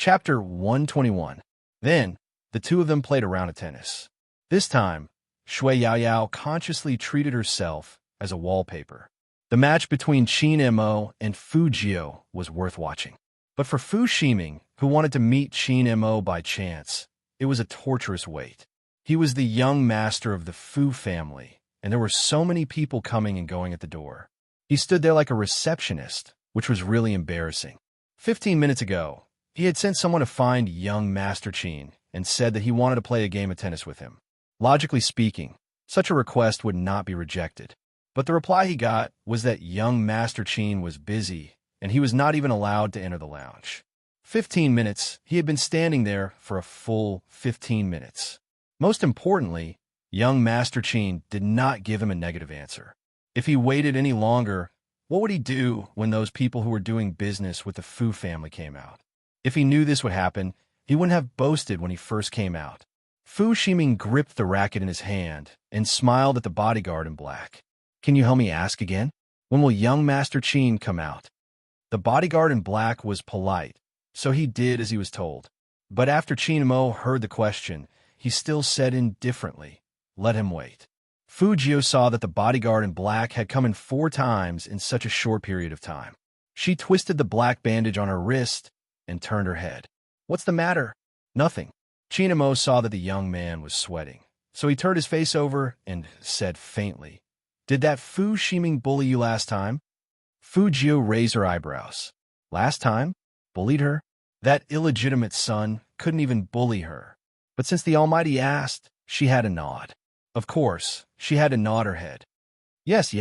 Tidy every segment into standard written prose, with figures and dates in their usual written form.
Chapter 121. Then, the two of them played a round of tennis. This time, Shui Yaoyao consciously treated herself as a wallpaper. The match between Qin Mo and Fu Jiu was worth watching. But for Fu Ximing, who wanted to meet Qin Mo by chance, it was a torturous wait. He was the young master of the Fu family, and there were so many people coming and going at the door. He stood there like a receptionist, which was really embarrassing. 15 minutes ago, he had sent someone to find young Master Qin and said that he wanted to play a game of tennis with him. Logically speaking, such a request would not be rejected. But the reply he got was that young Master Qin was busy, and he was not even allowed to enter the lounge. 15 minutes, he had been standing there for a full 15 minutes. Most importantly, young Master Qin did not give him a negative answer. If he waited any longer, what would he do when those people who were doing business with the Fu family came out? If he knew this would happen, he wouldn't have boasted when he first came out. Fu Ximing gripped the racket in his hand and smiled at the bodyguard in black. "Can you help me ask again? When will young Master Qin come out?" The bodyguard in black was polite, so he did as he was told. But after Qin Mo heard the question, he still said indifferently, "Let him wait." Fu Jiu saw that the bodyguard in black had come in 4 times in such a short period of time. She twisted the black bandage on her wrist and turned her head. "What's the matter?" "Nothing." Qin Mo saw that the young man was sweating, so he turned his face over and said faintly, "Did that Fu Ximing bully you last time?" Fu Jiu raised her eyebrows. "Last time? Bullied her?" That illegitimate son couldn't even bully her. But since the Almighty asked, she had a nod. Of course, she had to nod her head. Yes,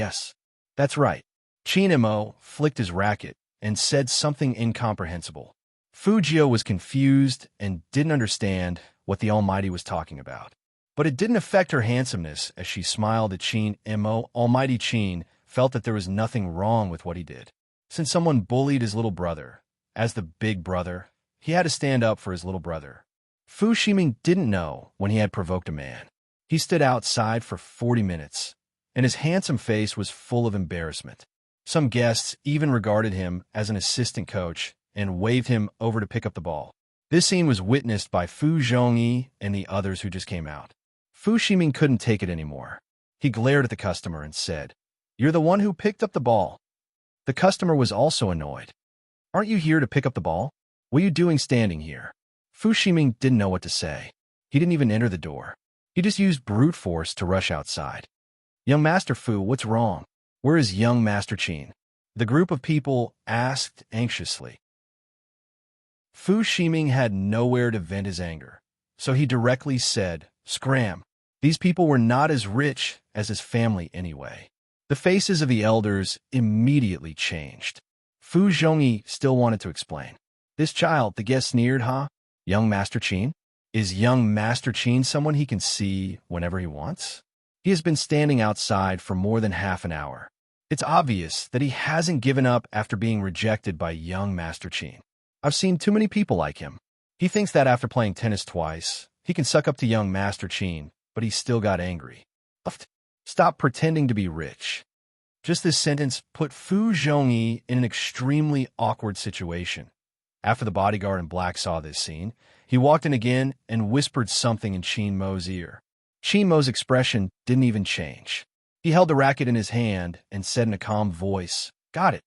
that's right." Qin Mo flicked his racket and said something incomprehensible. Fu Jiu was confused and didn't understand what the Almighty was talking about. But it didn't affect her handsomeness as she smiled at Qin Mo. Almighty Qin felt that there was nothing wrong with what he did. Since someone bullied his little brother, as the big brother, he had to stand up for his little brother. Fu Ximing didn't know when he had provoked a man. He stood outside for 40 minutes, and his handsome face was full of embarrassment. Some guests even regarded him as an assistant coach and waved him over to pick up the ball. This scene was witnessed by Fu Zhongyi and the others who just came out. Fu Ximing couldn't take it anymore. He glared at the customer and said, "You're the one who picked up the ball." The customer was also annoyed. "Aren't you here to pick up the ball? What are you doing standing here?" Fu Ximing didn't know what to say. He didn't even enter the door. He just used brute force to rush outside. "Young Master Fu, what's wrong? Where is young Master Qin?" The group of people asked anxiously. Fu Ximing had nowhere to vent his anger, so he directly said, "Scram." These people were not as rich as his family anyway. The faces of the elders immediately changed. Fu Zhongyi still wanted to explain. "This child," the guest sneered, "huh? Young Master Qin? Is young Master Qin someone he can see whenever he wants? He has been standing outside for more than half an hour. It's obvious that he hasn't given up after being rejected by young Master Qin. I've seen too many people like him. He thinks that after playing tennis twice, he can suck up to young Master Qin, but he still got angry. Stop pretending to be rich." Just this sentence put Fu Zhongyi in an extremely awkward situation. After the bodyguard in black saw this scene, he walked in again and whispered something in Qin Mo's ear. Qin Mo's expression didn't even change. He held the racket in his hand and said in a calm voice, "Got it."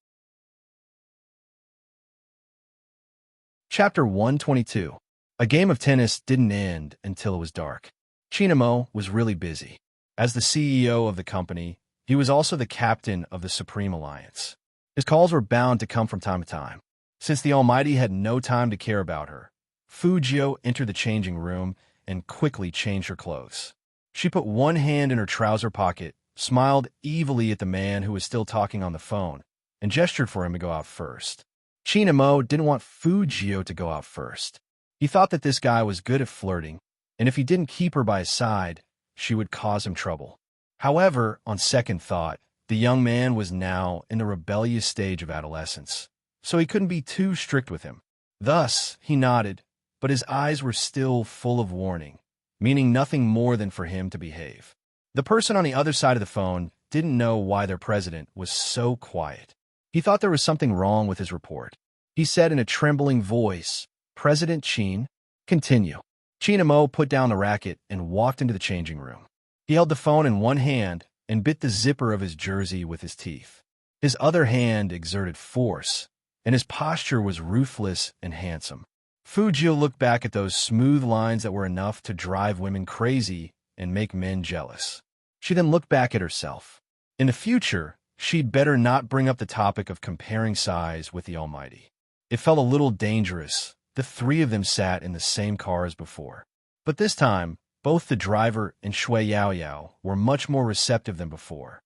Chapter 122. A game of tennis didn't end until it was dark. Qin Mo was really busy. As the CEO of the company, he was also the captain of the Supreme Alliance. His calls were bound to come from time to time. Since the Almighty had no time to care about her, Fu Jiu entered the changing room and quickly changed her clothes. She put one hand in her trouser pocket, smiled evilly at the man who was still talking on the phone, and gestured for him to go out first. Qin Mo didn't want Fu Jiu to go out first. He thought that this guy was good at flirting, and if he didn't keep her by his side, she would cause him trouble. However, on second thought, the young man was now in the rebellious stage of adolescence, so he couldn't be too strict with him. Thus, he nodded, but his eyes were still full of warning, meaning nothing more than for him to behave. The person on the other side of the phone didn't know why their president was so quiet. He thought there was something wrong with his report. He said in a trembling voice, President Qin, continue. Qin Mo put down the racket and walked into the changing room. He held the phone in one hand and bit the zipper of his jersey with his teeth. His other hand exerted force, and his posture was ruthless and handsome. Fu Jiu looked back at those smooth lines that were enough to drive women crazy and make men jealous. She then looked back at herself. In the future, she'd better not bring up the topic of comparing size with the Almighty. It felt a little dangerous. The three of them sat in the same car as before. But this time, both the driver and Shui Yaoyao were much more receptive than before.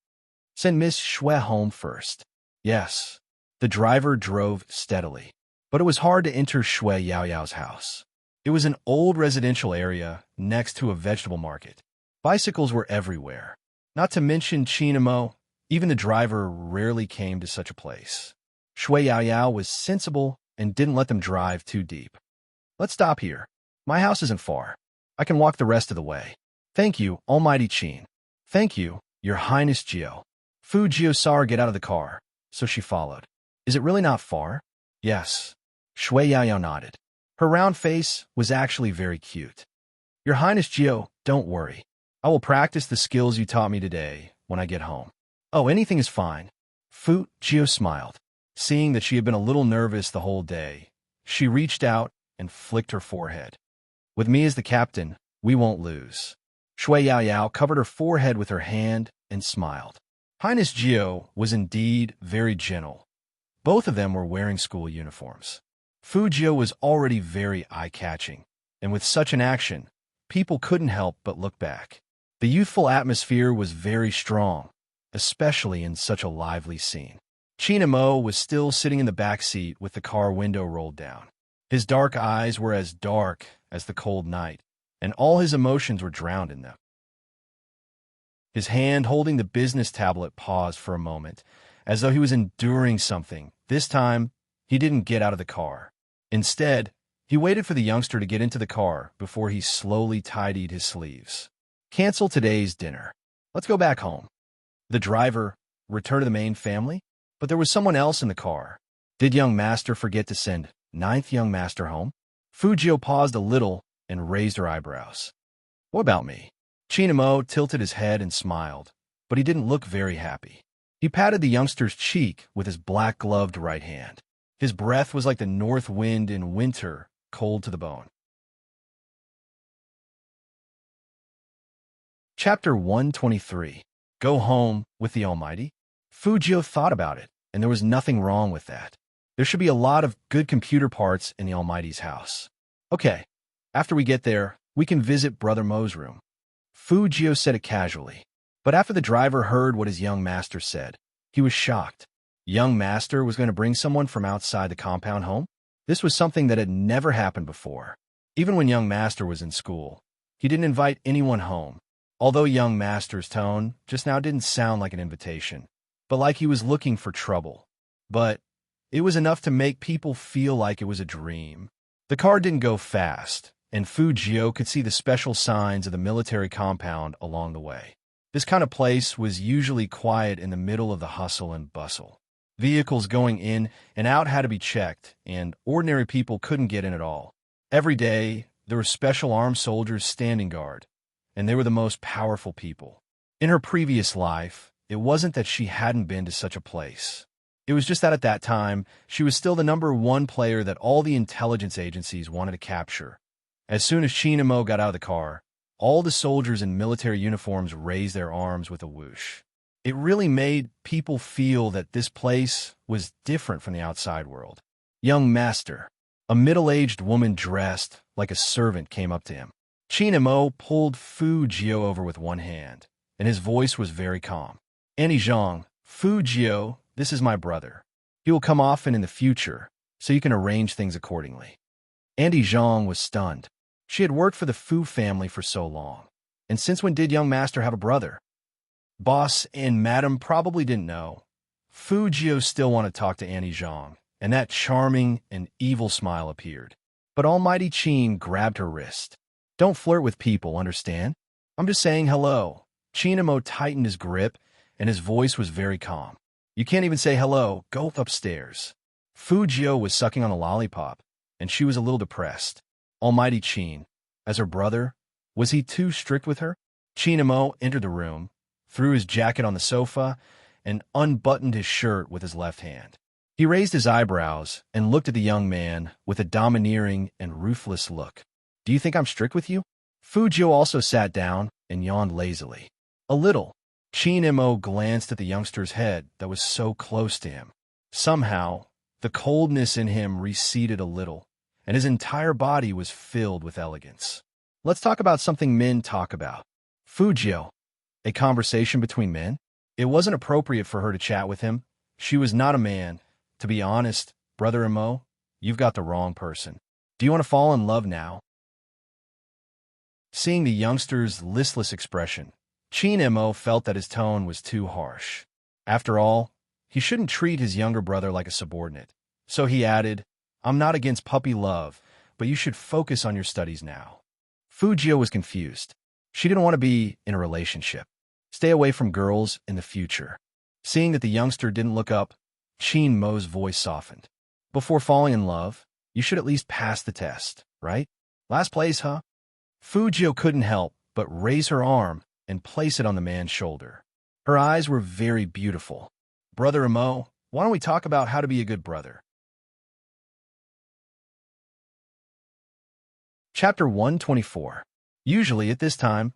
Send Miss Shui home first. Yes. The driver drove steadily. But it was hard to enter Shui Yaoyao's house. It was an old residential area next to a vegetable market. Bicycles were everywhere. Not to mention Qin, even the driver rarely came to such a place. Shui Yaoyao was sensible and didn't let them drive too deep. Let's stop here. My house isn't far. I can walk the rest of the way. Thank you, Almighty Qin. Thank you, Your Highness Jiu. Fu Jiu saw her get out of the car, so she followed. Is it really not far? Yes. Shui Yaoyao nodded. Her round face was actually very cute. Your Highness Jiu, don't worry. I will practice the skills you taught me today when I get home. Oh, anything is fine. Fu Jiu smiled. Seeing that she had been a little nervous the whole day, she reached out and flicked her forehead. With me as the captain, we won't lose. Shui Yaoyao covered her forehead with her hand and smiled. Highness Jiu was indeed very gentle. Both of them were wearing school uniforms. Fu Jiu was already very eye-catching, and with such an action, people couldn't help but look back. The youthful atmosphere was very strong, especially in such a lively scene. Qin Mo was still sitting in the back seat with the car window rolled down. His dark eyes were as dark as the cold night, and all his emotions were drowned in them. His hand holding the business tablet paused for a moment, as though he was enduring something. This time, he didn't get out of the car. Instead, he waited for the youngster to get into the car before he slowly tidied his sleeves. Cancel today's dinner. Let's go back home. The driver returned to the main family, but there was someone else in the car. Did young master forget to send ninth young master home? Fu Jiu paused a little and raised her eyebrows. What about me? Qin Mo tilted his head and smiled, but he didn't look very happy. He patted the youngster's cheek with his black-gloved right hand. His breath was like the north wind in winter, cold to the bone. Chapter 123. Go home with the Almighty? Fu Jiu thought about it, and there was nothing wrong with that. There should be a lot of good computer parts in the Almighty's house. Okay, after we get there, we can visit Brother Mo's room. Fu Jiu said it casually, but after the driver heard what his young master said, he was shocked. Young master was going to bring someone from outside the compound home? This was something that had never happened before. Even when young master was in school, he didn't invite anyone home, although young master's tone just now didn't sound like an invitation, but like he was looking for trouble. But it was enough to make people feel like it was a dream. The car didn't go fast, and Fu Jiu could see the special signs of the military compound along the way. This kind of place was usually quiet in the middle of the hustle and bustle. Vehicles going in and out had to be checked, and ordinary people couldn't get in at all. Every day, there were special armed soldiers standing guard, and they were the most powerful people. In her previous life, it wasn't that she hadn't been to such a place. It was just that at that time, she was still the #1 player that all the intelligence agencies wanted to capture. As soon as Qin Mo got out of the car, all the soldiers in military uniforms raised their arms with a whoosh. It really made people feel that this place was different from the outside world. Young master, a middle-aged woman dressed like a servant, came up to him. Qin Mo pulled Fu Jiu over with one hand, and his voice was very calm. Annie Zhang, Fu Jiu, this is my brother. He will come often in the future, so you can arrange things accordingly. Annie Zhang was stunned. She had worked for the Fu family for so long. And since when did young master have a brother? Boss and madam probably didn't know. Fu Jiu still wanted to talk to Annie Zhang, and that charming and evil smile appeared. But Almighty Qin grabbed her wrist. Don't flirt with people, understand? I'm just saying hello. Qin Mo tightened his grip, and his voice was very calm. You can't even say hello. Go upstairs. Fu Jiu was sucking on a lollipop, and she was a little depressed. Almighty Qin, as her brother, was he too strict with her? Qin Mo entered the room, threw his jacket on the sofa, and unbuttoned his shirt with his left hand. He raised his eyebrows and looked at the young man with a domineering and ruthless look. Do you think I'm strict with you? Fu Jiu also sat down and yawned lazily. A little. Qin Mo glanced at the youngster's head that was so close to him. Somehow, the coldness in him receded a little, and his entire body was filled with elegance. Let's talk about something men talk about. Fu Jiu, a conversation between men? It wasn't appropriate for her to chat with him. She was not a man. To be honest, Brother Mo, you've got the wrong person. Do you want to fall in love now? Seeing the youngster's listless expression, Qin Mo felt that his tone was too harsh. After all, he shouldn't treat his younger brother like a subordinate. So he added, I'm not against puppy love, but you should focus on your studies now. Fu Jiu was confused. She didn't want to be in a relationship. Stay away from girls in the future. Seeing that the youngster didn't look up, Qin Mo's voice softened. Before falling in love, you should at least pass the test, right? Last place, huh? Fu Jiu couldn't help but raise her arm and place it on the man's shoulder. Her eyes were very beautiful. Brother Mo, why don't we talk about how to be a good brother? Chapter 124. Usually at this time,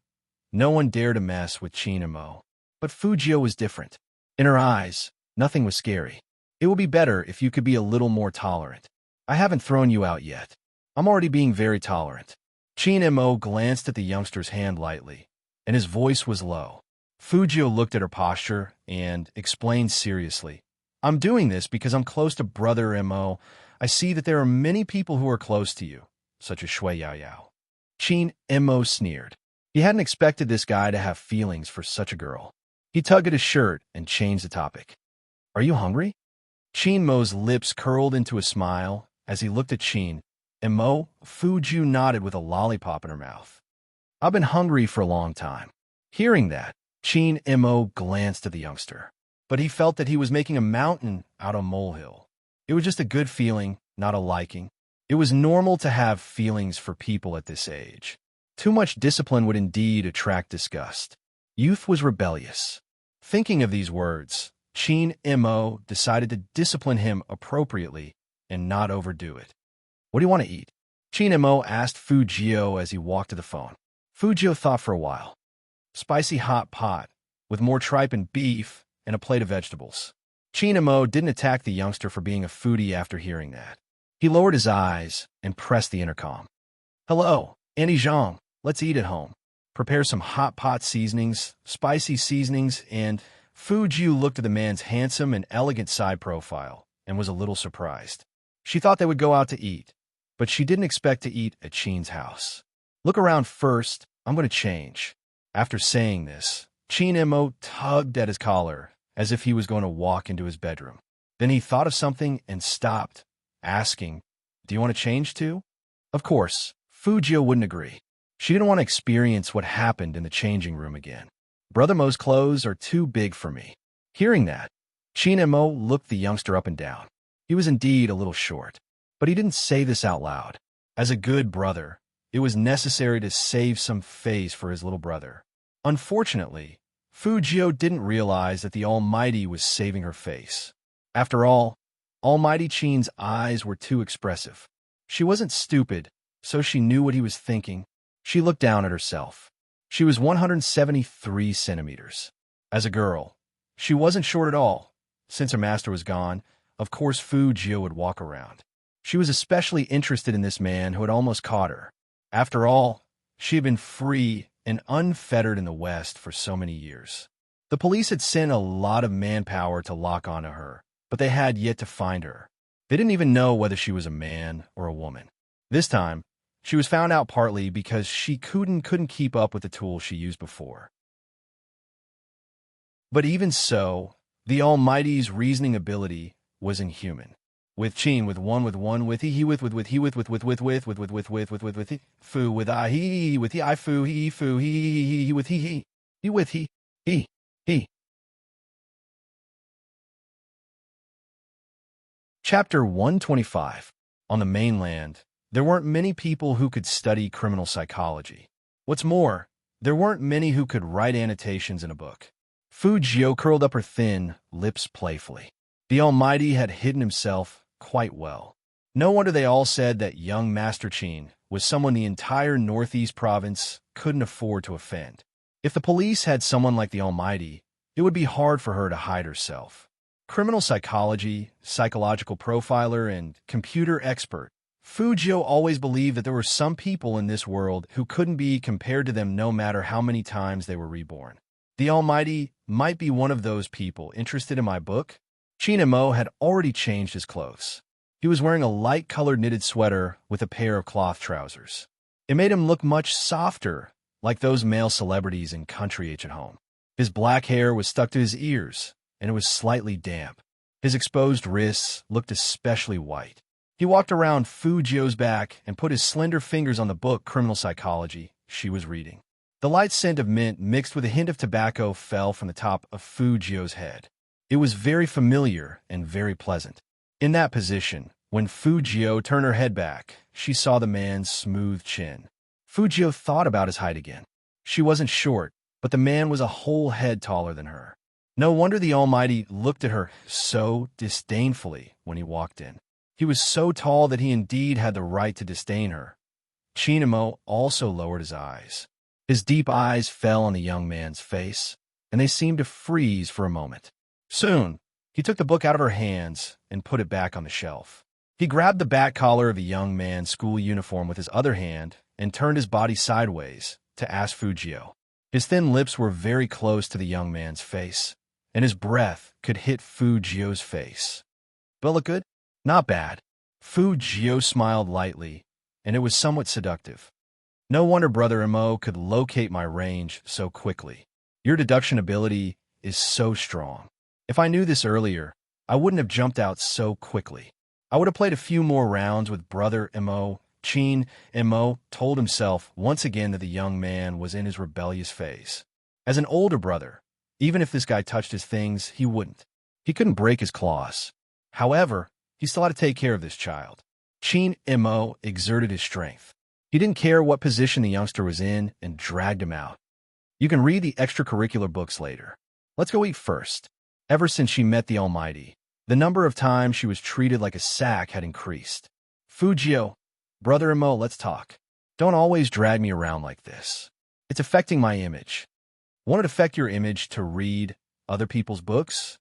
no one dared to mess with Qin Mo, but Fu Jiu was different. In her eyes, nothing was scary. It will be better if you could be a little more tolerant. I haven't thrown you out yet. I'm already being very tolerant. Qin Mo glanced at the youngster's hand lightly, and his voice was low. Fu Jiu looked at her posture and explained seriously. I'm doing this because I'm close to Brother Mo. I see that there are many people who are close to you, such as Shui Yao Yao. Qin Mo sneered. He hadn't expected this guy to have feelings for such a girl. He tugged at his shirt and changed the topic. Are you hungry? Qin Mo's lips curled into a smile as he looked at Qin Mo. Fu Jiu nodded with a lollipop in her mouth. I've been hungry for a long time. Hearing that, Qin Mo glanced at the youngster, but he felt that he was making a mountain out of a molehill. It was just a good feeling, not a liking. It was normal to have feelings for people at this age. Too much discipline would indeed attract disgust. Youth was rebellious. Thinking of these words, Qin Mo decided to discipline him appropriately and not overdo it. What do you want to eat? Qin Mo asked Fu Jiu as he walked to the phone. Fu Jiu thought for a while. Spicy hot pot, with more tripe and beef, and a plate of vegetables. Qin Mo didn't attack the youngster for being a foodie after hearing that. He lowered his eyes and pressed the intercom. Hello, Annie Zhang, let's eat at home. Prepare some hot pot seasonings, spicy seasonings, and Fu Jiu looked at the man's handsome and elegant side profile and was a little surprised. She thought they would go out to eat, but she didn't expect to eat at Qin's house. Look around first, I'm going to change. After saying this, Qin Mo tugged at his collar as if he was going to walk into his bedroom. Then he thought of something and stopped, asking, Do you want to change too? Of course, Fu Jiu wouldn't agree. She didn't want to experience what happened in the changing room again. Brother Mo's clothes are too big for me. Hearing that, Qin Mo looked the youngster up and down. He was indeed a little short, but he didn't say this out loud. As a good brother, it was necessary to save some face for his little brother. Unfortunately, Fu Jiu didn't realize that the Almighty was saving her face. After all, Almighty Qin's eyes were too expressive. She wasn't stupid, so she knew what he was thinking. She looked down at herself. She was 173 centimeters. As a girl, she wasn't short at all. Since her master was gone, of course Fu Jiu would walk around. She was especially interested in this man who had almost caught her. After all, she had been free and unfettered in the West for so many years. The police had sent a lot of manpower to lock onto her, but they had yet to find her. They didn't even know whether she was a man or a woman. This time, she was found out partly because she couldn't keep up with the tools she used before. But even so, the Almighty's reasoning ability was inhuman. With Qin, with he, with fu, with I, he, with I, fu, he, with he. Chapter 125. On the mainland, there weren't many people who could study criminal psychology. What's more, there weren't many who could write annotations in a book. Fu Jiu curled up her thin lips playfully. The Almighty had hidden himself quite well. No wonder they all said that young Master Qin was someone the entire Northeast province couldn't afford to offend. If the police had someone like the Almighty, it would be hard for her to hide herself. Criminal psychology, psychological profiler, and computer expert, Fu Jiu always believed that there were some people in this world who couldn't be compared to them no matter how many times they were reborn. The Almighty might be one of those people interested in my book. Qin Mo had already changed his clothes. He was wearing a light-colored knitted sweater with a pair of cloth trousers. It made him look much softer, like those male celebrities in Country H at Home. His black hair was stuck to his ears, and it was slightly damp. His exposed wrists looked especially white. He walked around Fu Jiu's back and put his slender fingers on the book Criminal Psychology she was reading. The light scent of mint mixed with a hint of tobacco fell from the top of Fu Jiu's head. It was very familiar and very pleasant. In that position, when Fu Jiu turned her head back, she saw the man's smooth chin. Fu Jiu thought about his height again. She wasn't short, but the man was a whole head taller than her. No wonder the Almighty looked at her so disdainfully when he walked in. He was so tall that he indeed had the right to disdain her. Qin Mo also lowered his eyes. His deep eyes fell on the young man's face, and they seemed to freeze for a moment. Soon, he took the book out of her hands and put it back on the shelf. He grabbed the back collar of the young man's school uniform with his other hand and turned his body sideways to ask Fu Jiu. His thin lips were very close to the young man's face, and his breath could hit Fu Jiu's face. "Do I look good?" "Not bad." Fu Jiu smiled lightly, and it was somewhat seductive. "No wonder Brother Mo could locate my range so quickly. Your deduction ability is so strong. If I knew this earlier, I wouldn't have jumped out so quickly. I would have played a few more rounds with Brother Mo." Qin Mo told himself once again that the young man was in his rebellious phase. As an older brother, even if this guy touched his things, he wouldn't. He couldn't break his claws. However, he still had to take care of this child. Qin Mo exerted his strength. He didn't care what position the youngster was in and dragged him out. "You can read the extracurricular books later. Let's go eat first." Ever since she met the Almighty, the number of times she was treated like a sack had increased. "Fu Jiu, Brother Mo, let's talk. Don't always drag me around like this. It's affecting my image." "Won't it affect your image to read other people's books?"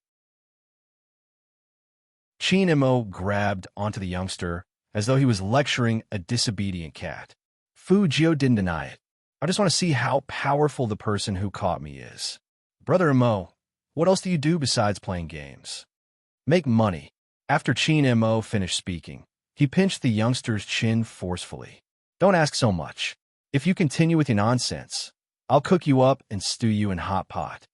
Qin Mo grabbed onto the youngster as though he was lecturing a disobedient cat. Fu Jiu didn't deny it. "I just want to see how powerful the person who caught me is." "Brother Mo, what else do you do besides playing games?" "Make money." After Qin Mo finished speaking, he pinched the youngster's chin forcefully. "Don't ask so much. If you continue with your nonsense, I'll cook you up and stew you in hot pot."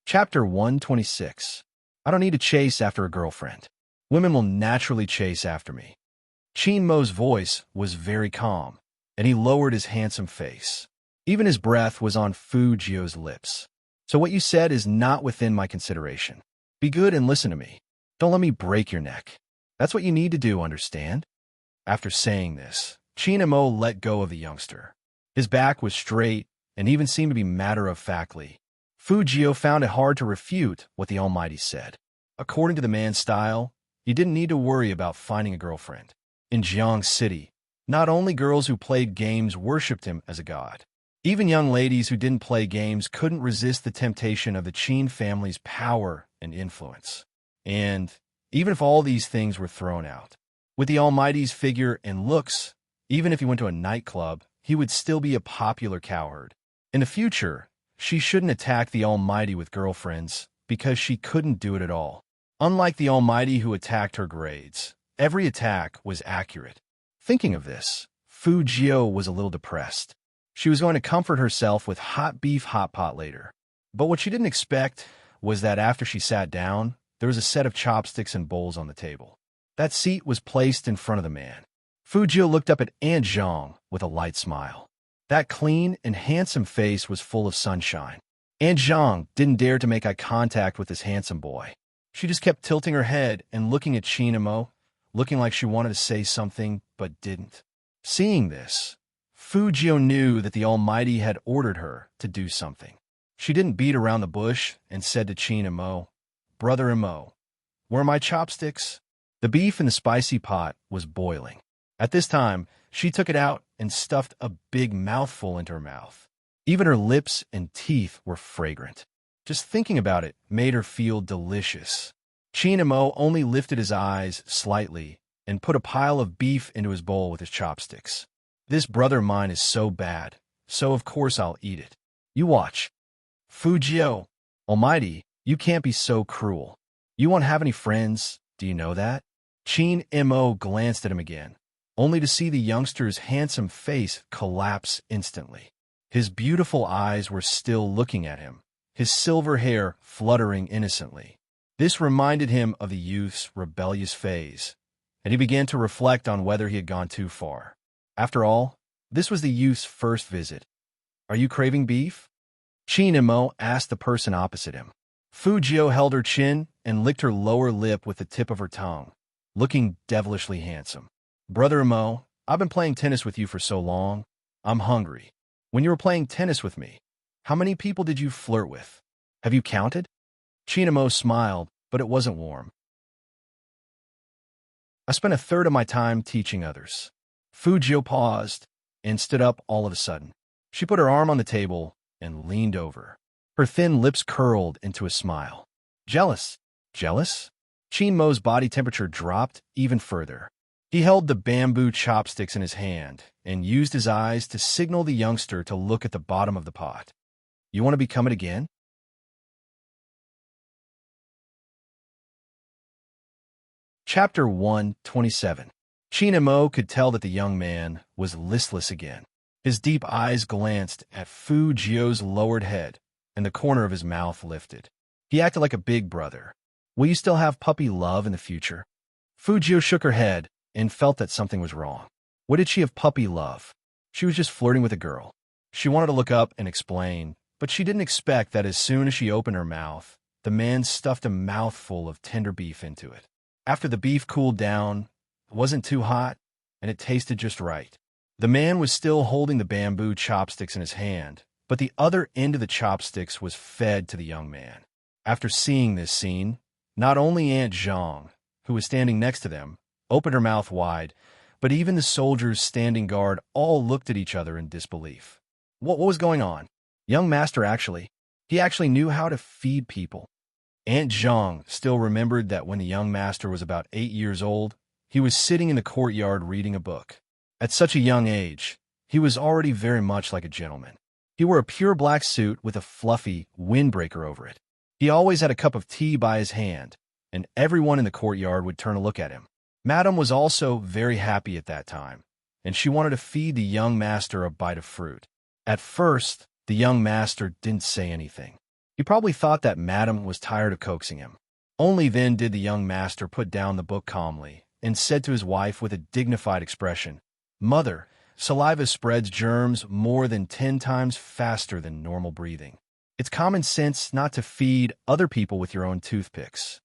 Chapter 126. I don't need to chase after a girlfriend. Women will naturally chase after me. Qin Mo's voice was very calm, and he lowered his handsome face. Even his breath was on Fu Jiu's lips. "So what you said is not within my consideration. Be good and listen to me. Don't let me break your neck. That's what you need to do, understand?" After saying this, Qin Mo let go of the youngster. His back was straight and even seemed to be matter-of-factly. Fu Jiu found it hard to refute what the Almighty said. According to the man's style, he didn't need to worry about finding a girlfriend. In Jiang City, not only girls who played games worshipped him as a god. Even young ladies who didn't play games couldn't resist the temptation of the Qin family's power and influence. And even if all these things were thrown out, with the Almighty's figure and looks, even if he went to a nightclub, he would still be a popular cowherd. In the future, she shouldn't attack the Almighty with girlfriends because she couldn't do it at all. Unlike the Almighty who attacked her grades, every attack was accurate. Thinking of this, Fu Jiu was a little depressed. She was going to comfort herself with hot beef hot pot later. But what she didn't expect was that after she sat down, there was a set of chopsticks and bowls on the table. That seat was placed in front of the man. Fu Jiu looked up at Aunt Zhang with a light smile. That clean and handsome face was full of sunshine. Aunt Zhang didn't dare to make eye contact with this handsome boy. She just kept tilting her head and looking at Chinamo, looking like she wanted to say something but didn't. Seeing this, Fujio knew that the Almighty had ordered her to do something. She didn't beat around the bush and said to Chinamo, "Brother Imo, where are my chopsticks?" The beef in the spicy pot was boiling. At this time, she took it out and stuffed a big mouthful into her mouth. Even her lips and teeth were fragrant. Just thinking about it made her feel delicious. Chinamo only lifted his eyes slightly and put a pile of beef into his bowl with his chopsticks. "This brother of mine is so bad, so of course I'll eat it. You watch." "Fujio, Almighty, you can't be so cruel. You won't have any friends, do you know that?" Chinamo glanced at him again, only to see the youngster's handsome face collapse instantly. His beautiful eyes were still looking at him, his silver hair fluttering innocently. This reminded him of the youth's rebellious phase, and he began to reflect on whether he had gone too far. After all, this was the youth's first visit. "Are you craving beef?" Chinamo asked the person opposite him. Fujio held her chin and licked her lower lip with the tip of her tongue, looking devilishly handsome. "Brother Imo, I've been playing tennis with you for so long. I'm hungry. When you were playing tennis with me, how many people did you flirt with? Have you counted?" Chinamo smiled, but it wasn't warm. "I spent a third of my time teaching others." Fujio paused and stood up all of a sudden. She put her arm on the table and leaned over. Her thin lips curled into a smile. "Jealous? Jealous?" Chinmo's body temperature dropped even further. He held the bamboo chopsticks in his hand and used his eyes to signal the youngster to look at the bottom of the pot. "You want to become it again?" Chapter 127. Chinamo could tell that the young man was listless again. His deep eyes glanced at Fujio's lowered head, and the corner of his mouth lifted. He acted like a big brother. "Will you still have puppy love in the future?" Fujio shook her head and felt that something was wrong. What did she have puppy love? She was just flirting with a girl. She wanted to look up and explain, but she didn't expect that as soon as she opened her mouth, the man stuffed a mouthful of tender beef into it. After the beef cooled down, it wasn't too hot, and it tasted just right. The man was still holding the bamboo chopsticks in his hand, but the other end of the chopsticks was fed to the young man. After seeing this scene, not only Aunt Zhang, who was standing next to them, opened her mouth wide, but even the soldiers standing guard all looked at each other in disbelief. What was going on? Young master he actually knew how to feed people. Aunt Zhang still remembered that when the young master was about 8 years old, he was sitting in the courtyard reading a book. At such a young age, he was already very much like a gentleman. He wore a pure black suit with a fluffy windbreaker over it. He always had a cup of tea by his hand, and everyone in the courtyard would turn to look at him. Madame was also very happy at that time, and she wanted to feed the young master a bite of fruit. At first, the young master didn't say anything. He probably thought that Madame was tired of coaxing him. Only then did the young master put down the book calmly and said to his wife with a dignified expression, "Mother, saliva spreads germs more than 10 times faster than normal breathing. It's common sense not to feed other people with your own toothpicks."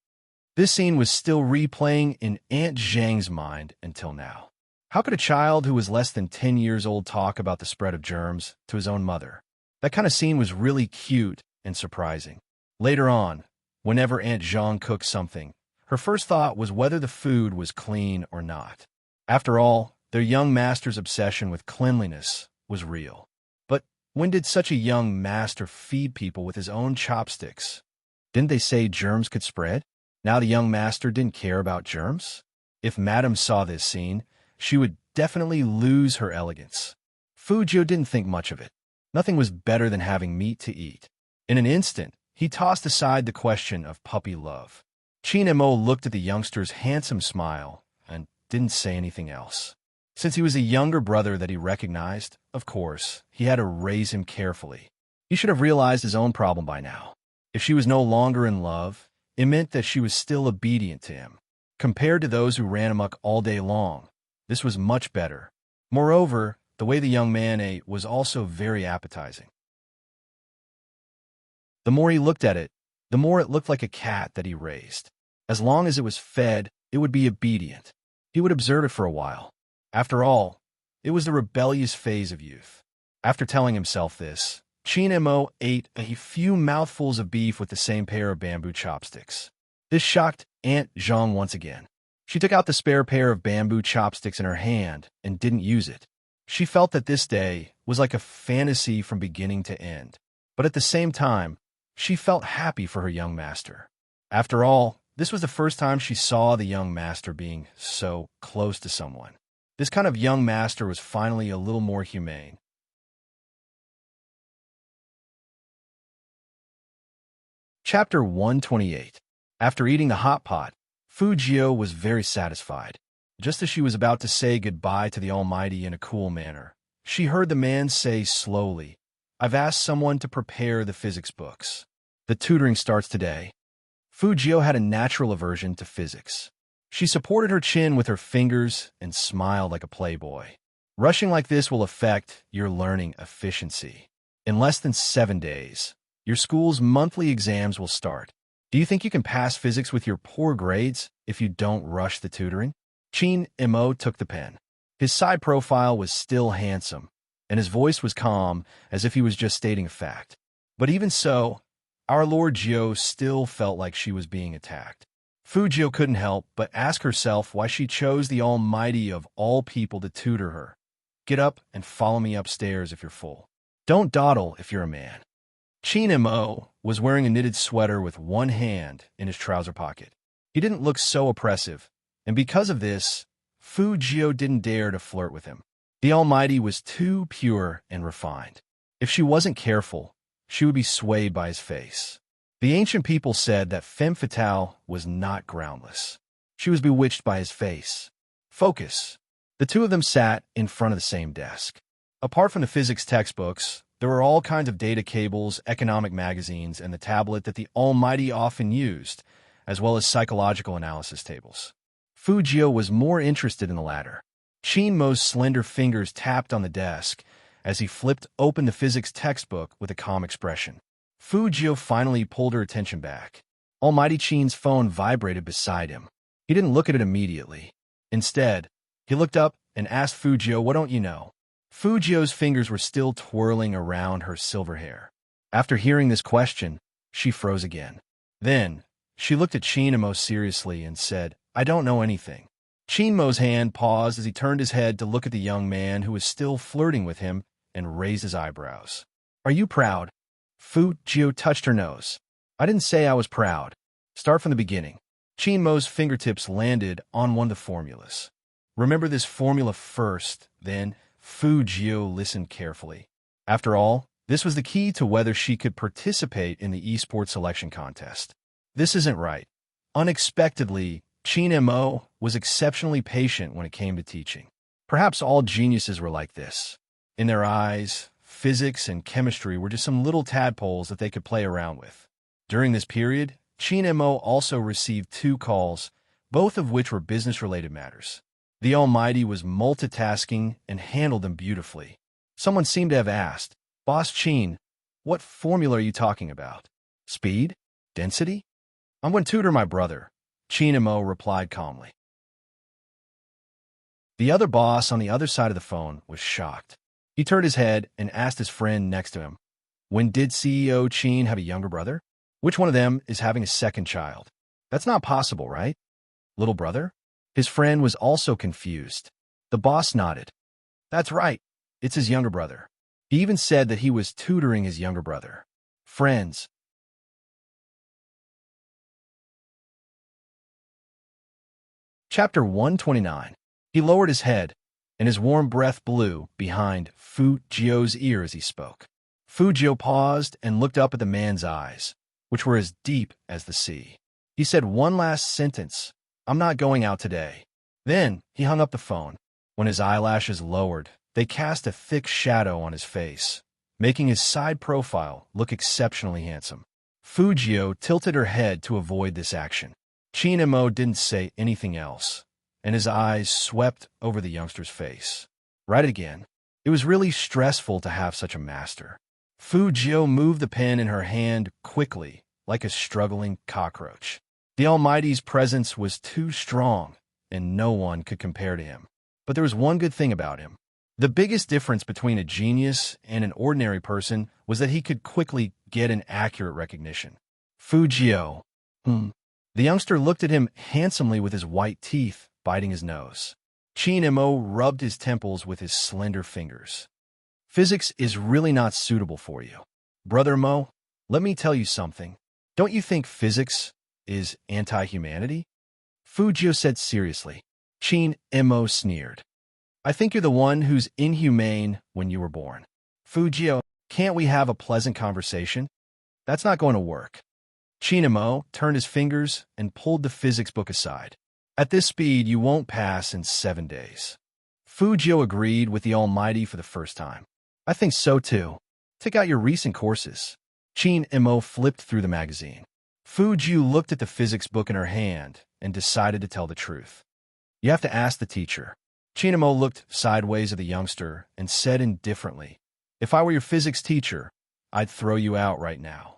This scene was still replaying in Aunt Zhang's mind until now. How could a child who was less than 10 years old talk about the spread of germs to his own mother? That kind of scene was really cute and surprising. Later on, whenever Aunt Zhang cooked something, her first thought was whether the food was clean or not. After all, their young master's obsession with cleanliness was real. But when did such a young master feed people with his own chopsticks? Didn't they say germs could spread? Now the young master didn't care about germs? If Madame saw this scene, she would definitely lose her elegance. Fujio didn't think much of it. Nothing was better than having meat to eat. In an instant, he tossed aside the question of puppy love. Chinamo looked at the youngster's handsome smile and didn't say anything else. Since he was a younger brother that he recognized, of course, he had to raise him carefully. He should have realized his own problem by now. If she was no longer in love, it meant that she was still obedient to him. Compared to those who ran amok all day long, this was much better. Moreover, the way the young man ate was also very appetizing. The more he looked at it, the more it looked like a cat that he raised. As long as it was fed, it would be obedient. He would observe it for a while. After all, it was the rebellious phase of youth. After telling himself this, Qin Mo ate a few mouthfuls of beef with the same pair of bamboo chopsticks. This shocked Aunt Zhang once again. She took out the spare pair of bamboo chopsticks in her hand and didn't use it. She felt that this day was like a fantasy from beginning to end. But at the same time, she felt happy for her young master. After all, this was the first time she saw the young master being so close to someone. This kind of young master was finally a little more humane. Chapter 128. After eating the hot pot, Fu Jio was very satisfied. Just as she was about to say goodbye to the Almighty in a cool manner, she heard the man say slowly, "I've asked someone to prepare the physics books. The tutoring starts today." Fu Jio had a natural aversion to physics. She supported her chin with her fingers and smiled like a playboy. Rushing like this will affect your learning efficiency. In less than 7 days, your school's monthly exams will start. Do you think you can pass physics with your poor grades if you don't rush the tutoring? Qin Mo took the pen. His side profile was still handsome, and his voice was calm, as if he was just stating a fact. But even so, our Lord Jiao still felt like she was being attacked. Fu Jio couldn't help but ask herself why she chose the Almighty of all people to tutor her. Get up and follow me upstairs if you're full. Don't dawdle if you're a man. Qin Mo was wearing a knitted sweater with one hand in his trouser pocket. He didn't look so oppressive, and because of this, Fu Jio didn't dare to flirt with him. The Almighty was too pure and refined. If she wasn't careful, she would be swayed by his face. The ancient people said that femme fatale was not groundless. She was bewitched by his face. Focus. The two of them sat in front of the same desk. Apart from the physics textbooks, there were all kinds of data cables, economic magazines, and the tablet that the Almighty often used, as well as psychological analysis tables. Fu Jio was more interested in the latter. Qin Mo's slender fingers tapped on the desk as he flipped open the physics textbook with a calm expression. Fu Jio finally pulled her attention back. Almighty Qin's phone vibrated beside him. He didn't look at it immediately. Instead, he looked up and asked Fu Jio, "What don't you know?" Fu Jio's fingers were still twirling around her silver hair. After hearing this question, she froze again. Then, she looked at Qin Mo seriously and said, "I don't know anything." Qin Mo's hand paused as he turned his head to look at the young man who was still flirting with him and raised his eyebrows. "Are you proud?" Fu Jio touched her nose. "I didn't say I was proud. Start from the beginning." Qin Mo's fingertips landed on one of the formulas. "Remember this formula first, then." Fu Jio listened carefully. After all, this was the key to whether she could participate in the esports selection contest. This isn't right. Unexpectedly, Qin Mo was exceptionally patient when it came to teaching. Perhaps all geniuses were like this. In their eyes, physics and chemistry were just some little tadpoles that they could play around with. During this period, Qin Mo also received 2 calls, both of which were business-related matters. The Almighty was multitasking and handled them beautifully. Someone seemed to have asked, "Boss Qin, what formula are you talking about? Speed? Density?" "I'm going to tutor my brother," Qin Mo replied calmly. The other boss on the other side of the phone was shocked. He turned his head and asked his friend next to him, "When did CEO Qin have a younger brother? Which one of them is having a second child? That's not possible, right? Little brother?" His friend was also confused. The boss nodded. "That's right. It's his younger brother." He even said that he was tutoring his younger brother. Friends. Chapter 129. He lowered his head, and his warm breath blew behind Fu Jio's ear as he spoke. Fu Jio paused and looked up at the man's eyes, which were as deep as the sea. He said one last sentence, "I'm not going out today." Then he hung up the phone. When his eyelashes lowered, they cast a thick shadow on his face, making his side profile look exceptionally handsome. Fu Jio tilted her head to avoid this action. Qin Mo didn't say anything else, and his eyes swept over the youngster's face. Right again. It was really stressful to have such a master. Fu Jio moved the pen in her hand quickly, like a struggling cockroach. The Almighty's presence was too strong, and no one could compare to him. But there was one good thing about him. The biggest difference between a genius and an ordinary person was that he could quickly get an accurate recognition. Fujio. The youngster looked at him handsomely with his white teeth, biting his nose. Chin-mo rubbed his temples with his slender fingers. Physics is really not suitable for you. Brother Mo, let me tell you something. Don't you think physics is anti-humanity? Fujio said seriously. Chin-mo sneered. I think you're the one who's inhumane when you were born. Fujio, can't we have a pleasant conversation? That's not going to work. Chin-mo turned his fingers and pulled the physics book aside. At this speed, you won't pass in 7 days. Fujio agreed with the Almighty for the first time. I think so too. Take out your recent courses. Chin-mo flipped through the magazine. Fujio looked at the physics book in her hand and decided to tell the truth. You have to ask the teacher. Chin-mo looked sideways at the youngster and said indifferently, If I were your physics teacher, I'd throw you out right now.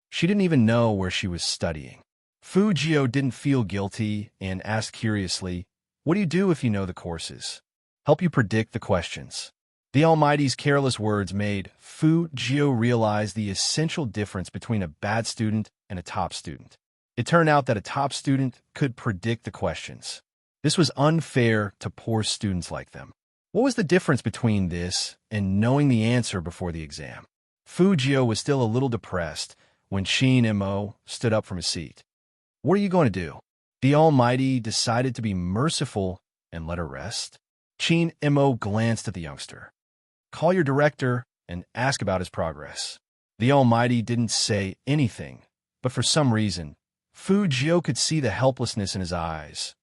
She didn't even know where she was studying. Fujio didn't feel guilty and asked curiously, What do you do if you know the courses? Help you predict the questions. The Almighty's careless words made Fujio realize the essential difference between a bad student and a top student. It turned out that a top student could predict the questions. This was unfair to poor students like them. What was the difference between this and knowing the answer before the exam? Fujio was still a little depressed when Chin-mo stood up from his seat. What are you going to do? The Almighty decided to be merciful and let her rest. Chin-mo glanced at the youngster. Call your director and ask about his progress. The Almighty didn't say anything, but for some reason, Fujio could see the helplessness in his eyes.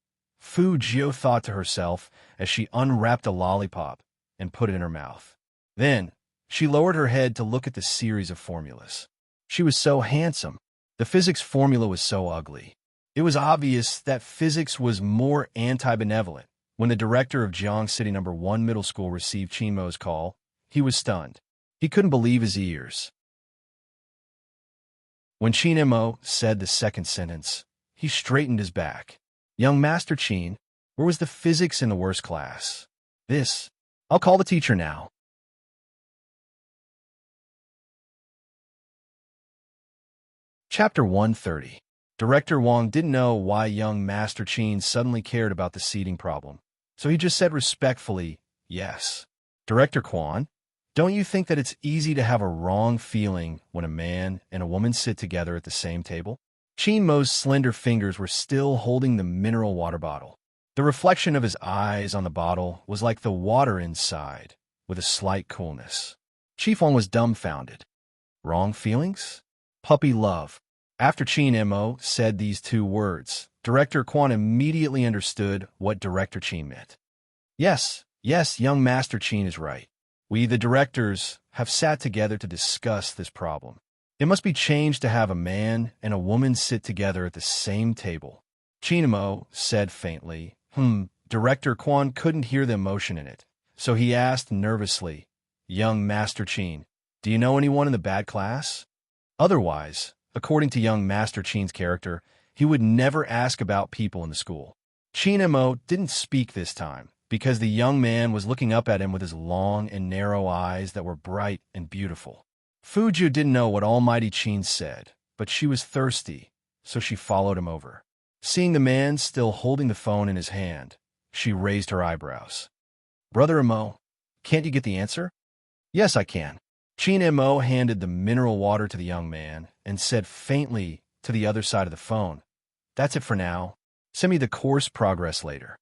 Fujio thought to herself as she unwrapped a lollipop and put it in her mouth. Then, she lowered her head to look at the series of formulas. She was so handsome. The physics formula was so ugly. It was obvious that physics was more anti-benevolent. When the director of Jiang City No. 1 Middle School received Chin-mo's call, he was stunned. He couldn't believe his ears. When Chin-mo said the second sentence, he straightened his back. Young Master Chin, where was the physics in the worst class? I'll call the teacher now. Chapter 130. Director Wang didn't know why young Master Chin suddenly cared about the seating problem, so he just said respectfully, yes. Director Quan, don't you think that it's easy to have a wrong feeling when a man and a woman sit together at the same table? Chin-mo's slender fingers were still holding the mineral water bottle. The reflection of his eyes on the bottle was like the water inside, with a slight coolness. Chief Wang was dumbfounded. Wrong feelings? Puppy love. After Chin-mo said these 2 words, Director Quan immediately understood what Director Chin meant. Yes, young Master Chin is right. We, the directors, have sat together to discuss this problem. It must be changed to have a man and a woman sit together at the same table. Chin-mo said faintly, Director Quan couldn't hear the emotion in it, so he asked nervously, Young Master Chin, do you know anyone in the bad class? Otherwise, according to young Master Chin's character, he would never ask about people in the school. Chin-mo didn't speak this time, because the young man was looking up at him with his long and narrow eyes that were bright and beautiful. Fujio didn't know what Almighty Chin said, but she was thirsty, so she followed him over. Seeing the man still holding the phone in his hand, she raised her eyebrows. Brother Mo, can't you get the answer? Yes, I can. Chin-mo handed the mineral water to the young man and said faintly to the other side of the phone, That's it for now. Send me the course progress later.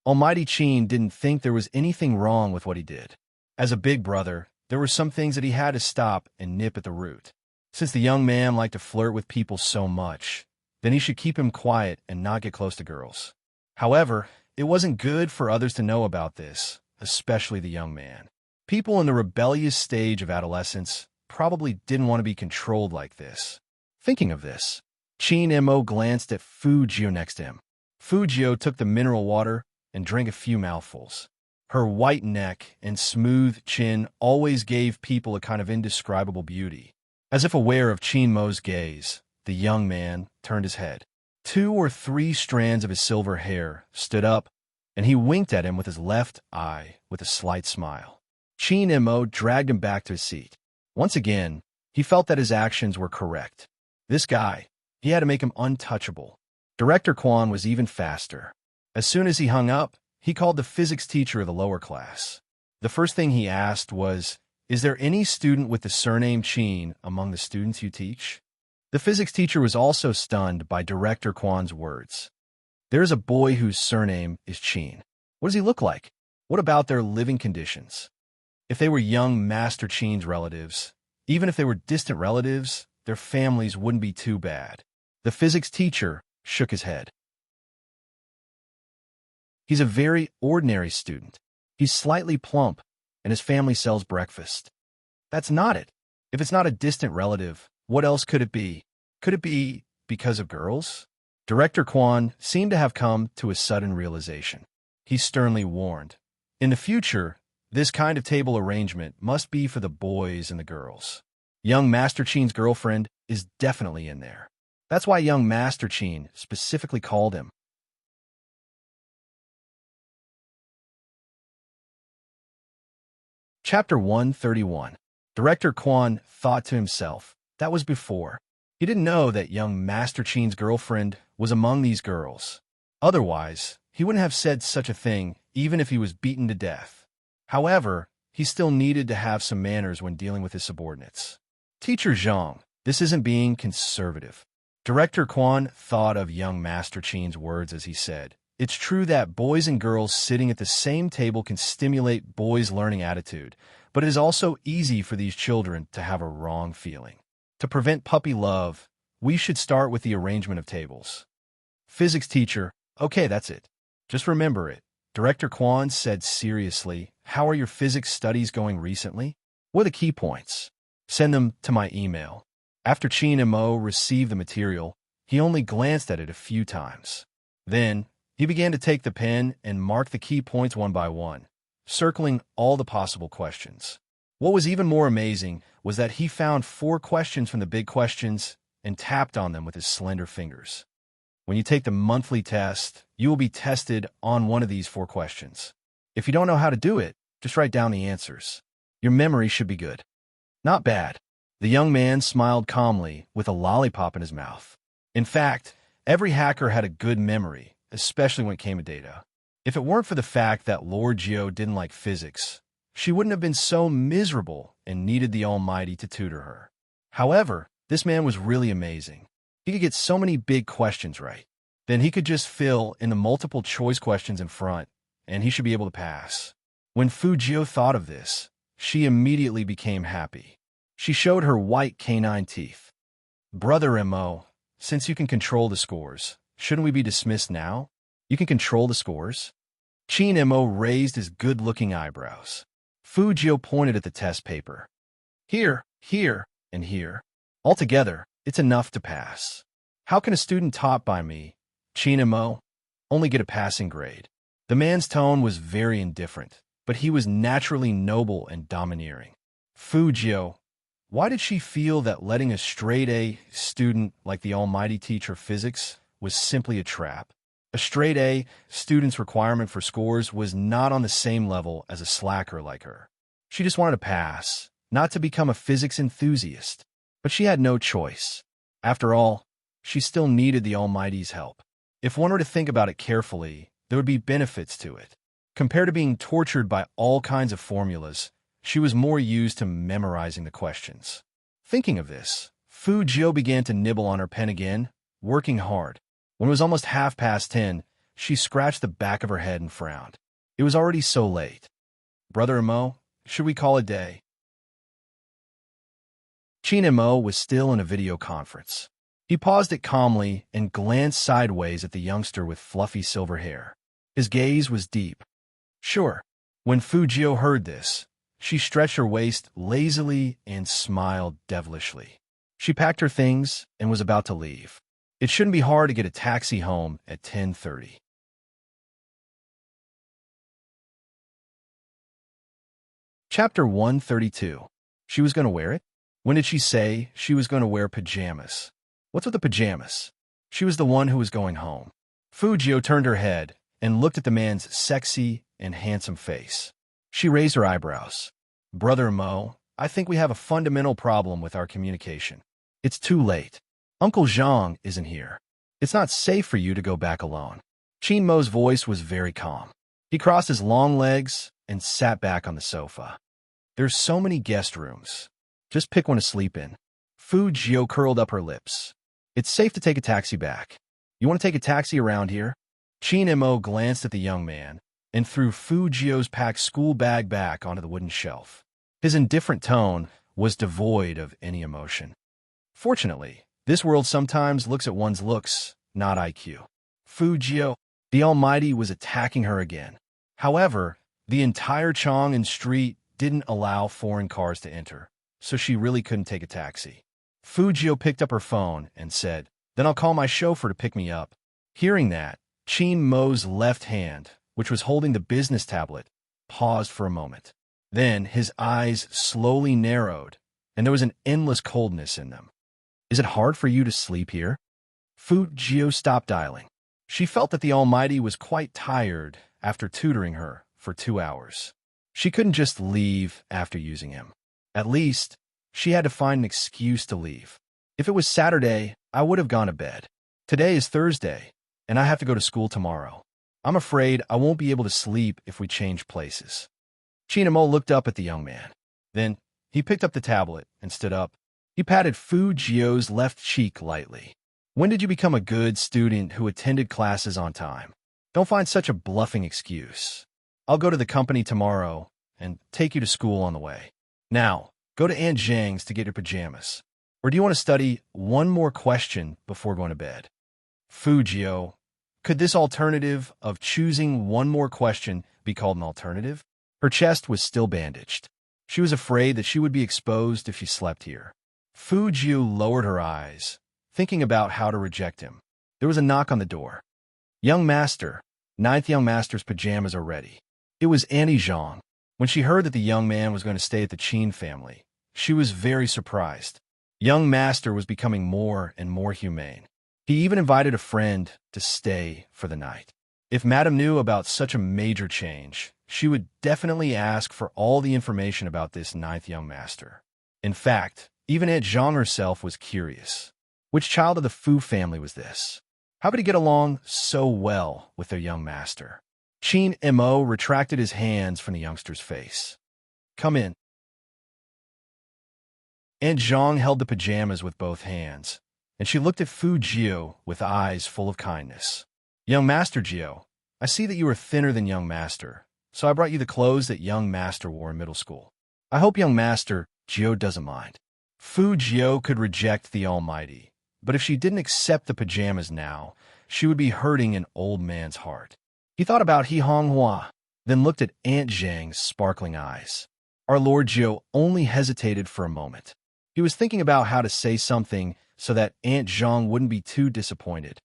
Almighty Chin didn't think there was anything wrong with what he did. As a big brother, there were some things that he had to stop and nip at the root. Since the young man liked to flirt with people so much, then he should keep him quiet and not get close to girls. However, it wasn't good for others to know about this, especially the young man. People in the rebellious stage of adolescence probably didn't want to be controlled like this. Thinking of this, Chin-mo glanced at Fujio next to him. Fujio took the mineral water and drank a few mouthfuls. Her white neck and smooth chin always gave people a kind of indescribable beauty. As if aware of Chin-mo's gaze, the young man turned his head. 2 or 3 strands of his silver hair stood up, and he winked at him with his left eye with a slight smile. Chin Mo dragged him back to his seat. Once again, he felt that his actions were correct. This guy, he had to make him untouchable. Director Quan was even faster. As soon as he hung up, he called the physics teacher of the lower class. The first thing he asked was, "Is there any student with the surname Chin among the students you teach?" The physics teacher was also stunned by Director Quan's words. "There is a boy whose surname is Chin. What does he look like? What about their living conditions?" If they were young Master Chin's relatives, even if they were distant relatives, their families wouldn't be too bad. The physics teacher shook his head. "He's a very ordinary student. He's slightly plump, and his family sells breakfast." "That's not it. If it's not a distant relative, what else could it be? Could it be because of girls?" Director Quan seemed to have come to a sudden realization. He sternly warned, "In the future, this kind of table arrangement must be for the boys and the girls. Young Master Chin's girlfriend is definitely in there. That's why young Master Chin specifically called him." Chapter 131. Director Quan thought to himself, that was before. He didn't know that young Master Chin's girlfriend was among these girls. Otherwise, he wouldn't have said such a thing even if he was beaten to death. However, he still needed to have some manners when dealing with his subordinates. "Teacher Zhang, this isn't being conservative." Director Quan thought of young Master Chin's words as he said, "It's true that boys and girls sitting at the same table can stimulate boys' learning attitude, but it is also easy for these children to have a wrong feeling. To prevent puppy love, we should start with the arrangement of tables." Physics teacher, "Okay, that's it. Just remember it." Director Quan said seriously, "How are your physics studies going recently? What are the key points? Send them to my email." After Chin Mo received the material, he only glanced at it a few times. Then, he began to take the pen and mark the key points one by one, circling all the possible questions. What was even more amazing was that he found 4 questions from the big questions and tapped on them with his slender fingers. When you take the monthly test, you will be tested on one of these 4 questions. If you don't know how to do it, just write down the answers. Your memory should be good. Not bad. The young man smiled calmly with a lollipop in his mouth. In fact, every hacker had a good memory, especially when it came to data. If it weren't for the fact that Lord Geo didn't like physics, she wouldn't have been so miserable and needed the Almighty to tutor her. However, this man was really amazing. He could get so many big questions right. Then he could just fill in the multiple choice questions in front, and he should be able to pass. When Fu Jio thought of this, she immediately became happy. She showed her white canine teeth. "Brother Mo, since you can control the scores, shouldn't we be dismissed now? You can control the scores?" Chin Mo raised his good-looking eyebrows. Fu Jio pointed at the test paper. "Here, here, and here. Altogether, it's enough to pass. How can a student taught by me, Chin Mo, only get a passing grade?" The man's tone was very indifferent, but he was naturally noble and domineering. Fu Jio, why did she feel that letting a straight-A student like the almighty teach her physics was simply a trap? A straight-A student's requirement for scores was not on the same level as a slacker like her. She just wanted to pass, not to become a physics enthusiast. But she had no choice. After all, she still needed the Almighty's help. If one were to think about it carefully, there would be benefits to it. Compared to being tortured by all kinds of formulas, she was more used to memorizing the questions. Thinking of this, Fu Jio began to nibble on her pen again, working hard. When it was almost 10:30, she scratched the back of her head and frowned. It was already so late. "Brother Mo, should we call it a day?" Chin Mo was still in a video conference. He paused it calmly and glanced sideways at the youngster with fluffy silver hair. His gaze was deep. "Sure." When Fu Jio heard this, she stretched her waist lazily and smiled devilishly. She packed her things and was about to leave. It shouldn't be hard to get a taxi home at 10:30. Chapter 132. She was going to wear it? When did she say she was going to wear pajamas? What's with the pajamas? She was the one who was going home. Fujio turned her head and looked at the man's sexy and handsome face. She raised her eyebrows. Brother Mo, I think we have a fundamental problem with our communication. It's too late. Uncle Zhang isn't here. It's not safe for you to go back alone. Qin Mo's voice was very calm. He crossed his long legs and sat back on the sofa. There's so many guest rooms. Just pick one to sleep in. Fujio curled up her lips. It's safe to take a taxi back. You want to take a taxi around here? Qin Mo glanced at the young man and threw Fujio's packed school bag back onto the wooden shelf. His indifferent tone was devoid of any emotion. Fortunately, this world sometimes looks at one's looks, not IQ. Fujio, the Almighty, was attacking her again. However, the entire Chang'an street didn't allow foreign cars to enter, so she really couldn't take a taxi. Fujio picked up her phone and said, "Then I'll call my chauffeur to pick me up." Hearing that, Qin Mo's left hand, which was holding the business tablet, paused for a moment. Then his eyes slowly narrowed, and there was an endless coldness in them. "Is it hard for you to sleep here?" Fujio stopped dialing. She felt that the Almighty was quite tired after tutoring her for 2 hours. She couldn't just leave after using him. At least, she had to find an excuse to leave. If it was Saturday, I would have gone to bed. Today is Thursday, and I have to go to school tomorrow. I'm afraid I won't be able to sleep if we change places. Chinamo looked up at the young man. Then, he picked up the tablet and stood up. He patted Fujio's left cheek lightly. "When did you become a good student who attended classes on time? Don't find such a bluffing excuse. I'll go to the company tomorrow and take you to school on the way. Now, go to Aunt Zhang's to get your pajamas. Or do you want to study one more question before going to bed?" Fujio, could this alternative of choosing one more question be called an alternative? Her chest was still bandaged. She was afraid that she would be exposed if she slept here. Fujio lowered her eyes, thinking about how to reject him. There was a knock on the door. "Young master, 9th young master's pajamas are ready." It was Annie Zhang. When she heard that the young man was going to stay at the Qin family, she was very surprised. Young master was becoming more and more humane. He even invited a friend to stay for the night. If Madame knew about such a major change, she would definitely ask for all the information about this 9th young master. In fact, even Aunt Zhang herself was curious. Which child of the Fu family was this? How could he get along so well with their young master? Qin Mo retracted his hands from the youngster's face. "Come in." Aunt Zhang held the pajamas with both hands, and she looked at Fujio with eyes full of kindness. "Young Master Gio, I see that you are thinner than young master, so I brought you the clothes that young master wore in middle school. I hope young master Gio doesn't mind." Fujio could reject the Almighty, but if she didn't accept the pajamas now, she would be hurting an old man's heart. He thought about He Honghua, then looked at Aunt Zhang's sparkling eyes. Our Lord Gio only hesitated for a moment. He was thinking about how to say something so that Aunt Zhang wouldn't be too disappointed.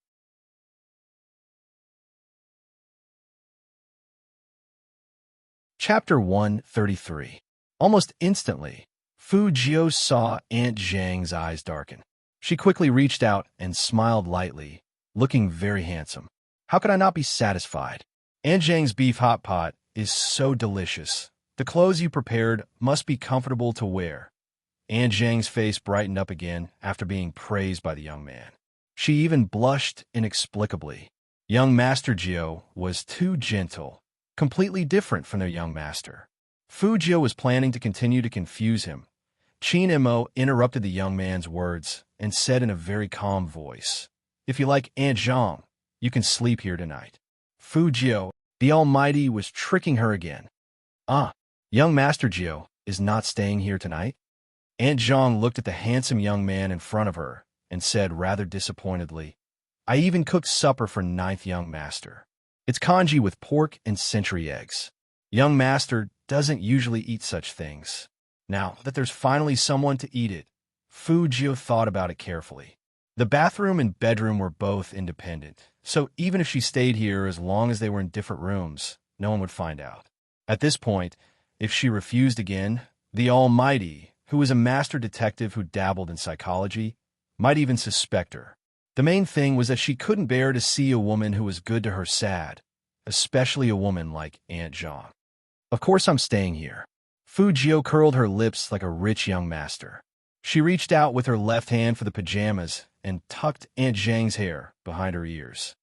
Chapter 133. Almost instantly, Fujio saw Aunt Zhang's eyes darken. She quickly reached out and smiled lightly, looking very handsome. How could I not be satisfied? Aunt Zhang's beef hot pot is so delicious. The clothes you prepared must be comfortable to wear. Aunt Zhang's face brightened up again after being praised by the young man. She even blushed inexplicably. Young Master Gio was too gentle, completely different from their young master. Fujio was planning to continue to confuse him. Qin Mo interrupted the young man's words and said in a very calm voice, "If you like Aunt Zhang, you can sleep here tonight." Fujio, the Almighty, was tricking her again. "Ah, young Master Gio is not staying here tonight?" Aunt Zhang looked at the handsome young man in front of her and said rather disappointedly, "I even cooked supper for 9th young master. It's congee with pork and century eggs. Young master doesn't usually eat such things. Now that there's finally someone to eat it," Fujio thought about it carefully. The bathroom and bedroom were both independent, so even if she stayed here as long as they were in different rooms, no one would find out. At this point, if she refused again, the Almighty, who was a master detective who dabbled in psychology, might even suspect her. The main thing was that she couldn't bear to see a woman who was good to her sad, especially a woman like Aunt Zhang. Of course I'm staying here. Fu Jio curled her lips like a rich young master. She reached out with her left hand for the pajamas and tucked Aunt Zhang's hair behind her ears.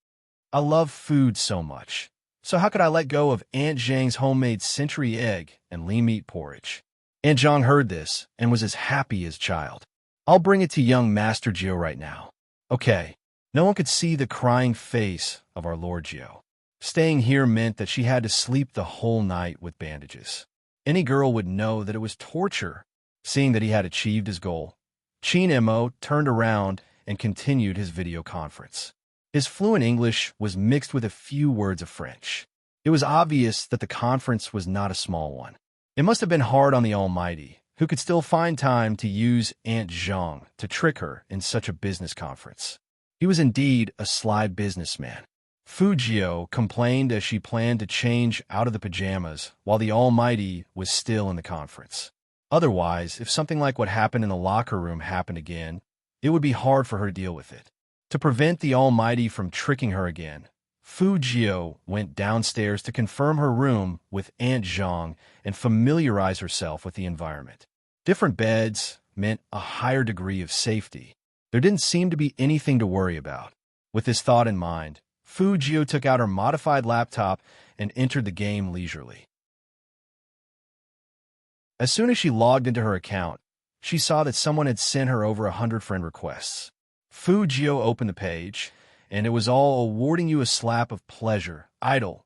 I love food so much, so how could I let go of Aunt Zhang's homemade century egg and lean meat porridge? Aunt Zhang heard this and was as happy as a child. I'll bring it to young Master Jio right now. Okay. No one could see the crying face of our Lord Jio. Staying here meant that she had to sleep the whole night with bandages. Any girl would know that it was torture. Seeing that he had achieved his goal, Qin Mo turned around and continued his video conference. His fluent English was mixed with a few words of French. It was obvious that the conference was not a small one. It must have been hard on the Almighty, who could still find time to use Aunt Zhang to trick her in such a business conference. He was indeed a sly businessman. Fu Jio complained as she planned to change out of the pajamas while the Almighty was still in the conference. Otherwise, if something like what happened in the locker room happened again, it would be hard for her to deal with it. To prevent the Almighty from tricking her again, Fu Jio went downstairs to confirm her room with Aunt Zhang and familiarize herself with the environment. Different beds meant a higher degree of safety. There didn't seem to be anything to worry about. With this thought in mind, Fu Jio took out her modified laptop and entered the game leisurely. As soon as she logged into her account, she saw that someone had sent her over 100 friend requests. Fu Jio opened the page, and it was all awarding you a slap of pleasure. Idle,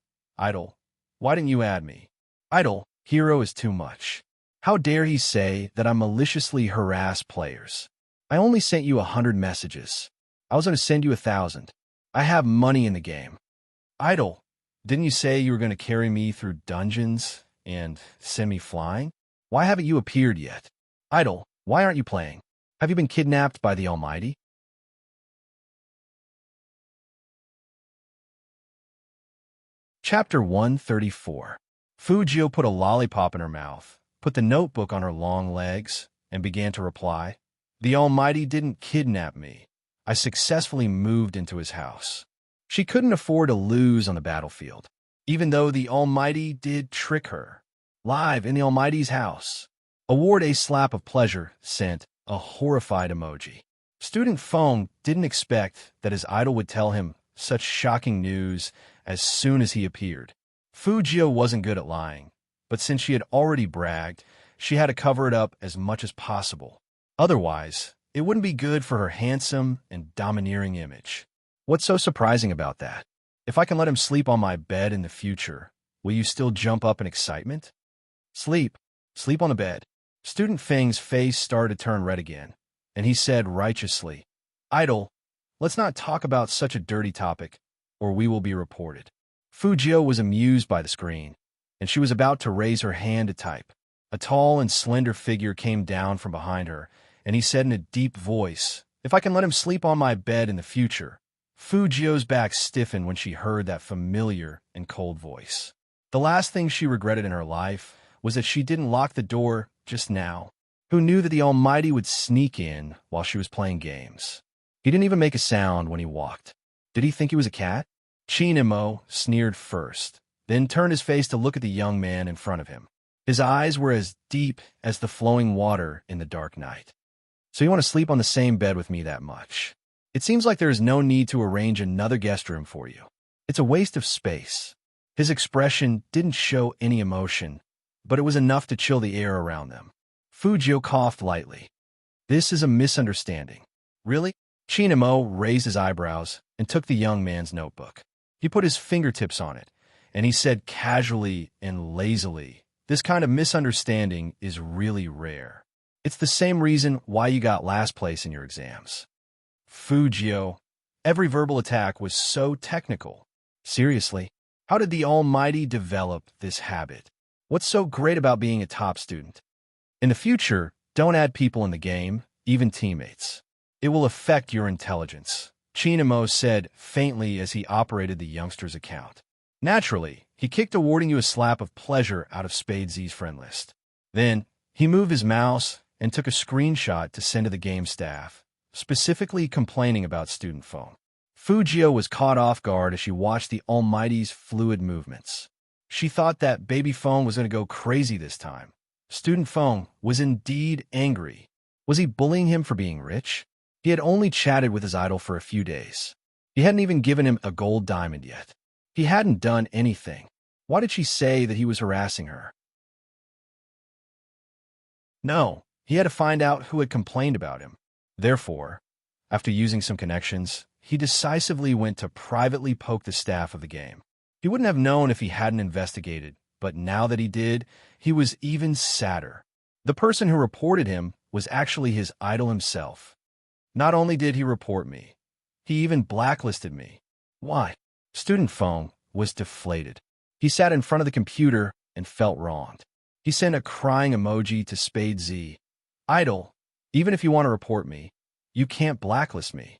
why didn't you add me? Idle, hero is too much. How dare he say that I maliciously harass players? I only sent you 100 messages. I was going to send you 1,000. I have money in the game. Idle, didn't you say you were going to carry me through dungeons and send me flying? Why haven't you appeared yet? Idle, why aren't you playing? Have you been kidnapped by the Almighty? Chapter 134. Fu Jio put a lollipop in her mouth, put the notebook on her long legs, and began to reply. The Almighty didn't kidnap me. I successfully moved into his house. She couldn't afford to lose on the battlefield, even though the Almighty did trick her. Live in the Almighty's house. Award a slap of pleasure sent a horrified emoji. Student Feng didn't expect that his idol would tell him such shocking news as soon as he appeared. Fu Jio wasn't good at lying, but since she had already bragged, she had to cover it up as much as possible. Otherwise, it wouldn't be good for her handsome and domineering image. What's so surprising about that? If I can let him sleep on my bed in the future, will you still jump up in excitement? Sleep on the bed. Student Feng's face started to turn red again, and he said righteously, Idle, let's not talk about such a dirty topic, or we will be reported. Fu Jio was amused by the screen, and she was about to raise her hand to type. A tall and slender figure came down from behind her, and he said in a deep voice, If I can let him sleep on my bed in the future. Fu Jio's back stiffened when she heard that familiar and cold voice. The last thing she regretted in her life was that she didn't lock the door just now. Who knew that the Almighty would sneak in while she was playing games? He didn't even make a sound when he walked. Did he think he was a cat? Qin Mo sneered first, then turned his face to look at the young man in front of him. His eyes were as deep as the flowing water in the dark night. So you want to sleep on the same bed with me that much? It seems like there is no need to arrange another guest room for you. It's a waste of space. His expression didn't show any emotion, but it was enough to chill the air around them. Fu Jio coughed lightly. This is a misunderstanding. Really? Qin Mo raised his eyebrows and took the young man's notebook. He put his fingertips on it, and he said casually and lazily, This kind of misunderstanding is really rare. It's the same reason why you got last place in your exams. Fu Jio, every verbal attack was so technical. Seriously, how did the Almighty develop this habit? What's so great about being a top student? In the future, don't add people in the game, even teammates. It will affect your intelligence, Qin Mo said faintly as he operated the youngster's account. Naturally, he kicked awarding you a slap of pleasure out of Spadez's friend list. Then, he moved his mouse and took a screenshot to send to the game staff, specifically complaining about student phone. Fujio was caught off guard as she watched the Almighty's fluid movements. She thought that baby phone was going to go crazy this time. Student phone was indeed angry. Was he bullying him for being rich? He had only chatted with his idol for a few days. He hadn't even given him a gold diamond yet. He hadn't done anything. Why did she say that he was harassing her? No, he had to find out who had complained about him. Therefore, after using some connections, he decisively went to privately poke the staff of the game. He wouldn't have known if he hadn't investigated, but now that he did, he was even sadder. The person who reported him was actually his idol himself. Not only did he report me, he even blacklisted me. Why? Student phone was deflated. He sat in front of the computer and felt wronged. He sent a crying emoji to Spade Z. Idol, even if you want to report me, you can't blacklist me.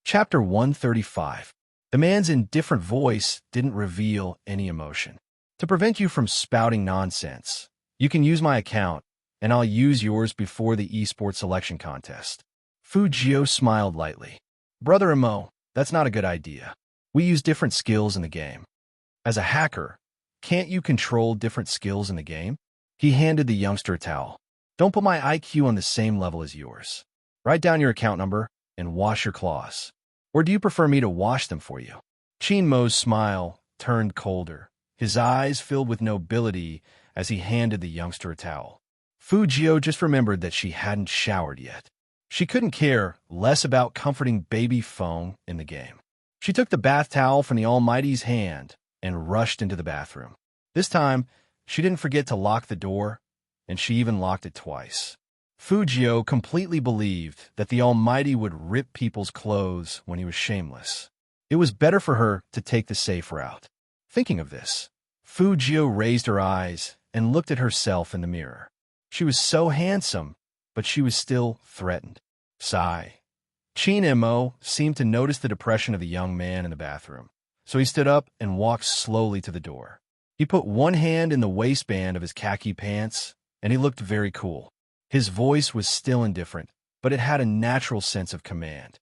Chapter 135. The man's indifferent voice didn't reveal any emotion. To prevent you from spouting nonsense, you can use my account, and I'll use yours before the esports selection contest. Fujio smiled lightly. Brother Imo, that's not a good idea. We use different skills in the game. As a hacker, can't you control different skills in the game? He handed the youngster a towel. Don't put my IQ on the same level as yours. Write down your account number and wash your claws. Or do you prefer me to wash them for you? Chinmo's smile turned colder. His eyes filled with nobility as he handed the youngster a towel. Fujio just remembered that she hadn't showered yet. She couldn't care less about comforting baby phone in the game. She took the bath towel from the Almighty's hand and rushed into the bathroom. This time, she didn't forget to lock the door, and she even locked it twice. Fujio completely believed that the Almighty would rip people's clothes when he was shameless. It was better for her to take the safe route. Thinking of this, Fujio raised her eyes and looked at herself in the mirror. She was so handsome, but she was still threatened. Sigh. Chin-mo seemed to notice the depression of the young man in the bathroom, so he stood up and walked slowly to the door. He put one hand in the waistband of his khaki pants, and he looked very cool. His voice was still indifferent, but it had a natural sense of command.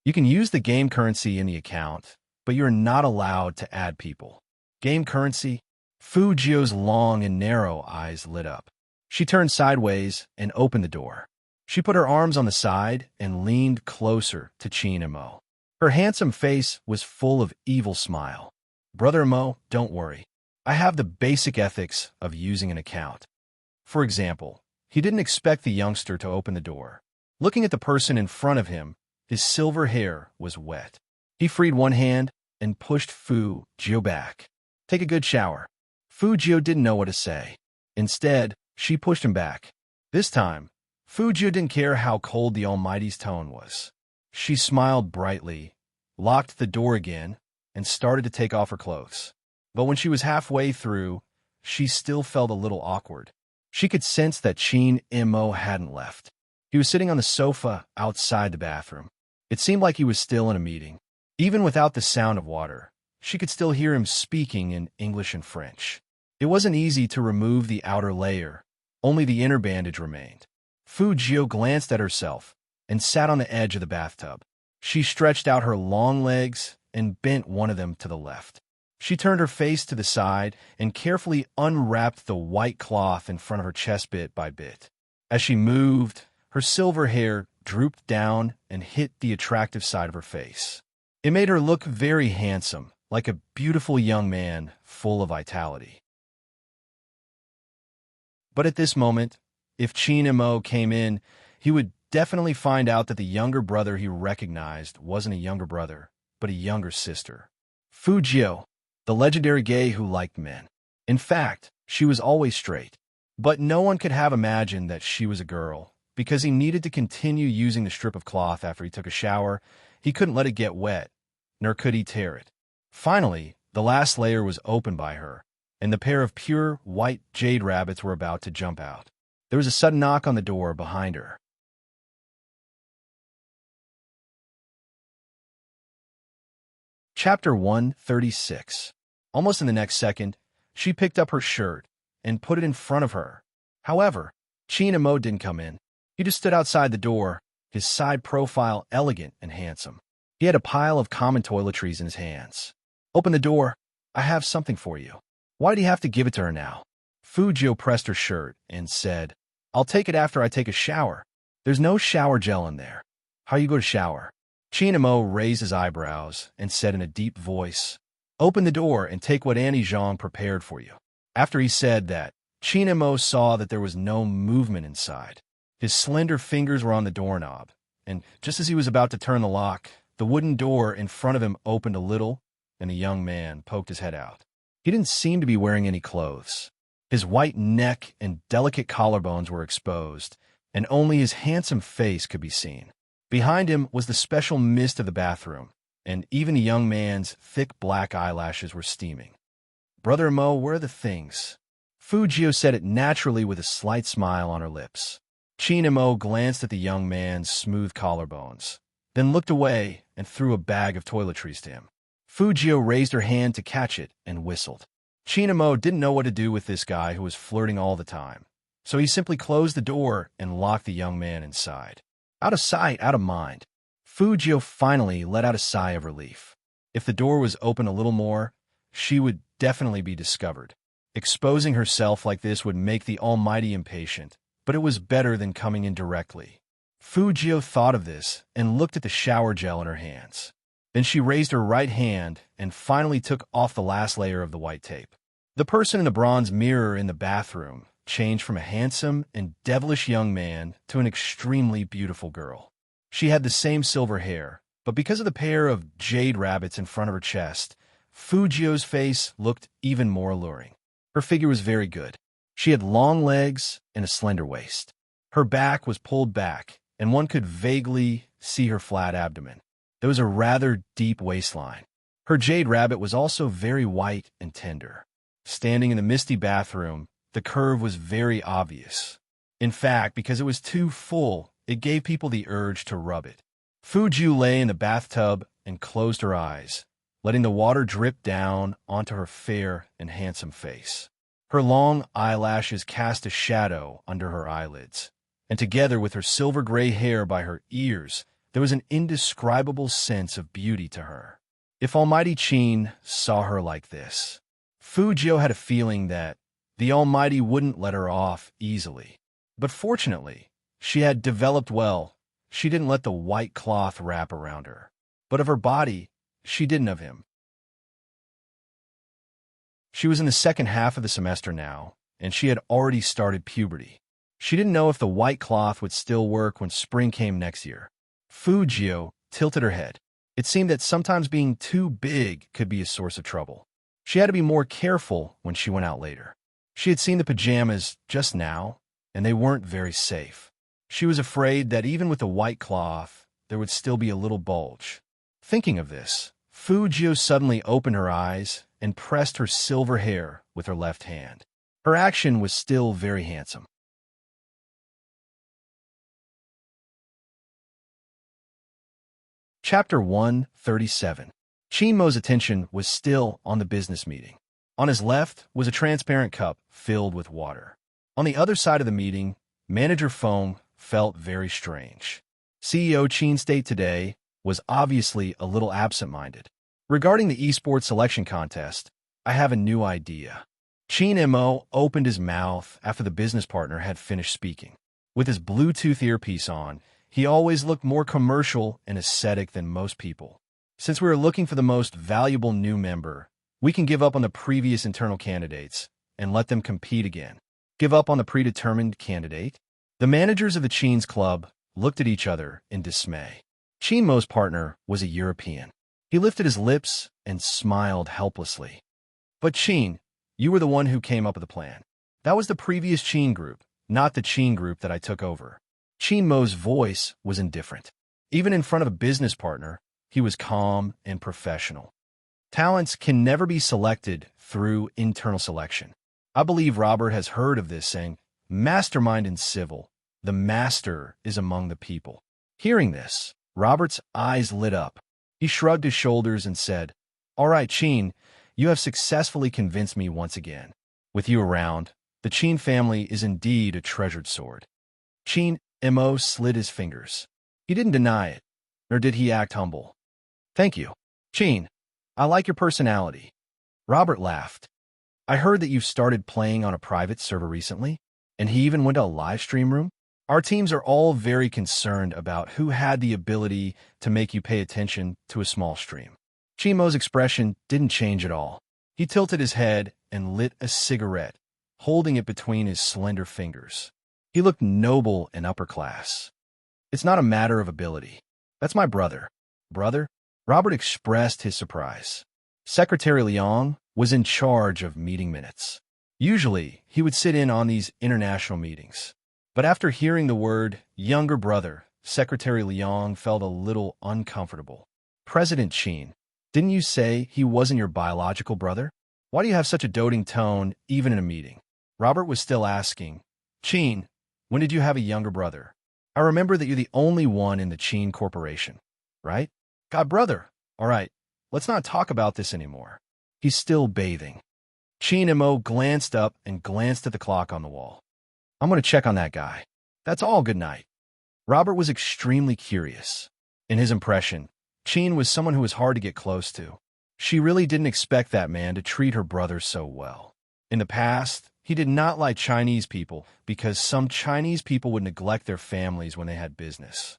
You can use the game currency in the account, but you're not allowed to add people. Game currency? Fujio's long and narrow eyes lit up. She turned sideways and opened the door. She put her arms on the side and leaned closer to Chin-mo. Her handsome face was full of evil smile. Brother Mo, don't worry. I have the basic ethics of using an account. For example, he didn't expect the youngster to open the door. Looking at the person in front of him, his silver hair was wet. He freed one hand and pushed Fujio back. Take a good shower. Fujio didn't know what to say. Instead, she pushed him back. This time, Fujio didn't care how cold the Almighty's tone was. She smiled brightly, locked the door again, and started to take off her clothes. But when she was halfway through, she still felt a little awkward. She could sense that Chin-mo hadn't left. He was sitting on the sofa outside the bathroom. It seemed like he was still in a meeting. Even without the sound of water, she could still hear him speaking in English and French. It wasn't easy to remove the outer layer. Only the inner bandage remained. Fujio glanced at herself and sat on the edge of the bathtub. She stretched out her long legs and bent one of them to the left. She turned her face to the side and carefully unwrapped the white cloth in front of her chest bit by bit. As she moved, her silver hair drooped down and hit the attractive side of her face. It made her look very handsome, like a beautiful young man full of vitality. But at this moment, if Chin-mo came in, he would definitely find out that the younger brother he recognized wasn't a younger brother, but a younger sister. Fujio, the legendary gay who liked men. In fact, she was always straight. But no one could have imagined that she was a girl, because he needed to continue using the strip of cloth after he took a shower. He couldn't let it get wet, nor could he tear it. Finally, the last layer was opened by her, and the pair of pure white jade rabbits were about to jump out. There was a sudden knock on the door behind her. Chapter 136. Almost in the next second, she picked up her shirt and put it in front of her. However, Qin Mo didn't come in. He just stood outside the door, his side profile elegant and handsome. He had a pile of common toiletries in his hands. "Open the door. I have something for you." Why did he have to give it to her now? Fu Jiu pressed her shirt and said, "I'll take it after I take a shower. There's no shower gel in there. How you go to shower?" Qin Mo raised his eyebrows and said in a deep voice, "Open the door and take what Annie Zhang prepared for you." After he said that, Qin Mo saw that there was no movement inside. His slender fingers were on the doorknob, and just as he was about to turn the lock, the wooden door in front of him opened a little, and a young man poked his head out. He didn't seem to be wearing any clothes. His white neck and delicate collarbones were exposed, and only his handsome face could be seen. Behind him was the special mist of the bathroom, and even the young man's thick black eyelashes were steaming. "Brother Mo, where are the things?" Fu Jiu said it naturally with a slight smile on her lips. Qin Mo glanced at the young man's smooth collarbones, then looked away and threw a bag of toiletries to him. Fu Jiu raised her hand to catch it and whistled. Qin Mo didn't know what to do with this guy who was flirting all the time, so he simply closed the door and locked the young man inside. Out of sight, out of mind. Fu Jiu finally let out a sigh of relief. If the door was open a little more, she would definitely be discovered. Exposing herself like this would make the Almighty impatient, but it was better than coming in directly. Fu Jiu thought of this and looked at the shower gel in her hands. Then she raised her right hand and finally took off the last layer of the white tape. The person in the bronze mirror in the bathroom changed from a handsome and devilish young man to an extremely beautiful girl. She had the same silver hair, but because of the pair of jade rabbits in front of her chest, Fu Jiu's face looked even more alluring. Her figure was very good. She had long legs and a slender waist. Her back was pulled back, and one could vaguely see her flat abdomen. There was a rather deep waistline. Her jade rabbit was also very white and tender. Standing in the misty bathroom, the curve was very obvious. In fact, because it was too full, it gave people the urge to rub it. Fu Jiu lay in the bathtub and closed her eyes, letting the water drip down onto her fair and handsome face. Her long eyelashes cast a shadow under her eyelids, and together with her silver gray hair by her ears, there was an indescribable sense of beauty to her. If Almighty Qin saw her like this, Fu Jiu had a feeling that the Almighty wouldn't let her off easily. But fortunately, she had developed well. She didn't let the white cloth wrap around her. But of her body, she didn't of him. She was in the second half of the semester now, and she had already started puberty. She didn't know if the white cloth would still work when spring came next year. Fu Jiu tilted her head. It seemed that sometimes being too big could be a source of trouble. She had to be more careful when she went out later. She had seen the pajamas just now, and they weren't very safe. She was afraid that even with the white cloth, there would still be a little bulge. Thinking of this, Fu Jiu suddenly opened her eyes and pressed her silver hair with her left hand. Her action was still very handsome. Chapter 137. Qin Mo's attention was still on the business meeting. On his left was a transparent cup filled with water. On the other side of the meeting, Manager Feng felt very strange. CEO Qin State today was obviously a little absent-minded. Regarding the esports selection contest, I have a new idea. Qin Mo opened his mouth after the business partner had finished speaking. With his Bluetooth earpiece on, he always looked more commercial and aesthetic than most people. Since we are looking for the most valuable new member, we can give up on the previous internal candidates and let them compete again. Give up on the predetermined candidate? The managers of the Qin's club looked at each other in dismay. Qin Mo's partner was a European. He lifted his lips and smiled helplessly. But Qin, you were the one who came up with the plan. That was the previous Qin group, not the Qin group that I took over. Qin Mo's voice was indifferent. Even in front of a business partner, he was calm and professional. Talents can never be selected through internal selection. I believe Robert has heard of this saying, mastermind in civil, the master is among the people. Hearing this, Robert's eyes lit up. He shrugged his shoulders and said, all right, Qin, you have successfully convinced me once again. With you around, the The Qin family is indeed a treasured sword. Qin Mo slid his fingers. He didn't deny it, nor did he act humble. Thank you. Qin, I like your personality. Robert laughed. I heard that you've started playing on a private server recently, and he even went to a live stream room. Our teams are all very concerned about who had the ability to make you pay attention to a small stream. Qin Mo's expression didn't change at all. He tilted his head and lit a cigarette, holding it between his slender fingers. He looked noble and upper class. It's not a matter of ability. That's my brother. Brother? Robert expressed his surprise. Secretary Liang was in charge of meeting minutes. Usually, he would sit in on these international meetings. But after hearing the word younger brother, Secretary Liang felt a little uncomfortable. President Qin, didn't you say he wasn't your biological brother? Why do you have such a doting tone even in a meeting? Robert was still asking. Qin, when did you have a younger brother? I remember that you're the only one in the Qin Corporation, right? God, brother. All right, let's not talk about this anymore. He's still bathing. Qin Mo glanced up and glanced at the clock on the wall. I'm going to check on that guy. That's all, good night. Robert was extremely curious. In his impression, Qin was someone who was hard to get close to. She really didn't expect that man to treat her brother so well. In the past, he did not like Chinese people because some Chinese people would neglect their families when they had business.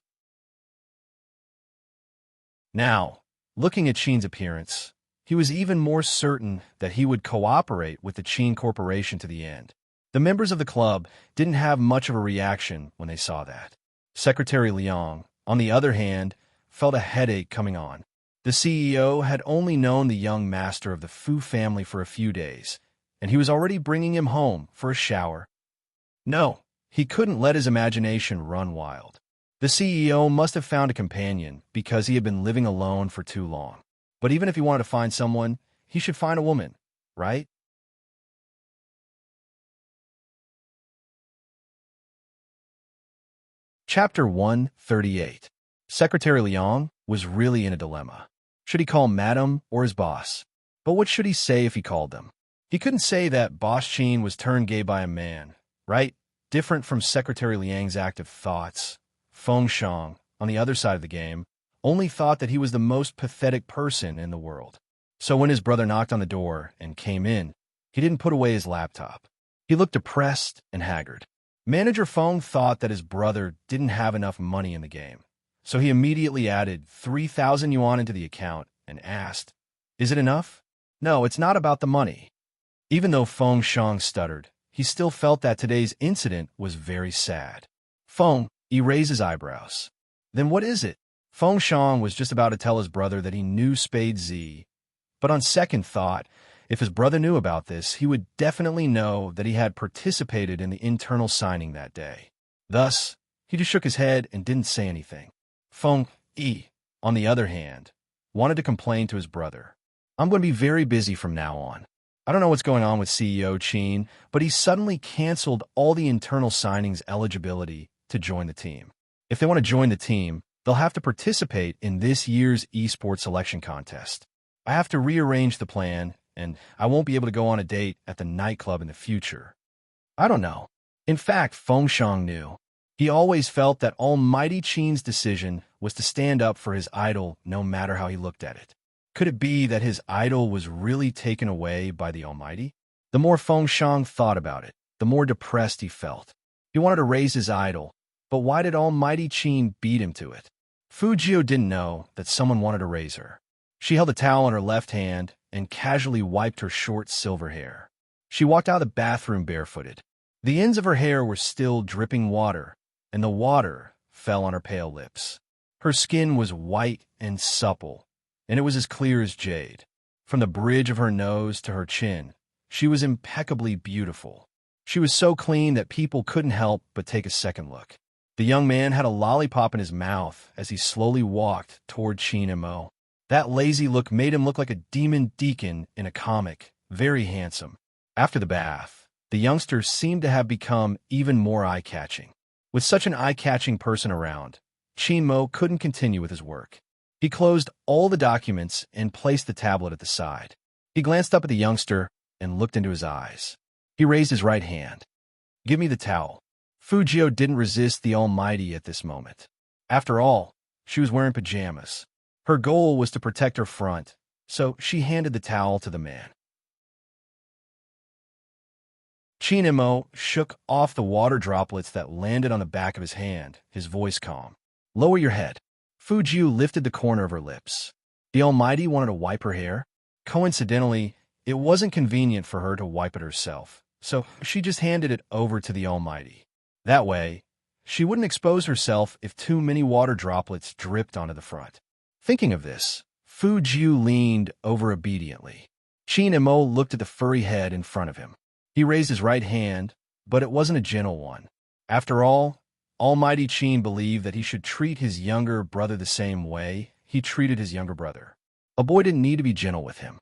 Now, looking at Qin's appearance, he was even more certain that he would cooperate with the Qin Corporation to the end. The members of the club didn't have much of a reaction when they saw that. Secretary Liang, on the other hand, felt a headache coming on. The CEO had only known the young master of the Fu family for a few days, and he was already bringing him home for a shower. No, he couldn't let his imagination run wild. The CEO must have found a companion because he had been living alone for too long. But even if he wanted to find someone, he should find a woman, right? Chapter 138. Secretary Liang was really in a dilemma. Should he call Madam or his boss? But what should he say if he called them? He couldn't say that Boss Qin was turned gay by a man, right? Different from Secretary Liang's active thoughts. Feng Shang, on the other side of the game, only thought that he was the most pathetic person in the world. So when his brother knocked on the door and came in, he didn't put away his laptop. He looked depressed and haggard. Manager Feng thought that his brother didn't have enough money in the game, so he immediately added 3,000 yuan into the account and asked, "Is it enough?" "No, it's not about the money." Even though Feng Shang stuttered, he still felt that today's incident was very sad. Feng, he raised his eyebrows. "Then what is it?" Feng Shang was just about to tell his brother that he knew Spade Z, but on second thought, if his brother knew about this, he would definitely know that he had participated in the internal signing that day. Thus, he just shook his head and didn't say anything. Feng Yi, on the other hand, wanted to complain to his brother. "I'm going to be very busy from now on. I don't know what's going on with CEO Qin, but he suddenly canceled all the internal signings eligibility to join the team. If they want to join the team, they'll have to participate in this year's esports selection contest. I have to rearrange the plan, and I won't be able to go on a date at the nightclub in the future." I don't know. In fact, Feng Shang knew. He always felt that Almighty Qin's decision was to stand up for his idol no matter how he looked at it. Could it be that his idol was really taken away by the Almighty? The more Feng Shang thought about it, the more depressed he felt. He wanted to raise his idol, but why did Almighty Qin beat him to it? Fu Jio didn't know that someone wanted to raise her. She held a towel in her left hand and casually wiped her short silver hair. She walked out of the bathroom barefooted. The ends of her hair were still dripping water, and the water fell on her pale lips. Her skin was white and supple, and it was as clear as jade. From the bridge of her nose to her chin, she was impeccably beautiful. She was so clean that people couldn't help but take a second look. The young man had a lollipop in his mouth as he slowly walked toward Qin Mo. That lazy look made him look like a demon deacon in a comic, very handsome. After the bath, the youngster seemed to have become even more eye-catching. With such an eye-catching person around, Qin Mo couldn't continue with his work. He closed all the documents and placed the tablet at the side. He glanced up at the youngster and looked into his eyes. He raised his right hand. Give me the towel. Fujio didn't resist the Almighty at this moment. After all, she was wearing pajamas. Her goal was to protect her front, so she handed the towel to the man. Chinemo shook off the water droplets that landed on the back of his hand, his voice calm. Lower your head. Fujio lifted the corner of her lips. The Almighty wanted to wipe her hair. Coincidentally, it wasn't convenient for her to wipe it herself, so she just handed it over to the Almighty. That way, she wouldn't expose herself if too many water droplets dripped onto the front. Thinking of this, Fujio leaned over obediently. Chinemo looked at the furry head in front of him. He raised his right hand, but it wasn't a gentle one. After all, Almighty Chin believed that he should treat his younger brother the same way he treated his younger brother. A boy didn't need to be gentle with him.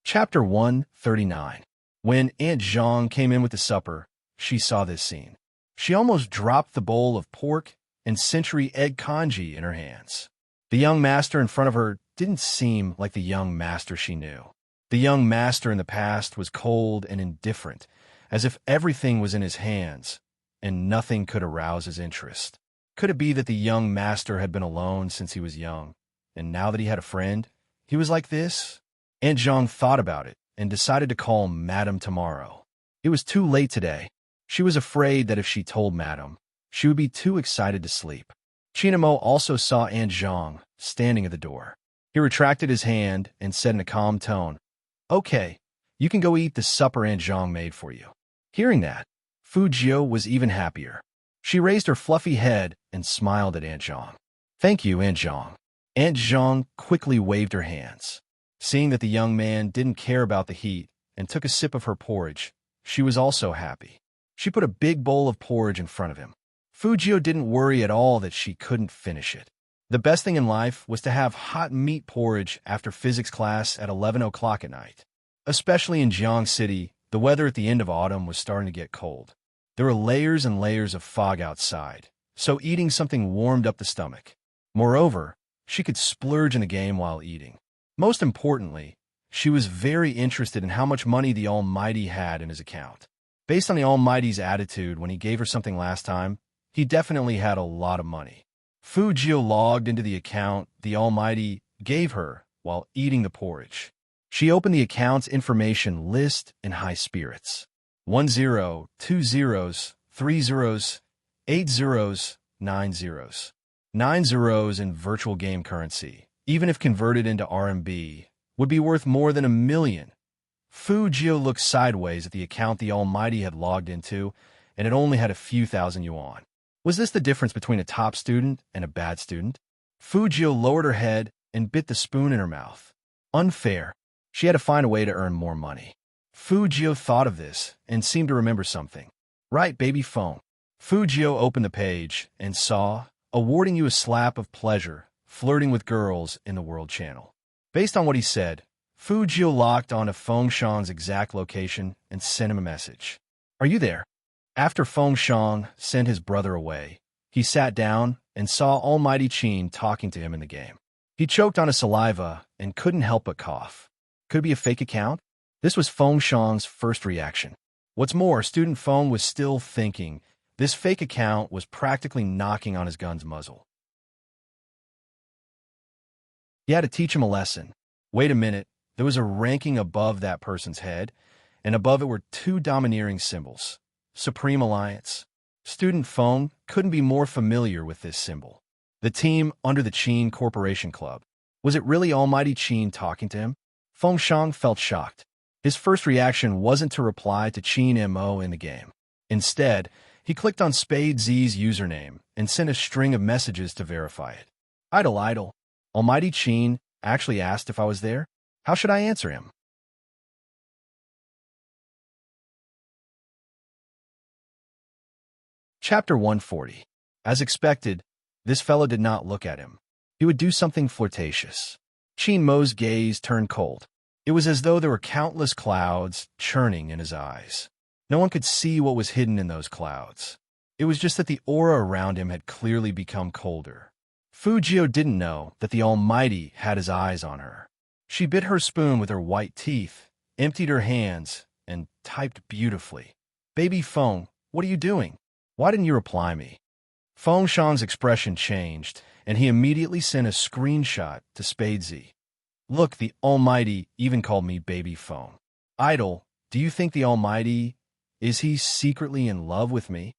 Chapter 139. When Aunt Zhang came in with the supper, she saw this scene. She almost dropped the bowl of pork and century egg congee in her hands. The young master in front of her didn't seem like the young master she knew. The young master in the past was cold and indifferent, as if everything was in his hands, and nothing could arouse his interest. Could it be that the young master had been alone since he was young, and now that he had a friend, he was like this? Aunt Zhang thought about it and decided to call Madame tomorrow. It was too late today. She was afraid that if she told Madame, she would be too excited to sleep. Chinemo also saw Aunt Zhang standing at the door. He retracted his hand and said in a calm tone, Okay, you can go eat the supper Aunt Zhang made for you. Hearing that, Fujio was even happier. She raised her fluffy head and smiled at Aunt Zhang. Thank you, Aunt Zhang. Aunt Zhang quickly waved her hands. Seeing that the young man didn't care about the heat and took a sip of her porridge, she was also happy. She put a big bowl of porridge in front of him. Fujio didn't worry at all that she couldn't finish it. The best thing in life was to have hot meat porridge after physics class at 11 o'clock at night. Especially in Jiang City, the weather at the end of autumn was starting to get cold. There were layers and layers of fog outside, so eating something warmed up the stomach. Moreover, she could splurge in the game while eating. Most importantly, she was very interested in how much money the Almighty had in his account. Based on the Almighty's attitude when he gave her something last time, he definitely had a lot of money. Fujio logged into the account the Almighty gave her while eating the porridge. She opened the account's information list in high spirits. 10, 2 zeros, 3 zeros, 8 zeros, 9 zeros. 9 zeros in virtual game currency, even if converted into RMB, would be worth more than $1 million. Fujio looked sideways at the account the Almighty had logged into, and it only had a few thousand yuan. Was this the difference between a top student and a bad student? Fujio lowered her head and bit the spoon in her mouth. Unfair. She had to find a way to earn more money. Fujio thought of this and seemed to remember something. Right, baby phone. Fujio opened the page and saw, awarding you a slap of pleasure, flirting with girls in the World Channel. Based on what he said, Fujio locked onto Fengshan's exact location and sent him a message. Are you there? After Fengshan sent his brother away, he sat down and saw Almighty Chin talking to him in the game. He choked on his saliva and couldn't help but cough. Could it be a fake account? This was Fengshan's first reaction. What's more, Student Feng was still thinking this fake account was practically knocking on his gun's muzzle. He had to teach him a lesson. Wait a minute, there was a ranking above that person's head, and above it were two domineering symbols. Supreme Alliance. Student Feng couldn't be more familiar with this symbol. The team under the Chin Corporation Club. Was it really Almighty Chin talking to him? Fengshan felt shocked. His first reaction wasn't to reply to Chin Mo in the game. Instead, he clicked on Spade Z's username and sent a string of messages to verify it. Idle, idle. Almighty Chin actually asked if I was there. How should I answer him? Chapter 140. As expected, this fellow did not look at him. He would do something flirtatious. Chin Mo's gaze turned cold. It was as though there were countless clouds churning in his eyes. No one could see what was hidden in those clouds. It was just that the aura around him had clearly become colder. Fujio didn't know that the Almighty had his eyes on her. She bit her spoon with her white teeth, emptied her hands, and typed beautifully. "Baby Feng, what are you doing? Why didn't you reply me?" Feng Shan's expression changed, and he immediately sent a screenshot to Spadesy. "Look, the Almighty even called me Baby Feng. Idol, do you think the Almighty, is he secretly in love with me?"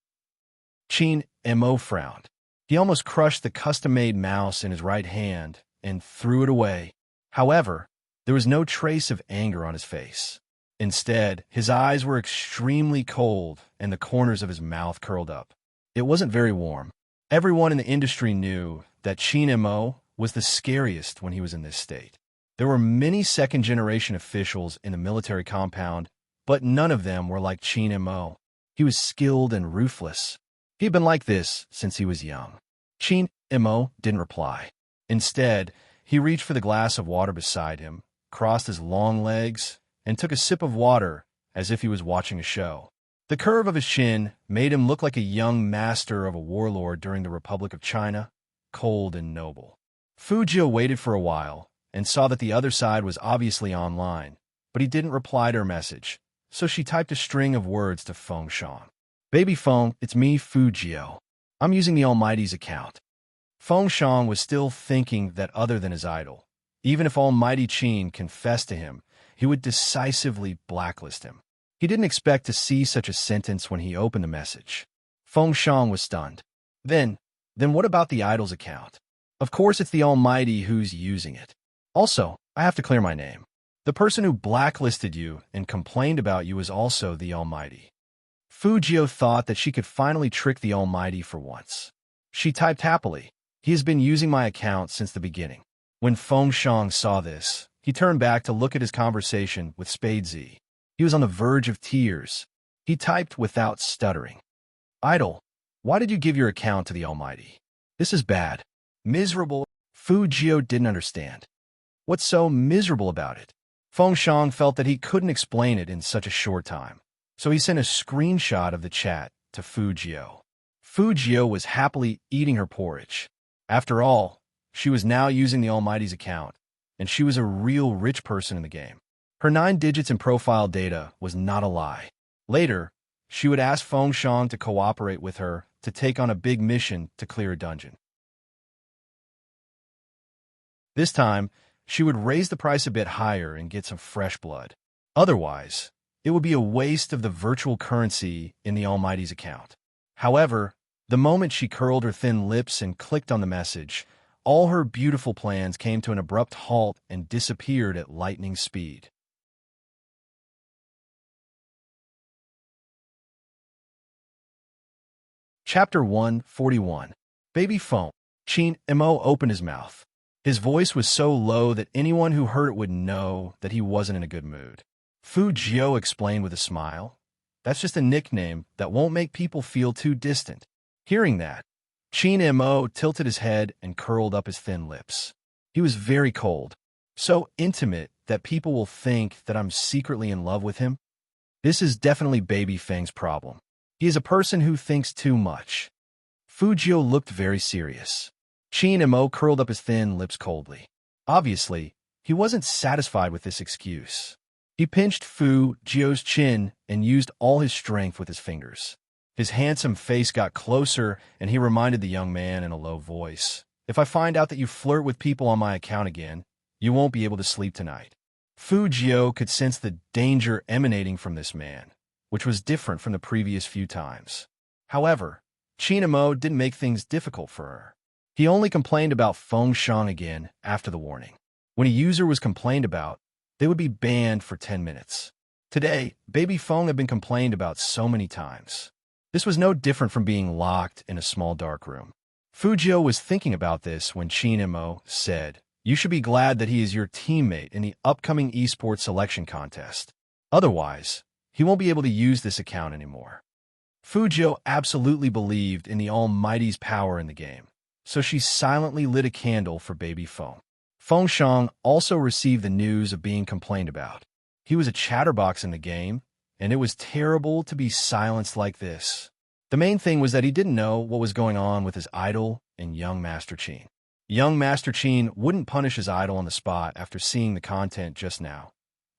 Chin Mo frowned. He almost crushed the custom-made mouse in his right hand and threw it away. However, there was no trace of anger on his face. Instead, his eyes were extremely cold and the corners of his mouth curled up. It wasn't very warm. Everyone in the industry knew that Chin Mo was the scariest when he was in this state. There were many second-generation officials in the military compound, but none of them were like Chin Mo. He was skilled and ruthless. He'd been like this since he was young. Chin Mo didn't reply. Instead, he reached for the glass of water beside him, crossed his long legs, and took a sip of water as if he was watching a show. The curve of his chin made him look like a young master of a warlord during the Republic of China, cold and noble. Fujio waited for a while and saw that the other side was obviously online, but he didn't reply to her message, so she typed a string of words to Feng Shan. "Baby Feng, it's me, Fujio. I'm using the Almighty's account." Feng Shan was still thinking that other than his idol, even if Almighty Qin confessed to him, he would decisively blacklist him. He didn't expect to see such a sentence when he opened the message. Feng Shan was stunned. Then what about the idol's account? Of course it's the Almighty who's using it. Also, I have to clear my name. The person who blacklisted you and complained about you is also the Almighty. Fujio thought that she could finally trick the Almighty for once. She typed happily, "He has been using my account since the beginning." When Feng Shan saw this, he turned back to look at his conversation with Spadesy. He was on the verge of tears. He typed without stuttering. "Idol, why did you give your account to the Almighty? This is bad. Miserable." Fujio didn't understand. What's so miserable about it? Feng Shan felt that he couldn't explain it in such a short time, so he sent a screenshot of the chat to Fujio. Fujio was happily eating her porridge. After all, she was now using the Almighty's account, and she was a real rich person in the game. Her 9 digits in profile data was not a lie. Later, she would ask Feng Shan to cooperate with her to take on a big mission to clear a dungeon. This time, she would raise the price a bit higher and get some fresh blood. Otherwise, it would be a waste of the virtual currency in the Almighty's account. However, the moment she curled her thin lips and clicked on the message, all her beautiful plans came to an abrupt halt and disappeared at lightning speed. Chapter 141. Baby Feng. Chin Mo opened his mouth. His voice was so low that anyone who heard it would know that he wasn't in a good mood. Fujio explained with a smile, "That's just a nickname that won't make people feel too distant." Hearing that, Chin Mo tilted his head and curled up his thin lips. He was very cold, so intimate that people will think that I'm secretly in love with him. This is definitely Baby Feng's problem. He is a person who thinks too much. Fujio looked very serious. Chin Mo curled up his thin lips coldly. Obviously, he wasn't satisfied with this excuse. He pinched Fujio's chin and used all his strength with his fingers. His handsome face got closer, and he reminded the young man in a low voice, "If I find out that you flirt with people on my account again, you won't be able to sleep tonight." Fujio could sense the danger emanating from this man, which was different from the previous few times. However, Chin Mo didn't make things difficult for her. He only complained about Feng Shan again after the warning. When a user was complained about, they would be banned for 10 minutes. Today, Baby Feng had been complained about so many times. This was no different from being locked in a small dark room. Fujio was thinking about this when Chin Mo said, "You should be glad that he is your teammate in the upcoming esports selection contest. Otherwise, he won't be able to use this account anymore." Fujio absolutely believed in the Almighty's power in the game, so she silently lit a candle for Baby Feng. Feng Shan also received the news of being complained about. He was a chatterbox in the game, and it was terrible to be silenced like this. The main thing was that he didn't know what was going on with his idol and young Master Qin. Young Master Qin wouldn't punish his idol on the spot after seeing the content just now,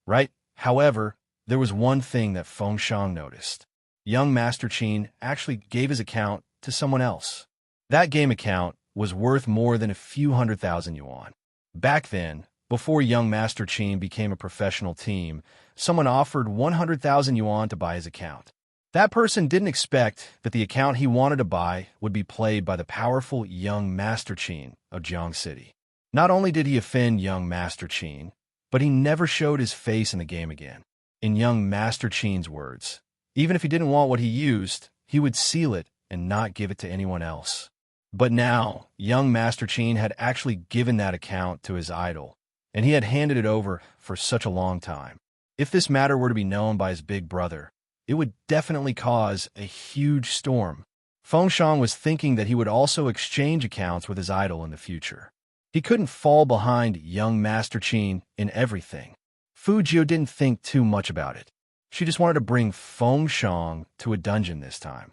right? However, there was one thing that Feng Shang noticed. Young Master Qin actually gave his account to someone else. That game account was worth more than a few 100,000 yuan. Back then, before Young Master Qin became a professional team, someone offered 100,000 yuan to buy his account. That person didn't expect that the account he wanted to buy would be played by the powerful Young Master Qin of Jiang City. Not only did he offend Young Master Qin, but he never showed his face in the game again. In Young Master Qin's words, even if he didn't want what he used, he would seal it and not give it to anyone else. But now, Young Master Qin had actually given that account to his idol, and he had handed it over for such a long time. If this matter were to be known by his big brother, it would definitely cause a huge storm. Feng Shang was thinking that he would also exchange accounts with his idol in the future. He couldn't fall behind Young Master Qin in everything. Fu Jiu didn't think too much about it. She just wanted to bring Feng Shang to a dungeon this time.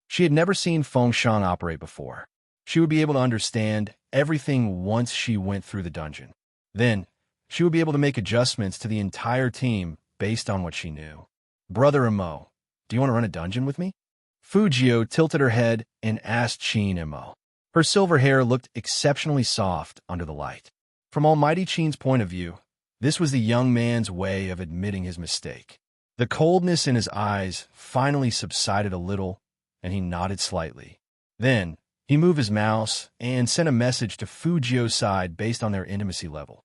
She had never seen Feng Shang operate before. She would be able to understand everything once she went through the dungeon. Then, she would be able to make adjustments to the entire team based on what she knew. Brother Imo, do you want to run a dungeon with me? Fu Jiu tilted her head and asked Qin Imo. Her silver hair looked exceptionally soft under the light. From Almighty Qin's point of view, this was the young man's way of admitting his mistake. The coldness in his eyes finally subsided a little, and he nodded slightly. Then, he moved his mouse and sent a message to Fu Jiu's side based on their intimacy level.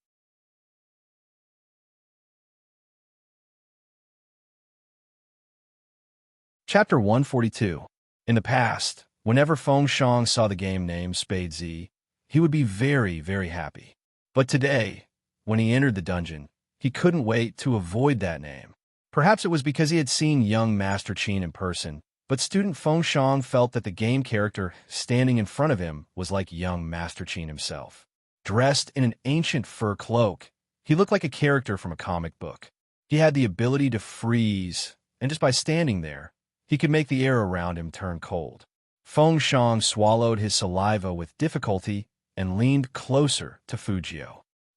Chapter 142. In the past, whenever Feng Shang saw the game name Spade Z, he would be very, very happy. But today, when he entered the dungeon, he couldn't wait to avoid that name. Perhaps it was because he had seen Young Master Qin in person, but student Feng Shang felt that the game character standing in front of him was like Young Master Qin himself. Dressed in an ancient fur cloak, he looked like a character from a comic book. He had the ability to freeze, and just by standing there, he could make the air around him turn cold. Feng Shang swallowed his saliva with difficulty and leaned closer to Fu Jiu.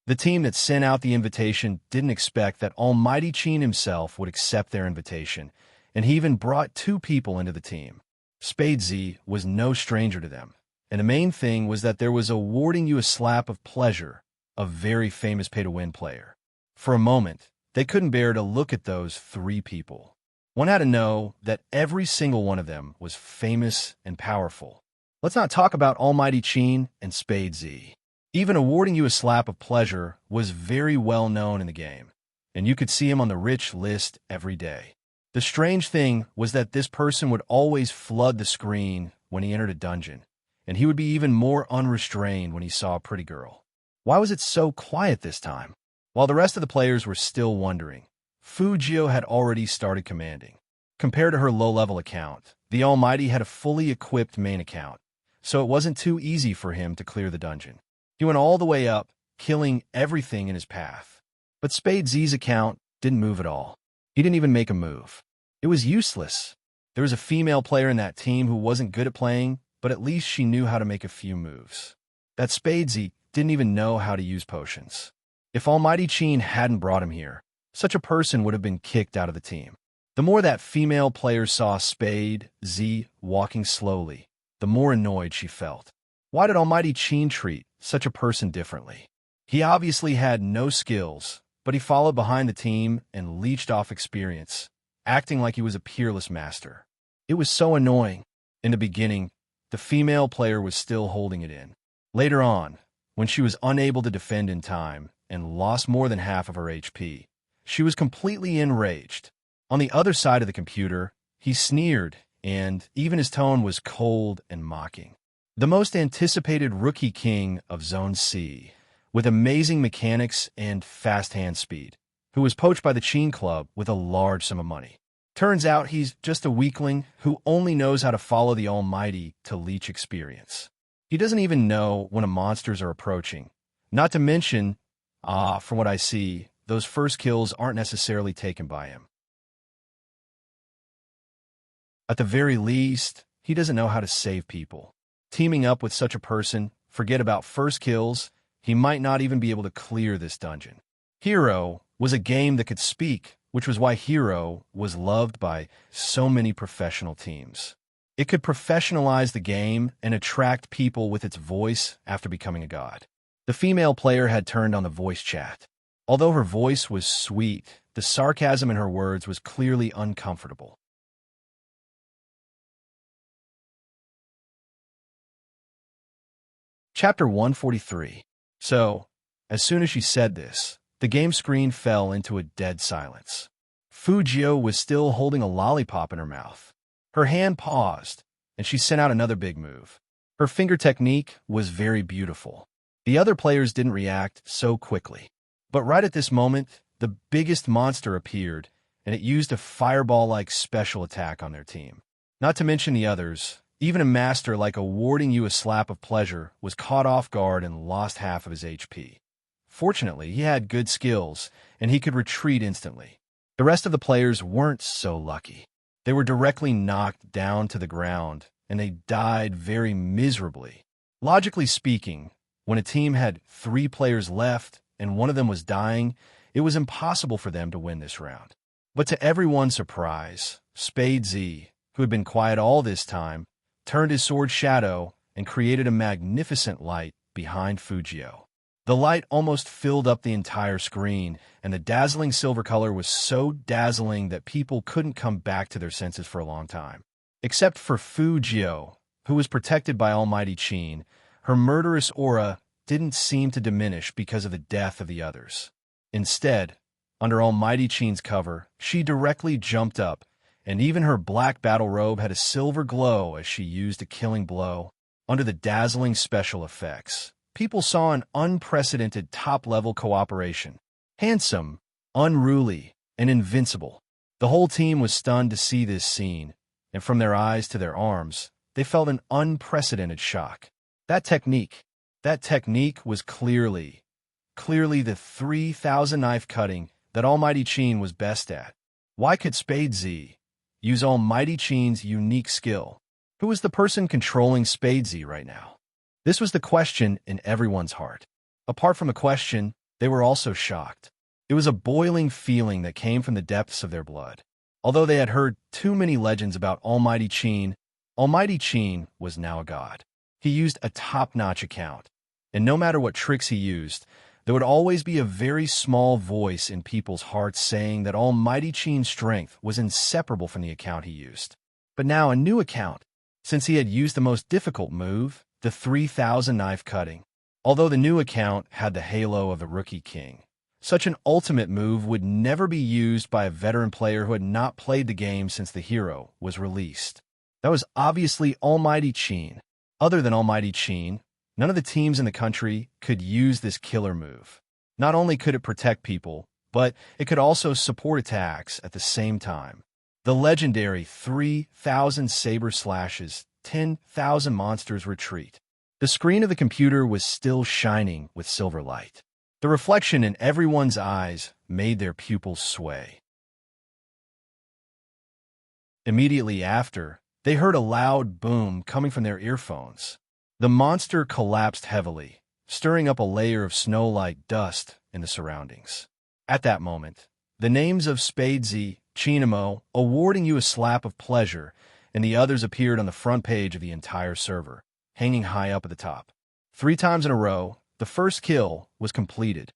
The team that sent out the invitation didn't expect that Almighty Qin himself would accept their invitation, and he even brought 2 people into the team. Spade Z was no stranger to them, and the main thing was that there was awarding you a slap of pleasure, a very famous pay-to-win player. For a moment, they couldn't bear to look at those 3 people. One had to know that every single one of them was famous and powerful. Let's not talk about Almighty Qin and Spade Z. Even awarding you a slap of pleasure was very well known in the game, and you could see him on the rich list every day. The strange thing was that this person would always flood the screen when he entered a dungeon, and he would be even more unrestrained when he saw a pretty girl. Why was it so quiet this time? While the rest of the players were still wondering, Fu Jiu had already started commanding. Compared to her low-level account, the Almighty had a fully equipped main account, so it wasn't too easy for him to clear the dungeon. He went all the way up, killing everything in his path. But Spade Z's account didn't move at all. He didn't even make a move. It was useless. There was a female player in that team who wasn't good at playing, but at least she knew how to make a few moves. That Spade Z didn't even know how to use potions. If Almighty Qin hadn't brought him here, such a person would have been kicked out of the team. The more that female player saw Spade Z walking slowly, the more annoyed she felt. Why did Almighty Qin treat such a person differently? He obviously had no skills, but he followed behind the team and leached off experience, acting like he was a peerless master. It was so annoying. In the beginning, the female player was still holding it in. Later on, when she was unable to defend in time and lost more than half of her HP, she was completely enraged. On the other side of the computer, he sneered, and even his tone was cold and mocking. The most anticipated rookie king of Zone C, with amazing mechanics and fast hand speed, who was poached by the Qin Club with a large sum of money. Turns out he's just a weakling who only knows how to follow the Almighty to leech experience. He doesn't even know when monsters are approaching. Not to mention, from what I see, those first kills aren't necessarily taken by him. At the very least, he doesn't know how to save people. Teaming up with such a person, forget about first kills, he might not even be able to clear this dungeon. Hero was a game that could speak, which was why Hero was loved by so many professional teams. It could professionalize the game and attract people with its voice after becoming a god. The female player had turned on the voice chat. Although her voice was sweet, the sarcasm in her words was clearly uncomfortable. Chapter 143. So, as soon as she said this, the game screen fell into a dead silence. Fujio was still holding a lollipop in her mouth. Her hand paused, and she sent out another big move. Her finger technique was very beautiful. The other players didn't react so quickly. But right at this moment, the biggest monster appeared, and it used a fireball-like special attack on their team. Not to mention the others, even a master like awarding you a slap of pleasure was caught off guard and lost half of his HP. Fortunately, he had good skills, and he could retreat instantly. The rest of the players weren't so lucky. They were directly knocked down to the ground, and they died very miserably. Logically speaking, when a team had 3 players left and one of them was dying, it was impossible for them to win this round. But to everyone's surprise, Spade Z, who had been quiet all this time, turned his sword shadow and created a magnificent light behind Fujio. The light almost filled up the entire screen, and the dazzling silver color was so dazzling that people couldn't come back to their senses for a long time. Except for Fujio, who was protected by Almighty Qin, her murderous aura didn't seem to diminish because of the death of the others. Instead, under Almighty Qin's cover, she directly jumped up, and even her black battle robe had a silver glow as she used a killing blow. Under the dazzling special effects, people saw an unprecedented top-level cooperation. Handsome, unruly, and invincible. The whole team was stunned to see this scene, and from their eyes to their arms, they felt an unprecedented shock. That technique was clearly the 3,000 knife cutting that Almighty Qin was best at. Why could Spade Z use Almighty Qin's unique skill? Who was the person controlling Spade Z right now? This was the question in everyone's heart. Apart from the question, they were also shocked. It was a boiling feeling that came from the depths of their blood. Although they had heard too many legends about Almighty Qin was now a god. He used a top-notch account, and no matter what tricks he used, there would always be a very small voice in people's hearts saying that Almighty Qin's strength was inseparable from the account he used. But now a new account, since he had used the most difficult move, the 3,000 knife cutting. Although the new account had the halo of the Rookie King, such an ultimate move would never be used by a veteran player who had not played the game since the hero was released. That was obviously Almighty Qin. Other than Almighty Qin, none of the teams in the country could use this killer move. Not only could it protect people, but it could also support attacks at the same time. The legendary 3,000 saber slashes, 10,000 monsters retreat. The screen of the computer was still shining with silver light. The reflection in everyone's eyes made their pupils sway. Immediately after, they heard a loud boom coming from their earphones. The monster collapsed heavily, stirring up a layer of snow-like dust in the surroundings. At that moment, the names of Spade Z, Chinamo, awarding you a slap of pleasure, and the others appeared on the front page of the entire server, hanging high up at the top. 3 times in a row, the first kill was completed.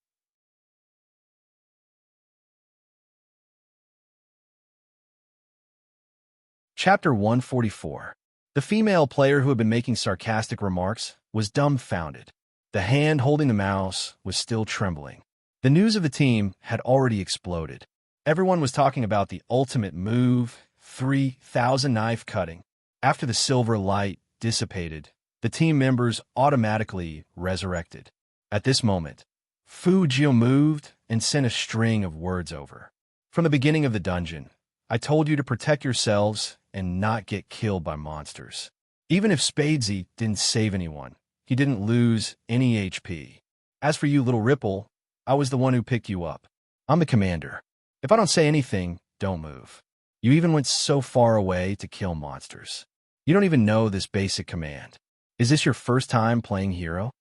Chapter 144. The female player who had been making sarcastic remarks was dumbfounded. The hand holding the mouse was still trembling. The news of the team had already exploded. Everyone was talking about the ultimate move, 3,000 knife cutting. After the silver light dissipated, the team members automatically resurrected. At this moment, Fujio moved and sent a string of words over. From the beginning of the dungeon, I told you to protect yourselves and not get killed by monsters. Even if Spadesy didn't save anyone, he didn't lose any HP. As for you, little Ripple, I was the one who picked you up. I'm the commander. If I don't say anything, don't move. You even went so far away to kill monsters. You don't even know this basic command. Is this your first time playing hero?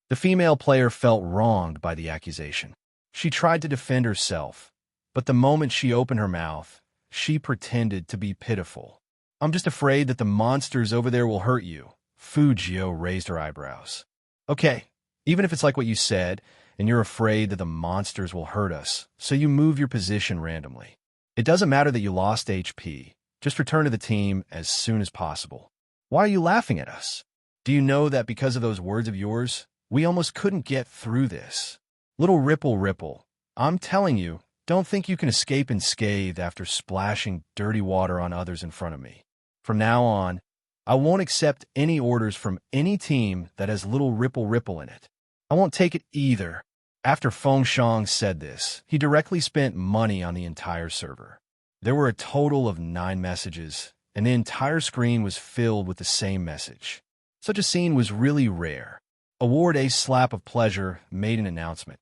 The female player felt wronged by the accusation. She tried to defend herself, but the moment she opened her mouth, she pretended to be pitiful. I'm just afraid that the monsters over there will hurt you. Fujio raised her eyebrows. Okay, even if it's like what you said, and you're afraid that the monsters will hurt us, so you move your position randomly. It doesn't matter that you lost HP. Just return to the team as soon as possible. Why are you laughing at us? Do you know that because of those words of yours, we almost couldn't get through this? Little Ripple Ripple, I'm telling you, don't think you can escape unscathed after splashing dirty water on others in front of me. From now on, I won't accept any orders from any team that has Little Ripple Ripple in it. I won't take it either. After Feng Shang said this, he directly spent money on the entire server. There were a total of 9 messages, and the entire screen was filled with the same message. Such a scene was really rare. Award a slap of pleasure made an announcement.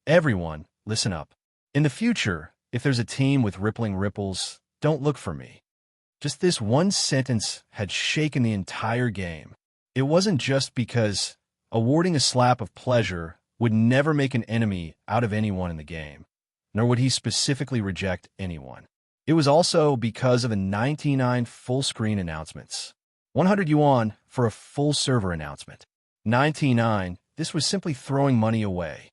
Everyone, listen up. In the future, if there's a team with rippling ripples, don't look for me. Just this one sentence had shaken the entire game. It wasn't just because awarding a slap of pleasure would never make an enemy out of anyone in the game, nor would he specifically reject anyone. It was also because of the 99 full-screen announcements. 100 yuan for a full server announcement. 99, this was simply throwing money away.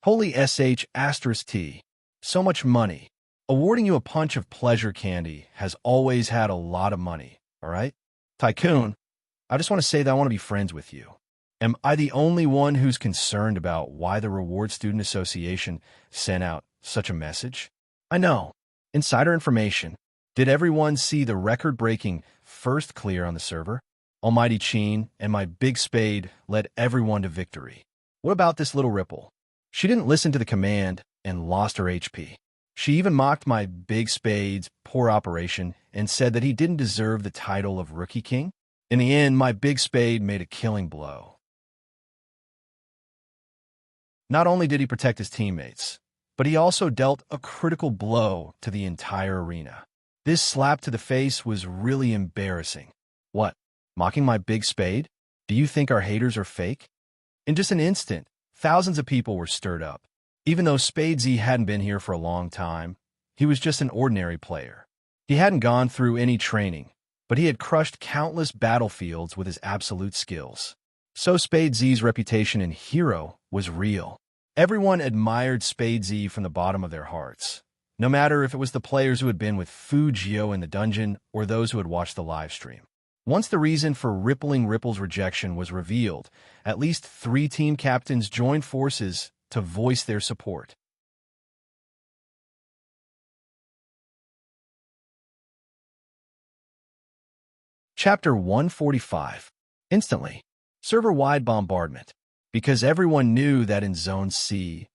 Holy sh*t. So much money. Awarding you a punch of pleasure candy has always had a lot of money, alright? Tycoon, I just want to say that I want to be friends with you. Am I the only one who's concerned about why the Reward Student Association sent out such a message? I know. Insider information. Did everyone see the record-breaking first clear on the server? Almighty Qin and my big spade led everyone to victory. What about this little Ripple? She didn't listen to the command and lost her HP. She even mocked my big spade's poor operation and said that he didn't deserve the title of Rookie King. In the end, my big spade made a killing blow. Not only did he protect his teammates, but he also dealt a critical blow to the entire arena. This slap to the face was really embarrassing. What? Mocking my big spade? Do you think our haters are fake? In just an instant, thousands of people were stirred up. Even though Spadesy hadn't been here for a long time, he was just an ordinary player. He hadn't gone through any training, but he had crushed countless battlefields with his absolute skills. So Spadesy's reputation in hero was real. Everyone admired Spadesy from the bottom of their hearts, no matter if it was the players who had been with Fujio in the dungeon or those who had watched the live stream. Once the reason for Rippling Ripple's rejection was revealed, at least 3 team captains joined forces to voice their support. Chapter 145. Instantly. Server-wide bombardment. Because everyone knew that in Zone C,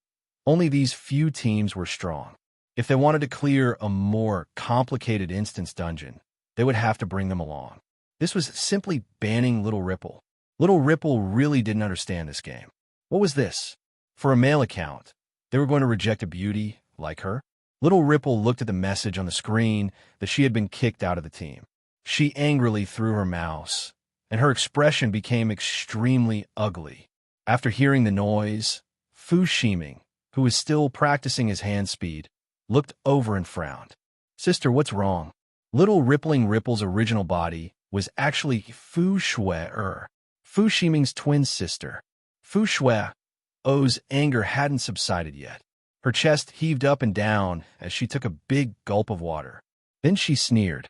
only these few teams were strong. If they wanted to clear a more complicated instance dungeon, they would have to bring them along. This was simply banning Little Ripple. Little Ripple really didn't understand this game. What was this? For a male account, they were going to reject a beauty like her? Little Ripple looked at the message on the screen that she had been kicked out of the team. She angrily threw her mouse, and her expression became extremely ugly. After hearing the noise, Fu Shiming, who was still practicing his hand speed, looked over and frowned. Sister, what's wrong? Little Rippling Ripple's original body was actually Fu Shui-er, Fu Shiming's twin sister. Fu Shui-er's anger hadn't subsided yet. Her chest heaved up and down as she took a big gulp of water. Then she sneered.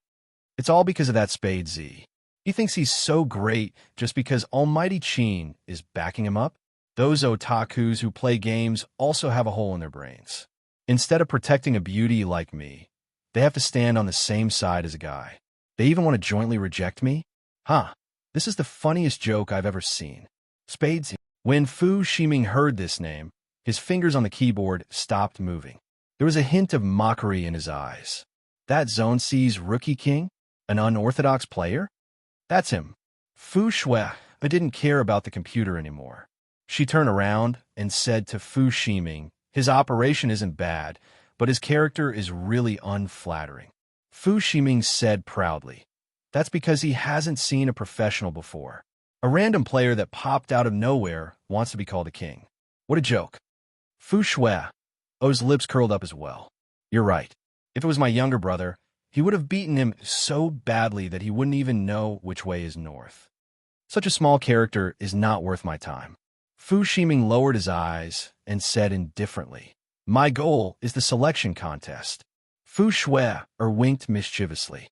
It's all because of that Spadesy. He thinks he's so great just because Almighty Qin is backing him up? Those otakus who play games also have a hole in their brains. Instead of protecting a beauty like me, they have to stand on the same side as a guy. They even want to jointly reject me? Huh. This is the funniest joke I've ever seen. Spadesy. When Fu Shiming heard this name, his fingers on the keyboard stopped moving. There was a hint of mockery in his eyes. That Zone C's Rookie King? An unorthodox player? That's him. Fu Shui didn't care about the computer anymore. She turned around and said to Fu Shiming, his operation isn't bad, but his character is really unflattering. Fu Shiming said proudly, that's because he hasn't seen a professional before. A random player that popped out of nowhere wants to be called a king. What a joke. Fu Shui. O's lips curled up as well. You're right. If it was my younger brother, he would have beaten him so badly that he wouldn't even know which way is north. Such a small character is not worth my time. Fu Shiming lowered his eyes and said indifferently, My goal is the selection contest. Fu Shui winked mischievously.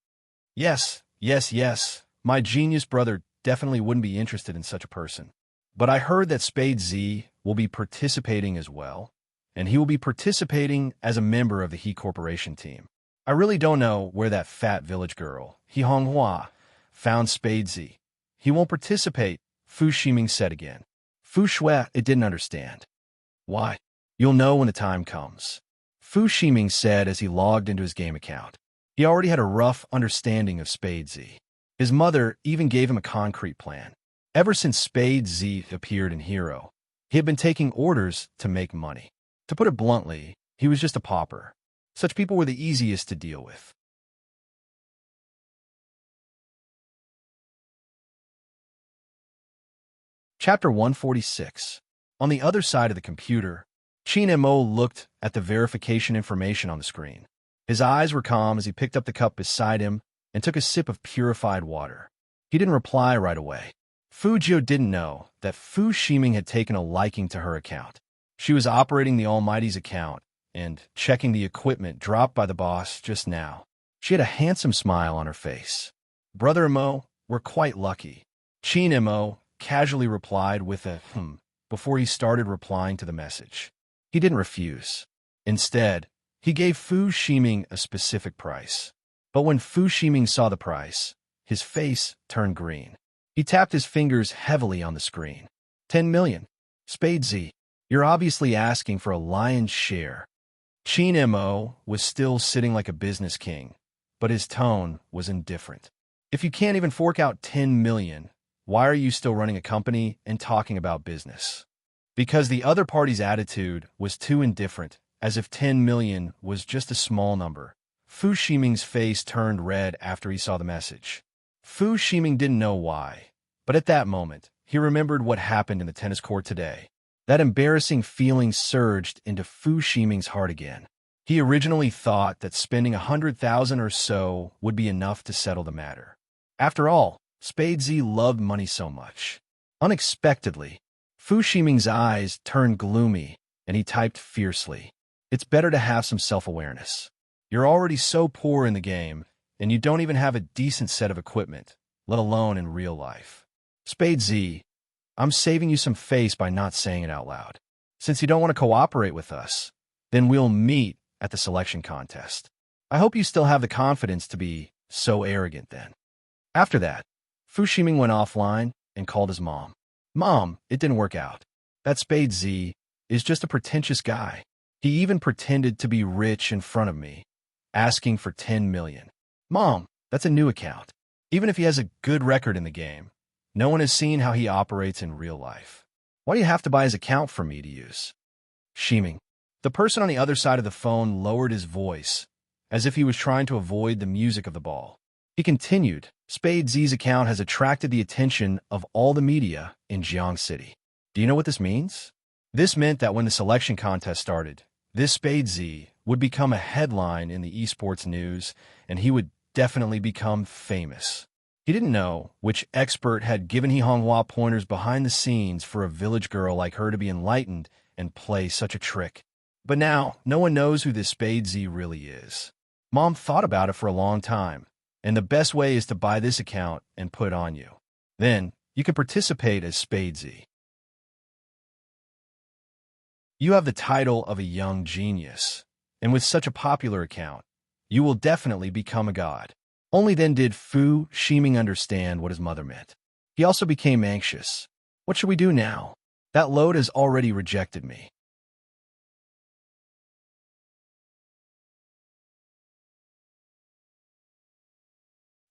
Yes, yes, yes, my genius brother definitely wouldn't be interested in such a person. But I heard that Spade Z will be participating as well, and he will be participating as a member of the He Corporation team. I really don't know where that fat village girl, He Honghua, found Spade Z. He won't participate, Fu Shiming said again. Fu Shui didn't understand. Why? You'll know when the time comes, Fu Shiming said as he logged into his game account. He already had a rough understanding of Spade Z. His mother even gave him a concrete plan. Ever since Spade Z appeared in Hero, he had been taking orders to make money. To put it bluntly, he was just a pauper. Such people were the easiest to deal with. Chapter 146. On the other side of the computer, Qin Mo looked at the verification information on the screen. His eyes were calm as he picked up the cup beside him and took a sip of purified water. He didn't reply right away. Fu Jiu didn't know that Fu Shiming had taken a liking to her account. She was operating the Almighty's account and checking the equipment dropped by the boss just now. She had a handsome smile on her face. Brother Mo, we're quite lucky. Qin Mo casually replied with a before he started replying to the message. He didn't refuse. Instead, he gave Fu Shiming a specific price. But when Fu Shiming saw the price, his face turned green. He tapped his fingers heavily on the screen. 10 million. Spade Z, you're obviously asking for a lion's share. Qin Mo was still sitting like a business king, but his tone was indifferent. If you can't even fork out 10 million, why are you still running a company and talking about business? Because the other party's attitude was too indifferent, as if 10 million was just a small number. Fu Shiming's face turned red after he saw the message. Fu Shiming didn't know why, but at that moment, he remembered what happened in the tennis court today. That embarrassing feeling surged into Fu Shiming's heart again. He originally thought that spending 100,000 or so would be enough to settle the matter. After all, Spade Z loved money so much. Unexpectedly, Fu Shiming's eyes turned gloomy, and he typed fiercely. It's better to have some self-awareness. You're already so poor in the game, and you don't even have a decent set of equipment, let alone in real life. Spade Z, I'm saving you some face by not saying it out loud. Since you don't want to cooperate with us, then we'll meet at the selection contest. I hope you still have the confidence to be so arrogant then. After that, Fu Shiming went offline and called his mom. Mom, it didn't work out. That Spade Z is just a pretentious guy. He even pretended to be rich in front of me, asking for 10 million. Mom, that's a new account. Even if he has a good record in the game, no one has seen how he operates in real life. Why do you have to buy his account for me to use? Shiming. The person on the other side of the phone lowered his voice, as if he was trying to avoid the music of the ball. He continued, Spade Z's account has attracted the attention of all the media in Jiang City. Do you know what this means? This meant that when the selection contest started, this Spade Z would become a headline in the esports news, and he would definitely become famous. He didn't know which expert had given He Honghua pointers behind the scenes for a village girl like her to be enlightened and play such a trick. But now, no one knows who this Spade Z really is. Mom thought about it for a long time, and the best way is to buy this account and put it on you. Then, you can participate as Spade Z. You have the title of a young genius, and with such a popular account, you will definitely become a god. Only then did Fu Shiming understand what his mother meant. He also became anxious. What should we do now? That load has already rejected me.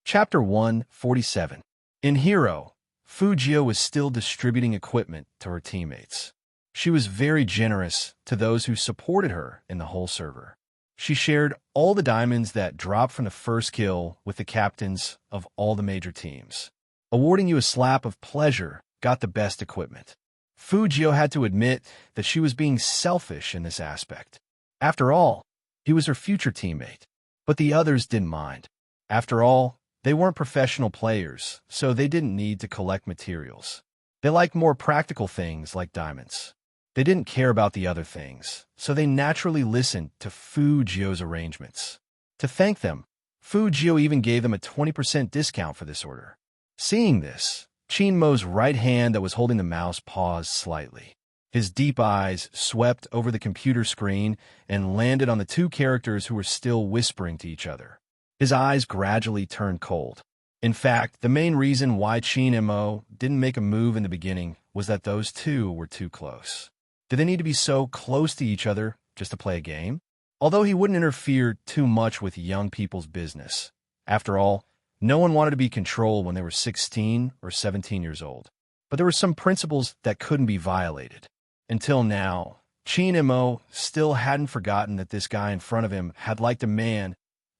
Chapter 147. In Hero, Fu Jio was still distributing equipment to her teammates. She was very generous to those who supported her in the whole server. She shared all the diamonds that dropped from the first kill with the captains of all the major teams. Awarding you a slap of pleasure got the best equipment. Fujio had to admit that she was being selfish in this aspect. After all, he was her future teammate. But the others didn't mind. After all, they weren't professional players, so they didn't need to collect materials. They liked more practical things like diamonds. They didn't care about the other things, so they naturally listened to Fujio's arrangements. To thank them, Fujio even gave them a 20% discount for this order. Seeing this, Chinmo's right hand that was holding the mouse paused slightly. His deep eyes swept over the computer screen and landed on the two characters who were still whispering to each other. His eyes gradually turned cold. In fact, the main reason why Chinmo didn't make a move in the beginning was that those two were too close. Did they need to be so close to each other just to play a game? Although he wouldn't interfere too much with young people's business. After all, no one wanted to be controlled when they were 16 or 17 years old. But there were some principles that couldn't be violated. Until now, Chinmo still hadn't forgotten that this guy in front of him had liked a man.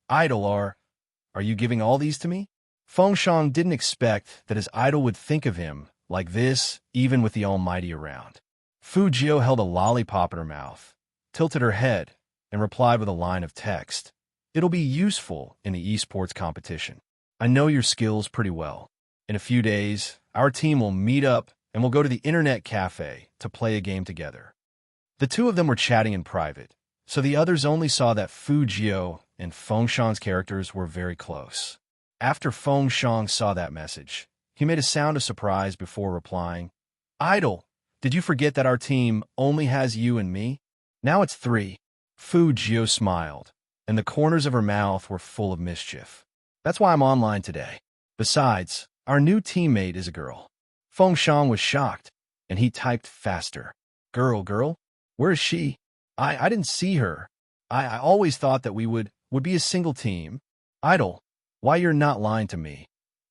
Idol are you giving all these to me? Fengshan didn't expect that his idol would think of him like this, even with the Almighty around. Fujio held a lollipop in her mouth, tilted her head, and replied with a line of text. It'll be useful in the esports competition. I know your skills pretty well. In a few days, our team will meet up and we'll go to the internet cafe to play a game together. The two of them were chatting in private, so the others only saw that Fujio and Fengshan's characters were very close. After Fengshan saw that message, he made a sound of surprise before replying, Idol, did you forget that our team only has you and me? Now it's 3. Fujio smiled, and the corners of her mouth were full of mischief. That's why I'm online today. Besides, our new teammate is a girl. Fengshan was shocked, and he typed faster. Girl? Where is she? I didn't see her. I always thought that we would be a single team. Idol, why you're not lying to me?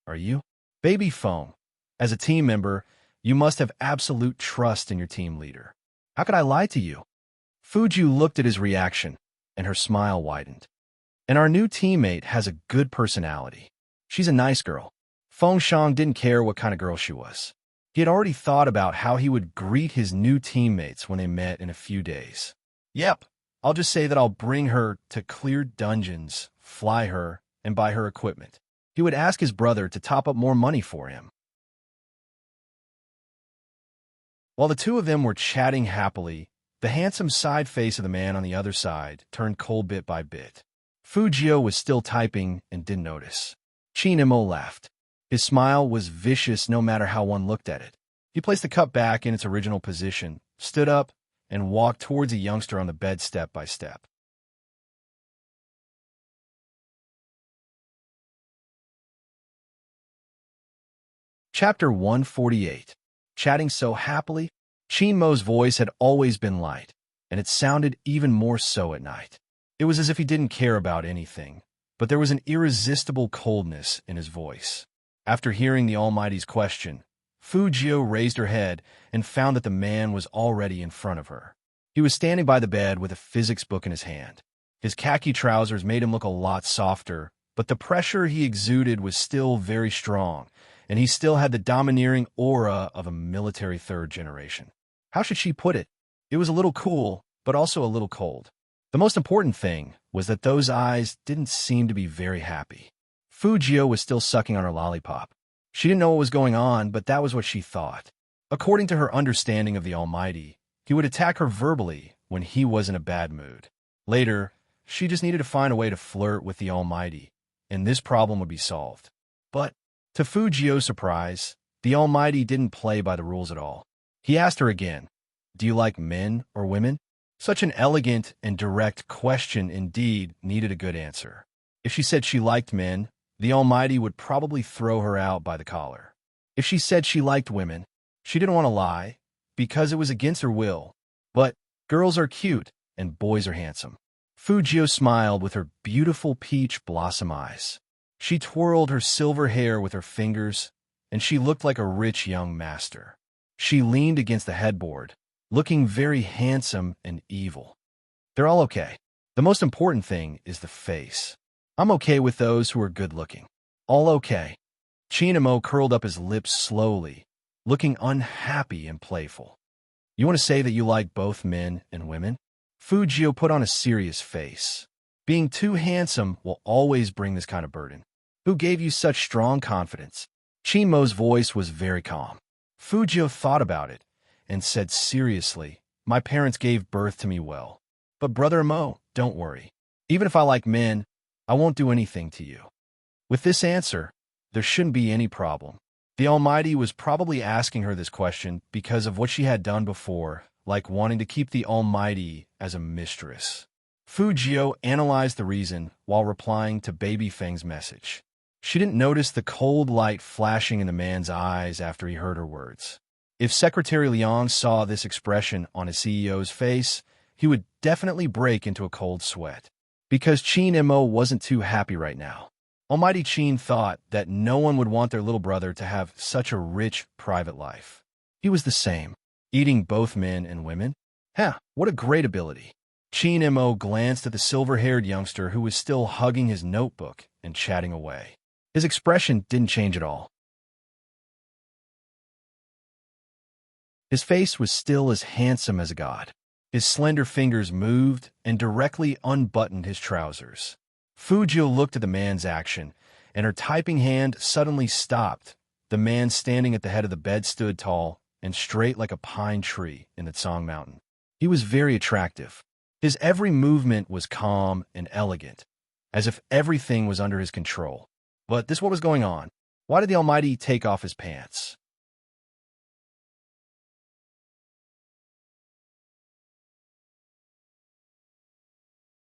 Are you? Baby Feng, as a team member, you must have absolute trust in your team leader. How could I lie to you? Fujiu looked at his reaction, and her smile widened. And our new teammate has a good personality. She's a nice girl. Fengshan didn't care what kind of girl she was. He had already thought about how he would greet his new teammates when they met in a few days. Yep, I'll just say that I'll bring her to clear dungeons, fly her, and buy her equipment. He would ask his brother to top up more money for him. While the two of them were chatting happily, the handsome side face of the man on the other side turned cold bit by bit. Fujio was still typing and didn't notice. Chinmo laughed. His smile was vicious no matter how one looked at it. He placed the cup back in its original position, stood up, and walked towards a youngster on the bed step by step. Chapter 148. Chatting so happily, Chinmo's voice had always been light, and it sounded even more so at night. It was as if he didn't care about anything, but there was an irresistible coldness in his voice. After hearing the Almighty's question, Fujio raised her head and found that the man was already in front of her. He was standing by the bed with a physics book in his hand. His khaki trousers made him look a lot softer, but the pressure he exuded was still very strong, and he still had the domineering aura of a military third generation. How should she put it? It was a little cool, but also a little cold. The most important thing was that those eyes didn't seem to be very happy. Fujio was still sucking on her lollipop. She didn't know what was going on, but that was what she thought. According to her understanding of the Almighty, he would attack her verbally when he was in a bad mood. Later, she just needed to find a way to flirt with the Almighty, and this problem would be solved. But, to Fujio's surprise, the Almighty didn't play by the rules at all. He asked her again, "Do you like men or women?" Such an elegant and direct question indeed needed a good answer. If she said she liked men, the Almighty would probably throw her out by the collar. If she said she liked women, she didn't want to lie, because it was against her will. But girls are cute, and boys are handsome. Fujio smiled with her beautiful peach blossom eyes. She twirled her silver hair with her fingers, and she looked like a rich young master. She leaned against the headboard, looking very handsome and evil. They're all okay. The most important thing is the face. I'm okay with those who are good-looking. All okay. Chinamo curled up his lips slowly, looking unhappy and playful. You want to say that you like both men and women? Fujio put on a serious face. Being too handsome will always bring this kind of burden. Who gave you such strong confidence? Chinmo's voice was very calm. Fujio thought about it and said seriously, my parents gave birth to me well. But Brother Mo, don't worry. Even if I like men, I won't do anything to you. With this answer, there shouldn't be any problem. The Almighty was probably asking her this question because of what she had done before, like wanting to keep the Almighty as a mistress. Fujio analyzed the reason while replying to Baby Feng's message. She didn't notice the cold light flashing in the man's eyes after he heard her words. If Secretary Liang saw this expression on his CEO's face, he would definitely break into a cold sweat. Because Qin Mo wasn't too happy right now. Almighty Qin thought that no one would want their little brother to have such a rich private life. He was the same, eating both men and women. What a great ability. Qin Mo glanced at the silver-haired youngster who was still hugging his notebook and chatting away. His expression didn't change at all. His face was still as handsome as a god. His slender fingers moved and directly unbuttoned his trousers. Fujio looked at the man's action, and her typing hand suddenly stopped. The man standing at the head of the bed stood tall and straight like a pine tree in the Tsang Mountain. He was very attractive. His every movement was calm and elegant, as if everything was under his control. But this what was going on. Why did the Almighty take off his pants?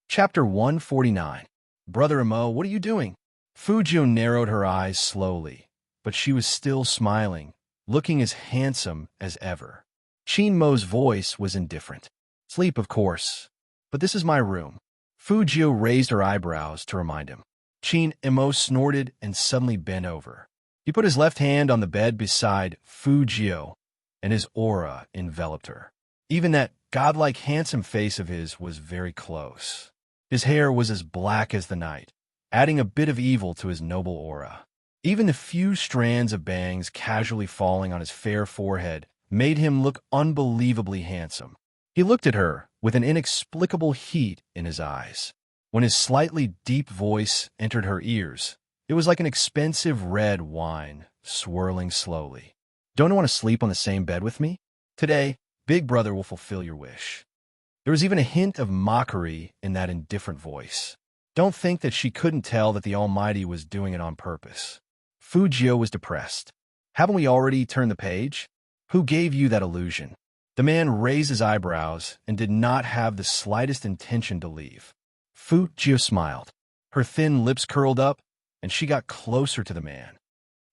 Chapter 149. Brother Mo, what are you doing? Fujio narrowed her eyes slowly, but she was still smiling, looking as handsome as ever. Qin Mo's voice was indifferent. Sleep, of course. But this is my room. Fujio raised her eyebrows to remind him. Qin Mo snorted and suddenly bent over. He put his left hand on the bed beside Fujio, and his aura enveloped her. Even that godlike handsome face of his was very close. His hair was as black as the night, adding a bit of evil to his noble aura. Even the few strands of bangs casually falling on his fair forehead made him look unbelievably handsome. He looked at her with an inexplicable heat in his eyes. When his slightly deep voice entered her ears, it was like an expensive red wine swirling slowly. Don't you want to sleep on the same bed with me? Today, Big Brother will fulfill your wish. There was even a hint of mockery in that indifferent voice. Don't think that she couldn't tell that the Almighty was doing it on purpose. Fujio was depressed. Haven't we already turned the page? Who gave you that illusion? The man raised his eyebrows and did not have the slightest intention to leave. Fujio smiled. Her thin lips curled up, and she got closer to the man.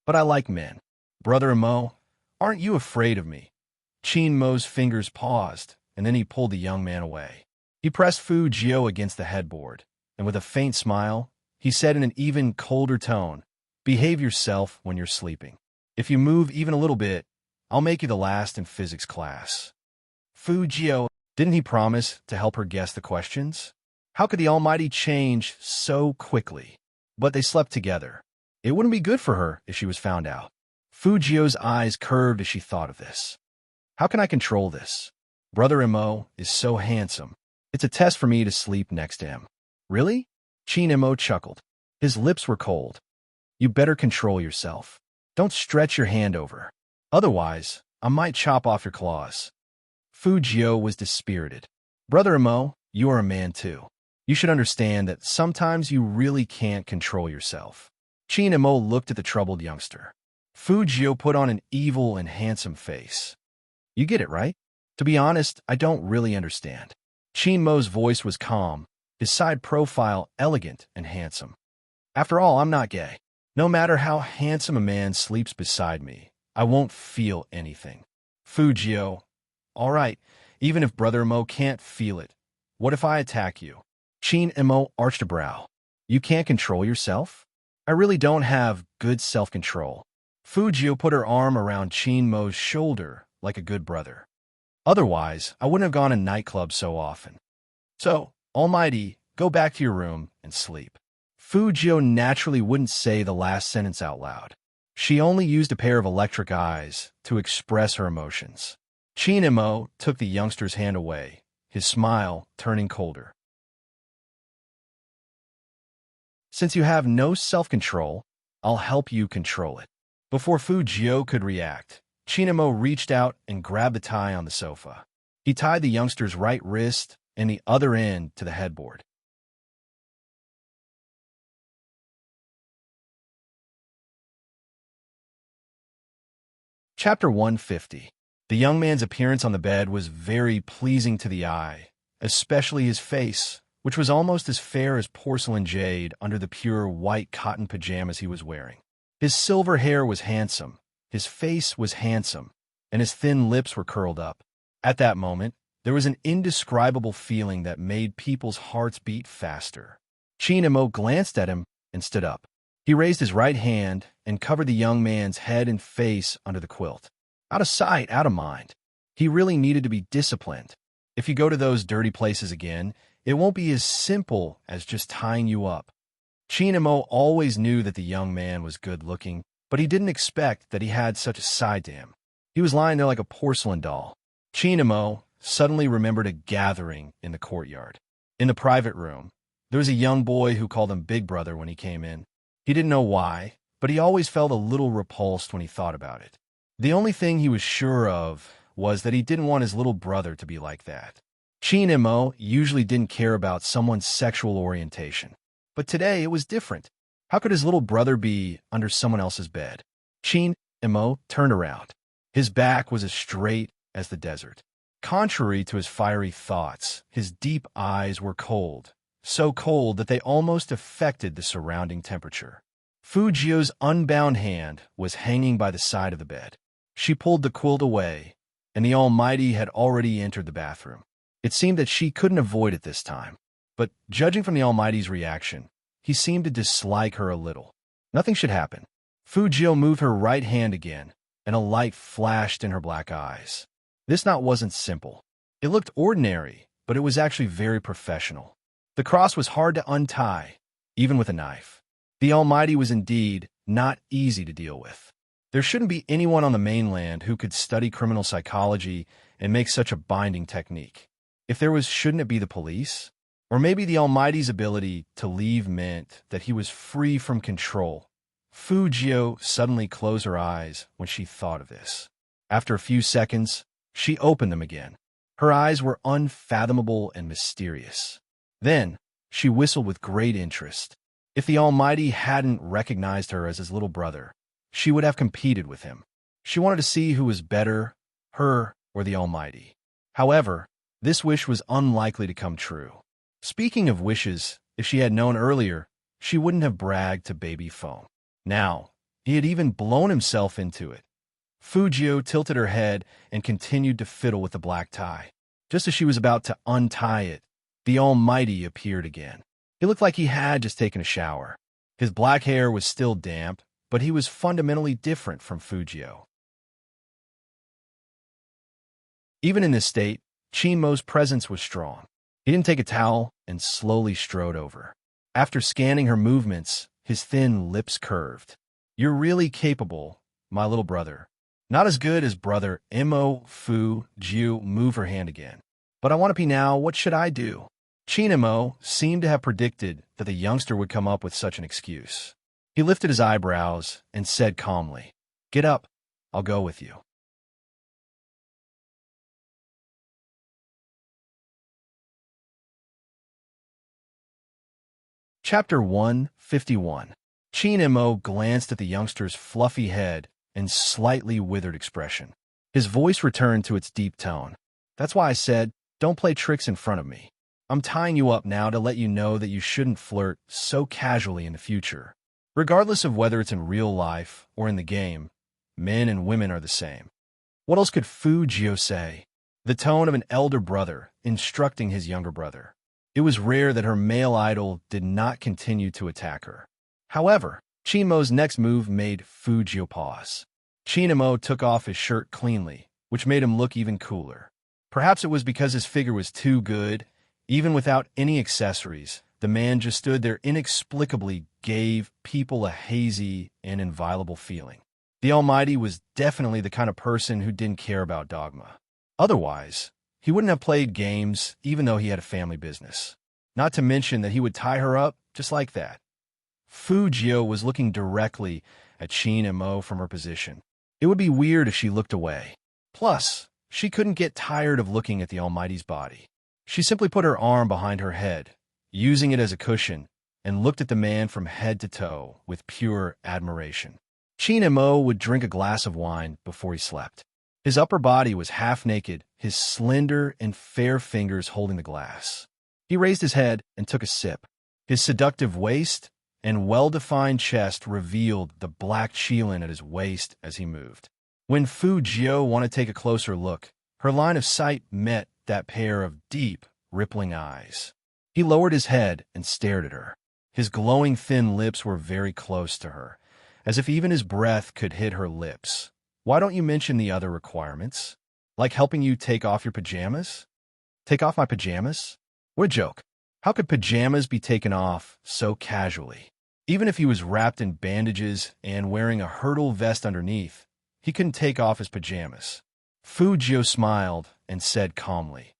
But I like men. Brother Mo, aren't you afraid of me? Qin Mo's fingers paused, and then he pulled the young man away. He pressed Fujio against the headboard, and with a faint smile, he said in an even colder tone, behave yourself when you're sleeping. If you move even a little bit, I'll make you the last in physics class. Fujio, didn't he promise to help her guess the questions? How could the Almighty change so quickly? But they slept together. It wouldn't be good for her if she was found out. Fujio's eyes curved as she thought of this. How can I control this? Brother Mo is so handsome. It's a test for me to sleep next to him. Really? Qin Mo chuckled. His lips were cold. You better control yourself. Don't stretch your hand over. Otherwise, I might chop off your claws. Fujio was dispirited. Brother Mo, you are a man too. You should understand that sometimes you really can't control yourself. Qin Mo looked at the troubled youngster. Fujio put on an evil and handsome face. You get it, right? To be honest, I don't really understand. Qin Mo's voice was calm, his side profile elegant and handsome. After all, I'm not gay. No matter how handsome a man sleeps beside me, I won't feel anything. Fujio, all right, even if Brother Mo can't feel it, what if I attack you? Qin Mo arched a brow. You can't control yourself? I really don't have good self-control. Fujio put her arm around Qin Mo's shoulder like a good brother. Otherwise, I wouldn't have gone to nightclubs so often. So, Almighty, go back to your room and sleep. Fujio naturally wouldn't say the last sentence out loud. She only used a pair of electric eyes to express her emotions. Chinemo took the youngster's hand away, his smile turning colder. Since you have no self-control, I'll help you control it. Before Fujio could react, Chinemo reached out and grabbed the tie on the sofa. He tied the youngster's right wrist and the other end to the headboard. Chapter 150. The young man's appearance on the bed was very pleasing to the eye, especially his face, which was almost as fair as porcelain jade under the pure white cotton pajamas he was wearing. His silver hair was handsome, his face was handsome, and his thin lips were curled up. At that moment, there was an indescribable feeling that made people's hearts beat faster. Chinemo glanced at him and stood up. He raised his right hand and covered the young man's head and face under the quilt. Out of sight, out of mind. He really needed to be disciplined. If you go to those dirty places again, it won't be as simple as just tying you up. Chinemo always knew that the young man was good-looking, but he didn't expect that he had such a side to him. He was lying there like a porcelain doll. Chinemo suddenly remembered a gathering in the courtyard. In the private room, there was a young boy who called him Big Brother when he came in. He didn't know why, but he always felt a little repulsed when he thought about it. The only thing he was sure of was that he didn't want his little brother to be like that. Chinemo usually didn't care about someone's sexual orientation, but today it was different. How could his little brother be under someone else's bed? Chinemo turned around. His back was as straight as the desert. Contrary to his fiery thoughts, his deep eyes were cold, so cold that they almost affected the surrounding temperature. Fujio's unbound hand was hanging by the side of the bed. She pulled the quilt away, and the Almighty had already entered the bathroom. It seemed that she couldn't avoid it this time, but judging from the Almighty's reaction, he seemed to dislike her a little. Nothing should happen. Fujio moved her right hand again, and a light flashed in her black eyes. This knot wasn't simple. It looked ordinary, but it was actually very professional. The cross was hard to untie, even with a knife. The Almighty was indeed not easy to deal with. There shouldn't be anyone on the mainland who could study criminal psychology and make such a binding technique. If there was, shouldn't it be the police? Or maybe the Almighty's ability to leave meant that he was free from control. Fujio suddenly closed her eyes when she thought of this. After a few seconds, she opened them again. Her eyes were unfathomable and mysterious. Then, she whistled with great interest. If the Almighty hadn't recognized her as his little brother, she would have competed with him. She wanted to see who was better, her or the Almighty. However, this wish was unlikely to come true. Speaking of wishes, if she had known earlier, she wouldn't have bragged to baby Foam. Now, he had even blown himself into it. Fujio tilted her head and continued to fiddle with the black tie. Just as she was about to untie it, the Almighty appeared again. He looked like he had just taken a shower. His black hair was still damp, but he was fundamentally different from Fujio. Even in this state, Chinmo's presence was strong. He didn't take a towel and slowly strode over. After scanning her movements, his thin lips curved. You're really capable, my little brother. Not as good as brother Fujio moved her hand again. But I want to pee now, what should I do? Chinemo seemed to have predicted that the youngster would come up with such an excuse. He lifted his eyebrows and said calmly, Get up, I'll go with you. Chapter 151. Chinemo glanced at the youngster's fluffy head and slightly withered expression. His voice returned to its deep tone. That's why I said, don't play tricks in front of me. I'm tying you up now to let you know that you shouldn't flirt so casually in the future. Regardless of whether it's in real life or in the game, men and women are the same. What else could Fujio say? The tone of an elder brother instructing his younger brother. It was rare that her male idol did not continue to attack her. However, Chinmo's next move made Fujio pause. Chinemo took off his shirt cleanly, which made him look even cooler. Perhaps it was because his figure was too good. Even without any accessories, the man just stood there inexplicably gave people a hazy and inviolable feeling. The Almighty was definitely the kind of person who didn't care about dogma. Otherwise, he wouldn't have played games even though he had a family business. Not to mention that he would tie her up just like that. Fujio was looking directly at Shin and Mo from her position. It would be weird if she looked away. Plus, she couldn't get tired of looking at the Almighty's body. She simply put her arm behind her head, using it as a cushion, and looked at the man from head to toe with pure admiration. Shin and Mo would drink a glass of wine before he slept. His upper body was half naked, his slender and fair fingers holding the glass. He raised his head and took a sip. His seductive waist and well-defined chest revealed the black chilin at his waist as he moved. When Fujio wanted to take a closer look, her line of sight met that pair of deep, rippling eyes. He lowered his head and stared at her. His glowing thin lips were very close to her, as if even his breath could hit her lips. Why don't you mention the other requirements? Like helping you take off your pajamas? Take off my pajamas? What a joke. How could pajamas be taken off so casually? Even if he was wrapped in bandages and wearing a hurdle vest underneath, he couldn't take off his pajamas. Fujio smiled and said calmly,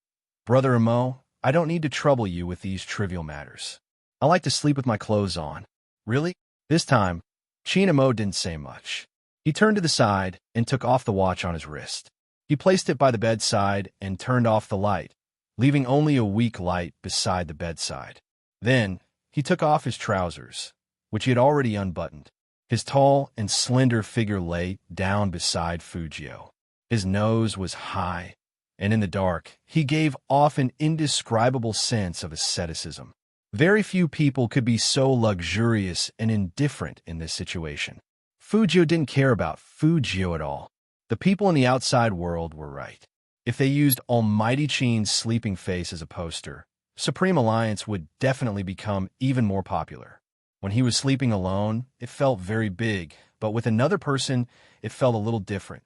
"Brother Amo, I don't need to trouble you with these trivial matters. I like to sleep with my clothes on." "Really?" This time, Shin Amo didn't say much. He turned to the side and took off the watch on his wrist. He placed it by the bedside and turned off the light, leaving only a weak light beside the bedside. Then, he took off his trousers, which he had already unbuttoned. His tall and slender figure lay down beside Fujio. His nose was high, and in the dark, he gave off an indescribable sense of asceticism. Very few people could be so luxurious and indifferent in this situation. Fujio didn't care about Fujio at all. The people in the outside world were right. If they used Almighty Chin's sleeping face as a poster, Supreme Alliance would definitely become even more popular. When he was sleeping alone, it felt very big, but with another person, it felt a little different.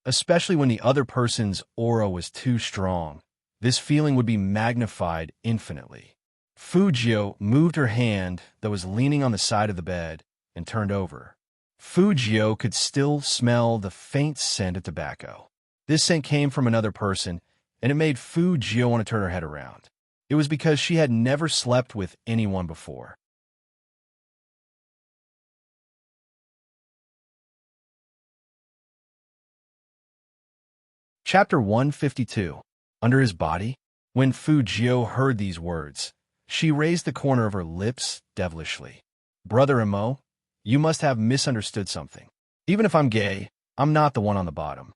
Especially when the other person's aura was too strong, this feeling would be magnified infinitely. Fujio moved her hand that was leaning on the side of the bed and turned over. Fujio could still smell the faint scent of tobacco. This scent came from another person, and it made Fujio want to turn her head around. It was because she had never slept with anyone before. Chapter 152. Under his body? When Fujio heard these words, she raised the corner of her lips devilishly. "Brother Amo, you must have misunderstood something. Even if I'm gay, I'm not the one on the bottom."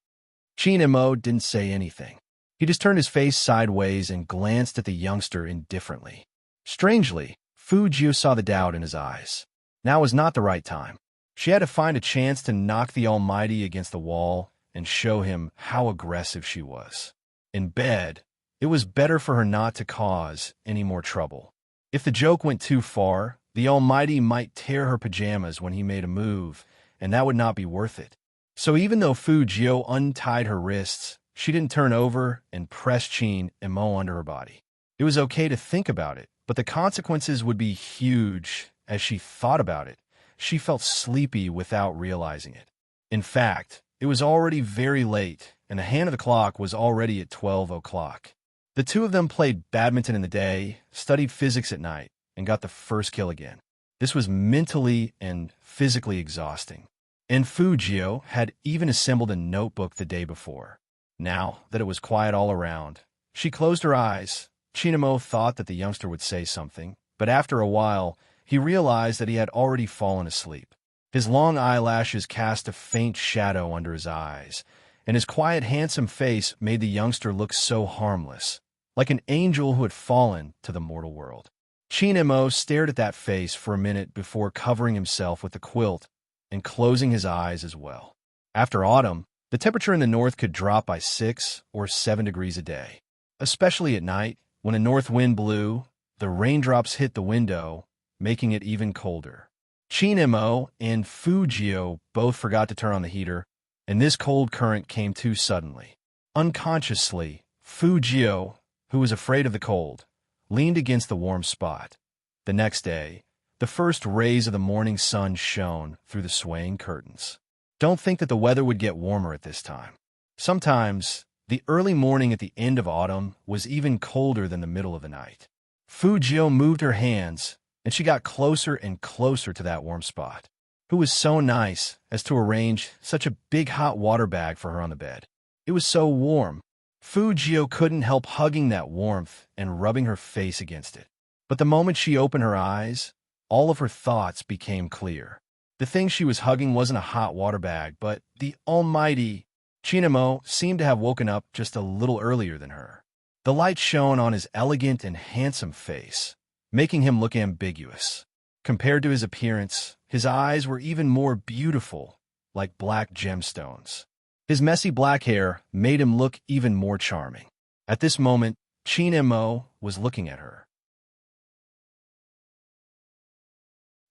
Shin Amo didn't say anything. He just turned his face sideways and glanced at the youngster indifferently. Strangely, Fujio saw the doubt in his eyes. Now was not the right time. She had to find a chance to knock the Almighty against the wall and show him how aggressive she was. In bed, it was better for her not to cause any more trouble. If the joke went too far, the Almighty might tear her pajamas when he made a move, and that would not be worth it. So even though Fujio untied her wrists, she didn't turn over and press Shin and Mo under her body. It was okay to think about it, but the consequences would be huge. As she thought about it, she felt sleepy without realizing it. In fact, it was already very late, and the hand of the clock was already at 12 o'clock. The two of them played badminton in the day, studied physics at night, and got the first kill again. This was mentally and physically exhausting. And Fujio had even assembled a notebook the day before. Now that it was quiet all around, she closed her eyes. Shinamo thought that the youngster would say something, but after a while, he realized that he had already fallen asleep. His long eyelashes cast a faint shadow under his eyes, and his quiet, handsome face made the youngster look so harmless, like an angel who had fallen to the mortal world. Shinamo stared at that face for a minute before covering himself with the quilt and closing his eyes as well. After autumn, the temperature in the north could drop by 6 or 7 degrees a day. Especially at night, when a north wind blew, the raindrops hit the window, making it even colder. Shinamo and Fujio both forgot to turn on the heater, and this cold current came too suddenly. Unconsciously, Fujio, who was afraid of the cold, leaned against the warm spot. The next day, The first rays of the morning sun shone through the swaying curtains. Don't think that the weather would get warmer at this time. Sometimes, the early morning at the end of autumn was even colder than the middle of the night. Fujio moved her hands, and she got closer and closer to that warm spot. Who was so nice as to arrange such a big hot water bag for her on the bed. It was so warm. Fujio couldn't help hugging that warmth and rubbing her face against it. But the moment she opened her eyes, all of her thoughts became clear. The thing she was hugging wasn't a hot water bag, but the almighty Chinemo seemed to have woken up just a little earlier than her. The light shone on his elegant and handsome face, making him look ambiguous. Compared to his appearance, his eyes were even more beautiful, like black gemstones. His messy black hair made him look even more charming. At this moment, Chinemo was looking at her.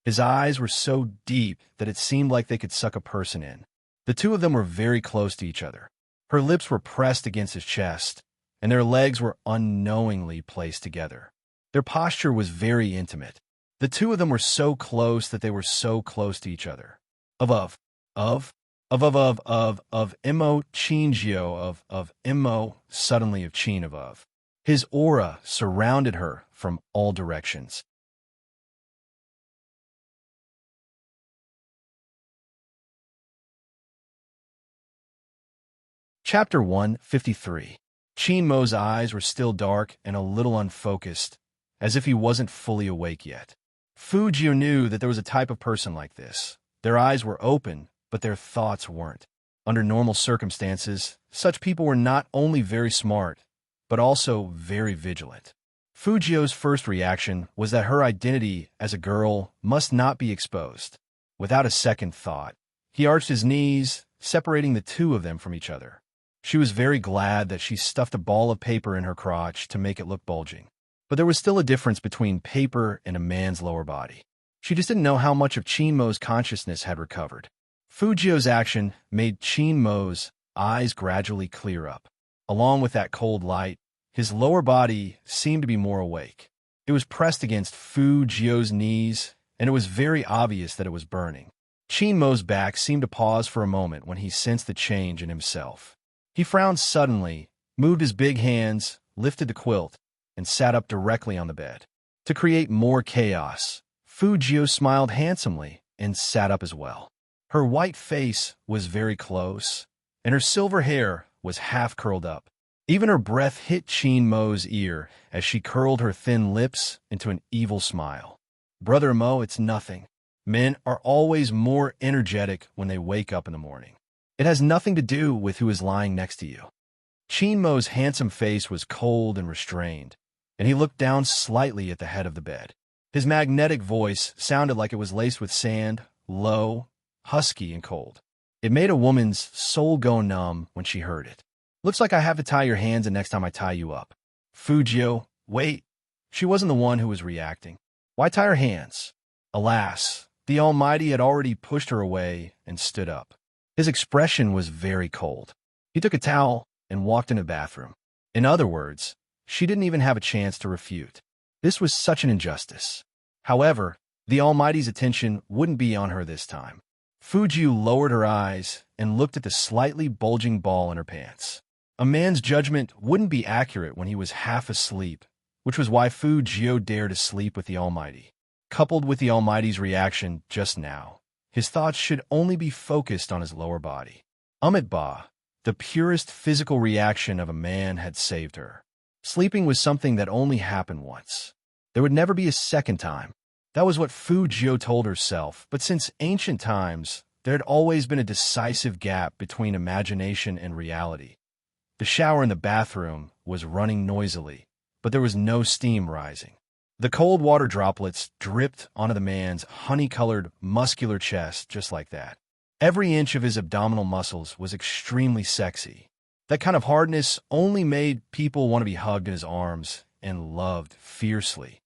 His eyes were so deep that it seemed like they could suck a person in. The two of them were very close to each other. Her lips were pressed against his chest, and their legs were unknowingly placed together. Their posture was very intimate. The two of them were so close that they were so close to each other. Immo Chingio of Immo, suddenly of Chin of. His aura surrounded her from all directions. Chapter 153. Chinmo's eyes were still dark and a little unfocused, as if he wasn't fully awake yet. Fujio knew that there was a type of person like this. Their eyes were open, but their thoughts weren't. Under normal circumstances, such people were not only very smart, but also very vigilant. Fujio's first reaction was that her identity as a girl must not be exposed. Without a second thought, he arched his knees, separating the two of them from each other. She was very glad that she stuffed a ball of paper in her crotch to make it look bulging. But there was still a difference between paper and a man's lower body. She just didn't know how much of Chinmo's consciousness had recovered. Fujio's action made Chinmo's eyes gradually clear up. Along with that cold light, his lower body seemed to be more awake. It was pressed against Fujio's knees, and it was very obvious that it was burning. Chinmo's back seemed to pause for a moment when he sensed the change in himself. He frowned suddenly, moved his big hands, lifted the quilt, and sat up directly on the bed. To create more chaos, Fujio smiled handsomely and sat up as well. Her white face was very close, and her silver hair was half curled up. Even her breath hit Chinmo's ear as she curled her thin lips into an evil smile. Brother Mo, it's nothing. Men are always more energetic when they wake up in the morning. It has nothing to do with who is lying next to you. Chinmo's handsome face was cold and restrained, and he looked down slightly at the head of the bed. His magnetic voice sounded like it was laced with sand, low, husky, and cold. It made a woman's soul go numb when she heard it. Looks like I have to tie your hands the next time I tie you up. Fujio, wait. She wasn't the one who was reacting. Why tie her hands? Alas, the Almighty had already pushed her away and stood up. His expression was very cold. He took a towel and walked in the bathroom. In other words, she didn't even have a chance to refute. This was such an injustice. However, the Almighty's attention wouldn't be on her this time. Fujiu lowered her eyes and looked at the slightly bulging ball in her pants. A man's judgment wouldn't be accurate when he was half asleep, which was why Fujio dared to sleep with the Almighty. Coupled with the Almighty's reaction just now, his thoughts should only be focused on his lower body. Ba, the purest physical reaction of a man, had saved her. Sleeping was something that only happened once. There would never be a second time. That was what Fujio told herself, but since ancient times, there had always been a decisive gap between imagination and reality. The shower in the bathroom was running noisily, but there was no steam rising. The cold water droplets dripped onto the man's honey-colored, muscular chest just like that. Every inch of his abdominal muscles was extremely sexy. That kind of hardness only made people want to be hugged in his arms and loved fiercely.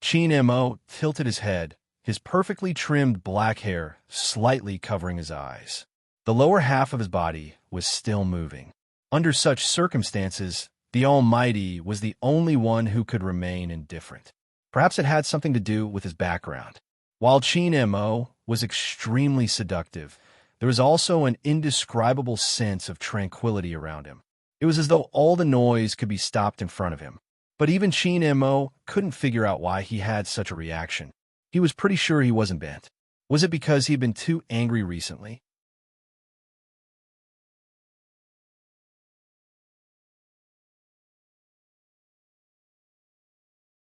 Chin-mo tilted his head, his perfectly trimmed black hair slightly covering his eyes. The lower half of his body was still moving. Under such circumstances, The Almighty was the only one who could remain indifferent. Perhaps it had something to do with his background. While Qin Mo was extremely seductive, there was also an indescribable sense of tranquility around him. It was as though all the noise could be stopped in front of him. But even Qin Mo couldn't figure out why he had such a reaction. He was pretty sure he wasn't bent. Was it because he'd been too angry recently?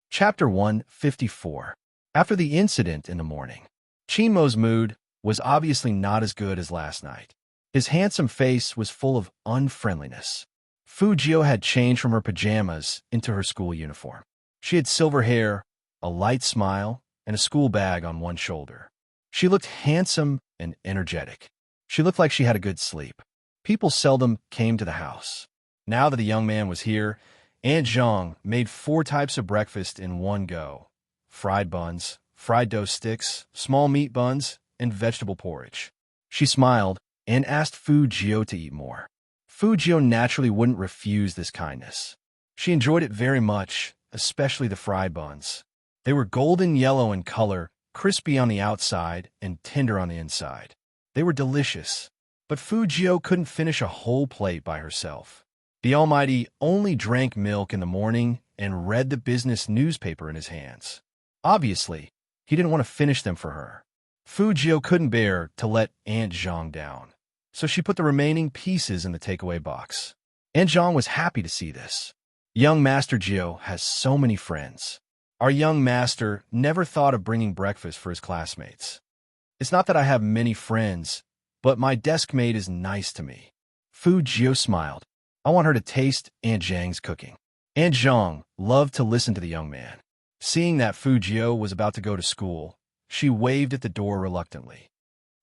Chapter 154. After the incident in the morning, Chinmo's mood was obviously not as good as last night. His handsome face was full of unfriendliness. Fujio had changed from her pajamas into her school uniform. She had silver hair, a light smile, and a school bag on one shoulder. She looked handsome and energetic. She looked like she had a good sleep. People seldom came to the house. Now that the young man was here, Aunt Zhang made 4 types of breakfast in one go: fried buns, fried dough sticks, small meat buns, and vegetable porridge. She smiled and asked Fujio to eat more. Fujio naturally wouldn't refuse this kindness. She enjoyed it very much, especially the fried buns. They were golden yellow in color, crispy on the outside and tender on the inside. They were delicious, but Fujio couldn't finish a whole plate by herself. The Almighty only drank milk in the morning and read the business newspaper in his hands. Obviously, he didn't want to finish them for her. Fujio couldn't bear to let Aunt Zhang down, so she put the remaining pieces in the takeaway box. Aunt Zhang was happy to see this. Young Master Gio has so many friends. Our young master never thought of bringing breakfast for his classmates. It's not that I have many friends, but my desk mate is nice to me. Fujio smiled. I want her to taste Aunt Zhang's cooking. Aunt Zhang loved to listen to the young man. Seeing that Fujio was about to go to school, she waved at the door reluctantly.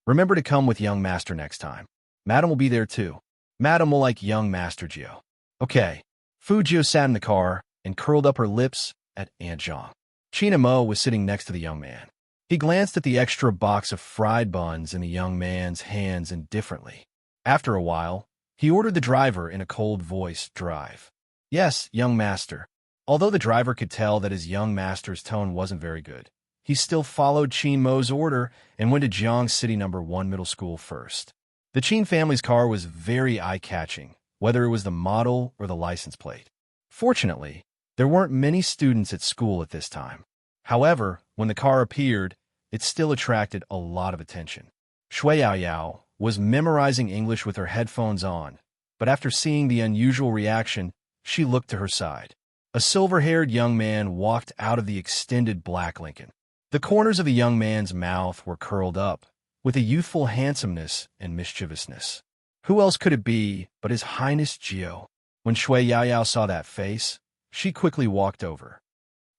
Remember to come with young master next time. Madam will be there too. Madam will like young Master Gio. Okay. Fujio sat in the car and curled up her lips at Aunt Zhang. China Mo was sitting next to the young man. He glanced at the extra box of fried buns in the young man's hands indifferently. After a while, he ordered the driver in a cold voice drive. Yes, young master. Although the driver could tell that his young master's tone wasn't very good, he still followed Qin Mo's order and went to Jiang City No. 1 Middle School first. The Qin family's car was very eye-catching, whether it was the model or the license plate. Fortunately, there weren't many students at school at this time. However, when the car appeared, it still attracted a lot of attention. Shui Yaoyao was memorizing English with her headphones on, but after seeing the unusual reaction, she looked to her side. A silver-haired young man walked out of the extended black Lincoln. The corners of the young man's mouth were curled up, with a youthful handsomeness and mischievousness. Who else could it be but His Highness Gio? When Shui Yaoyao saw that face, she quickly walked over.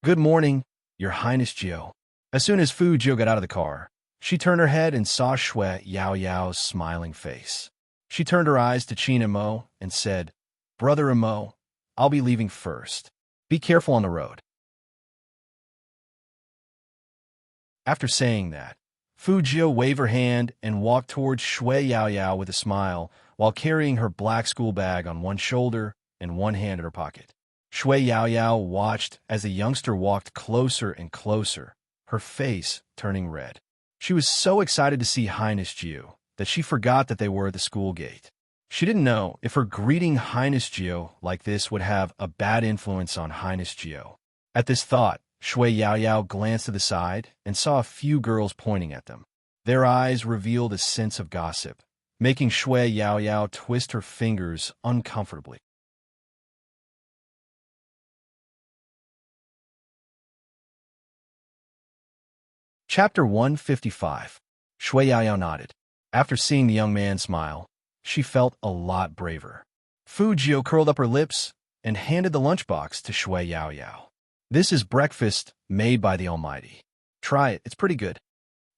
Good morning, Your Highness Gio. As soon as Fujio got out of the car, she turned her head and saw Shui Yaoyao's smiling face. She turned her eyes to Qin Mo and said, Brother Mo, I'll be leaving first. Be careful on the road. After saying that, Fujio waved her hand and walked towards Shui Yaoyao with a smile while carrying her black school bag on one shoulder and one hand in her pocket. Shui Yaoyao watched as the youngster walked closer and closer, her face turning red. She was so excited to see Highness Gio that she forgot that they were at the school gate. She didn't know if her greeting Highness Gio like this would have a bad influence on Highness Gio. At this thought, Shui Yaoyao glanced to the side and saw a few girls pointing at them. Their eyes revealed a sense of gossip, making Shui Yaoyao twist her fingers uncomfortably. Chapter 155. Shui Yaoyao nodded. After seeing the young man smile, she felt a lot braver. Fujio curled up her lips and handed the lunchbox to Shui Yaoyao. This is breakfast made by the Almighty. Try it, it's pretty good.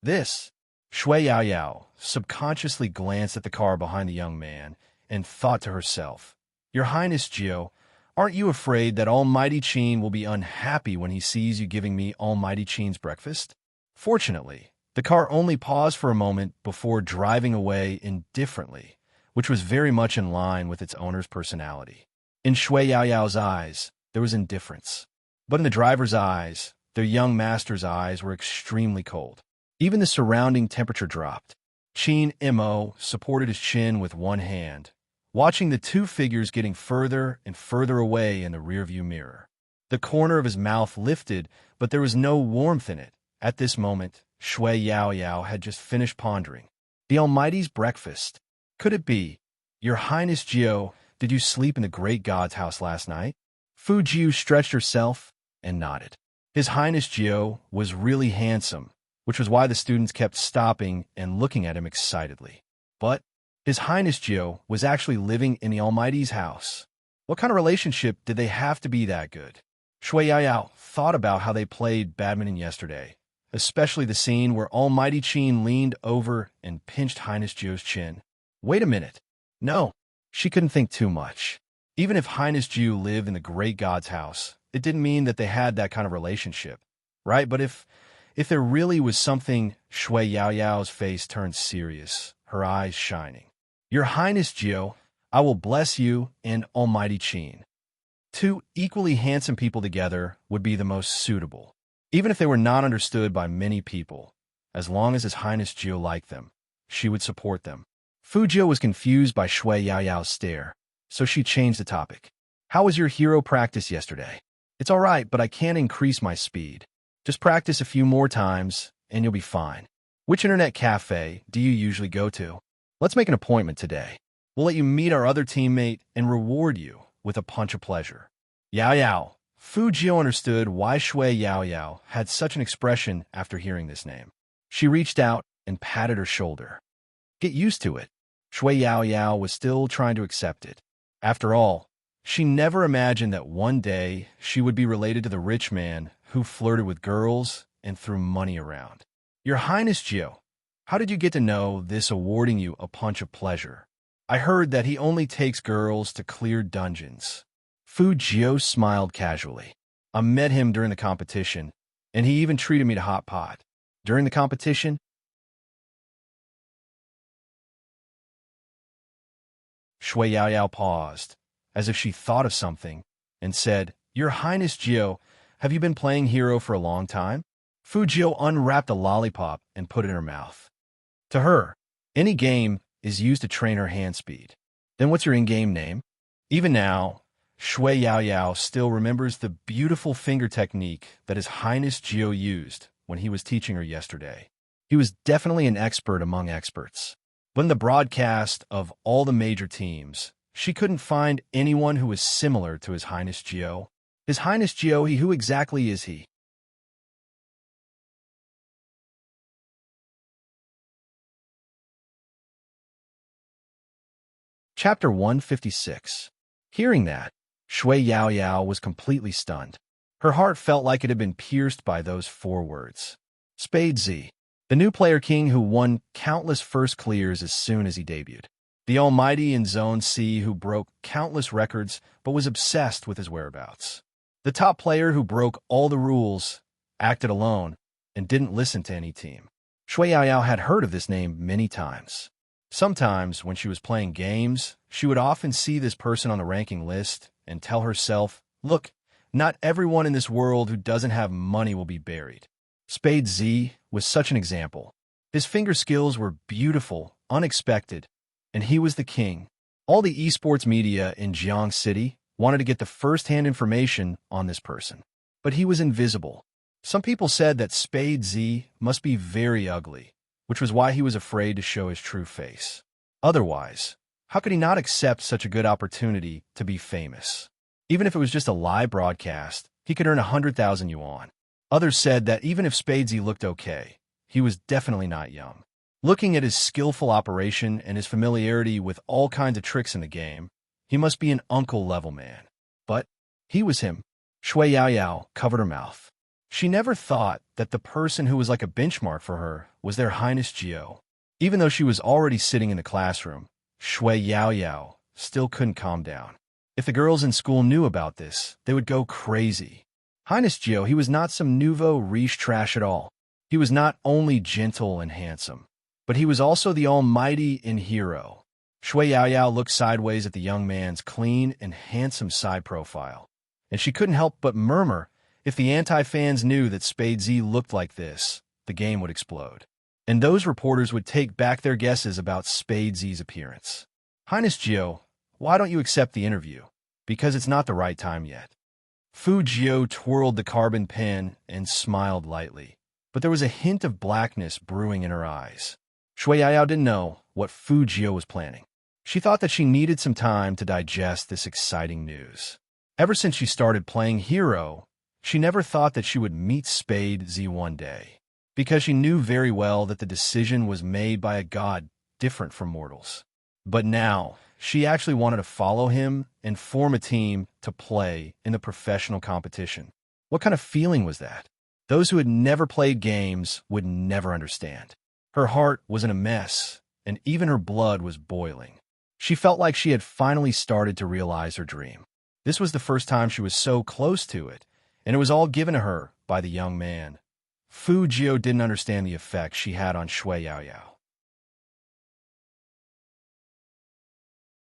This. Shui Yaoyao subconsciously glanced at the car behind the young man and thought to herself, Your Highness Gio, aren't you afraid that Almighty Qin will be unhappy when he sees you giving me Almighty Qin's breakfast? Fortunately, the car only paused for a moment before driving away indifferently, which was very much in line with its owner's personality. In Shui Yaoyao's eyes, there was indifference. But in the driver's eyes, their young master's eyes were extremely cold. Even the surrounding temperature dropped. Qin Mo supported his chin with one hand, watching the two figures getting further and further away in the rearview mirror. The corner of his mouth lifted, but there was no warmth in it. At this moment, Shui Yaoyao had just finished pondering. The Almighty's breakfast. Could it be? Your Highness Jiao, did you sleep in the great god's house last night? Fu Jiu stretched herself and nodded. His Highness Jiao was really handsome, which was why the students kept stopping and looking at him excitedly. But His Highness Jiao was actually living in the Almighty's house. What kind of relationship did they have to be that good? Shui Yaoyao thought about how they played badminton yesterday, especially the scene where Almighty Qin leaned over and pinched Highness Jiao's chin. Wait a minute. No, she couldn't think too much. Even if Highness Jiao lived in the great god's house, it didn't mean that they had that kind of relationship, right? But if there really was something, Shui Yaoyao's face turned serious, her eyes shining. Your Highness Jiao, I will bless you and Almighty Qin. Two equally handsome people together would be the most suitable, even if they were not understood by many people. As long as His Highness Jiao liked them, she would support them. Fu Jiao was confused by Shui Yaoyao's stare, so she changed the topic. How was your hero practice yesterday? It's all right, but I can't increase my speed. Just practice a few more times, and you'll be fine. Which internet cafe do you usually go to? Let's make an appointment today. We'll let you meet our other teammate and reward you with a punch of pleasure. Yaoyao. Fu Jiao understood why Shui Yaoyao had such an expression after hearing this name. She reached out and patted her shoulder. Get used to it. Shui Yaoyao was still trying to accept it. After all, she never imagined that one day she would be related to the rich man who flirted with girls and threw money around. Your Highness Jiao, how did you get to know this awarding you a punch of pleasure? I heard that he only takes girls to clear dungeons. Fu Jiao smiled casually. I met him during the competition, and he even treated me to hot pot. During the competition? Shui Yaoyao paused, as if she thought of something, and said, Your Highness Jiao, have you been playing hero for a long time? Fu Jiao unwrapped a lollipop and put it in her mouth. To her, any game is used to train her hand speed. Then what's your in-game name? Even now, Shui Yaoyao still remembers the beautiful finger technique that His Highness Jiao used when he was teaching her yesterday. He was definitely an expert among experts. But in the broadcast of all the major teams, she couldn't find anyone who was similar to His Highness Jiao. His Highness Jiao, who exactly is he? Chapter 156. Hearing that, Shui Yaoyao was completely stunned. Her heart felt like it had been pierced by those 4 words. Spade Z, the new player king who won countless first clears as soon as he debuted. The Almighty in Zone C who broke countless records but was obsessed with his whereabouts. The top player who broke all the rules, acted alone, and didn't listen to any team. Shui Yaoyao had heard of this name many times. Sometimes, when she was playing games, she would often see this person on the ranking list and tell herself, look, not everyone in this world who doesn't have money will be buried. Spade Z was such an example. His finger skills were beautiful, unexpected, and he was the king. All the esports media in Jiang City wanted to get the first-hand information on this person. But he was invisible. Some people said that Spade Z must be very ugly, which was why he was afraid to show his true face. Otherwise, how could he not accept such a good opportunity to be famous? Even if it was just a live broadcast, he could earn 100,000 yuan. Others said that even if Spadesy looked okay, he was definitely not young. Looking at his skillful operation and his familiarity with all kinds of tricks in the game, he must be an uncle-level man. But he was him. Shui Yaoyao covered her mouth. She never thought that the person who was like a benchmark for her was their Highness Jiao. Even though she was already sitting in the classroom, Shui Yaoyao still couldn't calm down. If the girls in school knew about this, they would go crazy. Highness Jiao, he was not some nouveau riche trash at all. He was not only gentle and handsome, but he was also the almighty in hero. Shui Yaoyao looked sideways at the young man's clean and handsome side profile, and she couldn't help but murmur, if the anti-fans knew that Spade Z looked like this, the game would explode. And those reporters would take back their guesses about Spade Z's appearance. Highness Jiao, why don't you accept the interview? Because it's not the right time yet. Fu Jiao twirled the carbon pen and smiled lightly, but there was a hint of blackness brewing in her eyes. Shui Yaoyao didn't know what Fu Jiao was planning. She thought that she needed some time to digest this exciting news. Ever since she started playing Hero, she never thought that she would meet Spade Z one day, because she knew very well that the decision was made by a god different from mortals. But now, she actually wanted to follow him and form a team to play in the professional competition. What kind of feeling was that? Those who had never played games would never understand. Her heart was in a mess, and even her blood was boiling. She felt like she had finally started to realize her dream. This was the first time she was so close to it, and it was all given to her by the young man. Fu Jiao didn't understand the effect she had on Shui Yaoyao.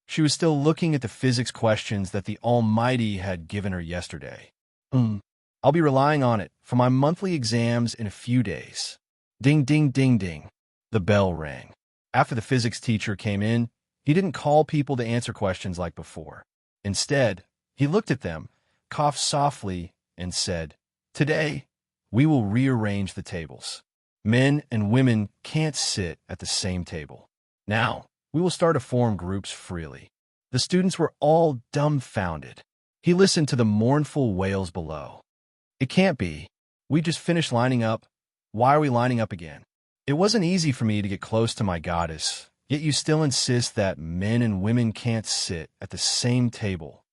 She was still looking at the physics questions that the Almighty had given her yesterday. I'll be relying on it for my monthly exams in a few days. Ding, ding, ding, ding. The bell rang. After the physics teacher came in, he didn't call people to answer questions like before. Instead, he looked at them, coughed softly, and said, "Today, we will rearrange the tables. Men and women can't sit at the same table. Now, we will start to form groups freely." The students were all dumbfounded. He listened to the mournful wails below. "It can't be. We just finished lining up. Why are we lining up again? It wasn't easy for me to get close to my goddess, yet you still insist that men and women can't sit at the same table."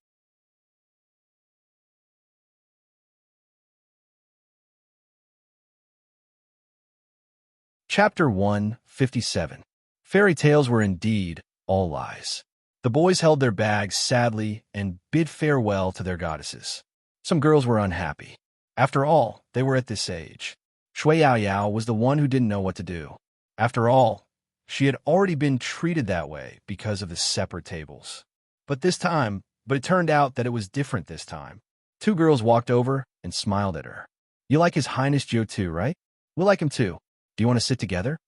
Chapter 157. Fairy tales were indeed all lies. The boys held their bags sadly and bid farewell to their goddesses. Some girls were unhappy. After all, they were at this age. Shui Yaoyao was the one who didn't know what to do. After all, she had already been treated that way because of the separate tables. But it turned out that it was different this time. Two girls walked over and smiled at her. "You like His Highness Jiao too, right? We'll like him too. Do you want to sit together?"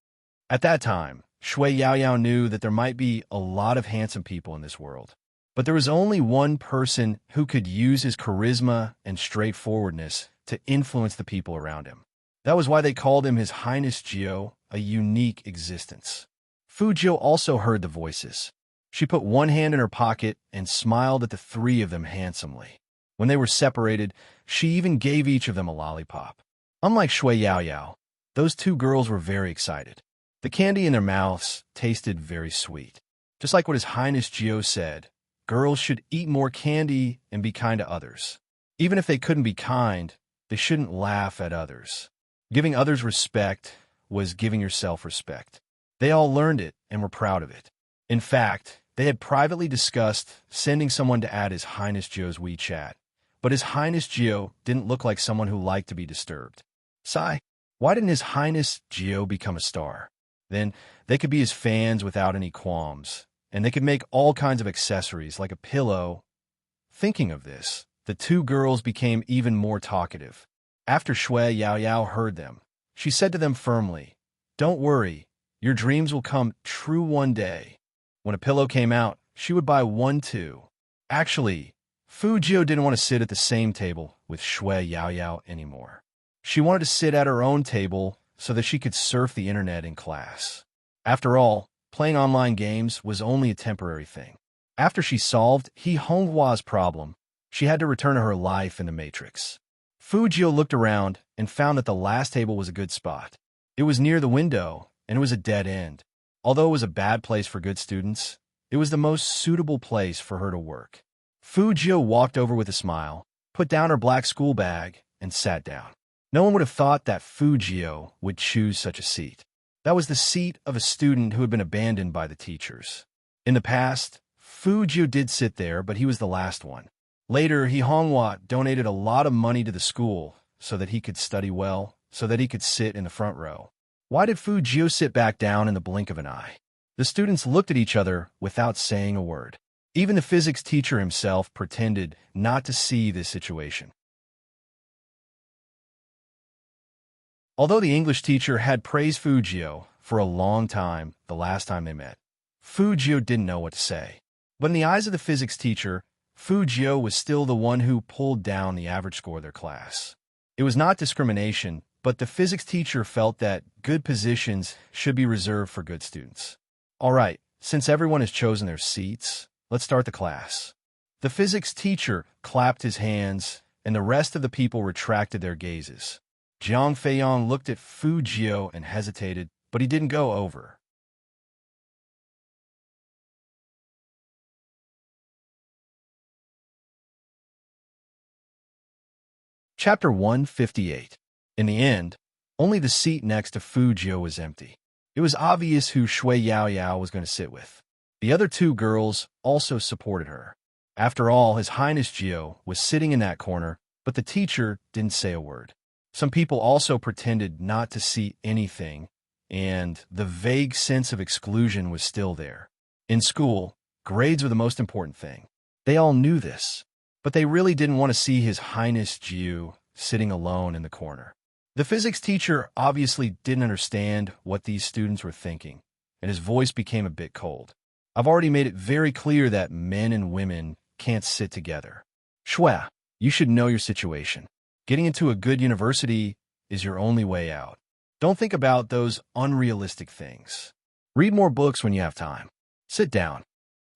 At that time, Shui Yaoyao knew that there might be a lot of handsome people in this world. But there was only one person who could use his charisma and straightforwardness to influence the people around him. That was why they called him His Highness Jiao, a unique existence. Fu Jiao also heard the voices. She put one hand in her pocket and smiled at the three of them handsomely. When they were separated, she even gave each of them a lollipop. Unlike Shui Yaoyao, those two girls were very excited. The candy in their mouths tasted very sweet. Just like what His Highness Jiao said, girls should eat more candy and be kind to others. Even if they couldn't be kind, they shouldn't laugh at others. Giving others respect was giving yourself respect. They all learned it and were proud of it. In fact, they had privately discussed sending someone to add His Highness Jiao's WeChat, but His Highness Jiao didn't look like someone who liked to be disturbed. Sigh, why didn't His Highness Jiao become a star? Then they could be his fans without any qualms, and they could make all kinds of accessories like a pillow. Thinking of this, the two girls became even more talkative. After Shui Yaoyao heard them, she said to them firmly, "Don't worry, your dreams will come true one day." When a pillow came out, she would buy one too. Actually, Fu Jiao didn't want to sit at the same table with Shui Yaoyao anymore. She wanted to sit at her own table so that she could surf the internet in class. After all, playing online games was only a temporary thing. After she solved He Honghua's problem, she had to return to her life in the Matrix. Fu Jiao looked around and found that the last table was a good spot. It was near the window, and it was a dead end. Although it was a bad place for good students, it was the most suitable place for her to work. Fu Jiao walked over with a smile, put down her black school bag, and sat down. No one would have thought that Fu Jiao would choose such a seat. That was the seat of a student who had been abandoned by the teachers. In the past, Fu Jiao did sit there, but he was the last one. Later, He Honghua donated a lot of money to the school so that he could study well, so that he could sit in the front row. Why did Fu Jiao sit back down in the blink of an eye? The students looked at each other without saying a word. Even the physics teacher himself pretended not to see this situation. Although the English teacher had praised Fujio for a long time the last time they met, Fujio didn't know what to say. But in the eyes of the physics teacher, Fujio was still the one who pulled down the average score of their class. It was not discrimination, but the physics teacher felt that good positions should be reserved for good students. All right, since everyone has chosen their seats, let's start the class. The physics teacher clapped his hands, and the rest of the people retracted their gazes. Jiang Feiyong looked at Fujio and hesitated, but he didn't go over. Chapter 158. In the end, only the seat next to Fujio was empty. It was obvious who Shui Yaoyao was going to sit with. The other two girls also supported her. After all, His Highness Jio was sitting in that corner, but the teacher didn't say a word. Some people also pretended not to see anything, and the vague sense of exclusion was still there. In school, grades were the most important thing. They all knew this, but they really didn't want to see His Highness Jiu sitting alone in the corner. The physics teacher obviously didn't understand what these students were thinking, and his voice became a bit cold. I've already made it very clear that men and women can't sit together. Shui, you should know your situation. Getting into a good university is your only way out. Don't think about those unrealistic things. Read more books when you have time. Sit down.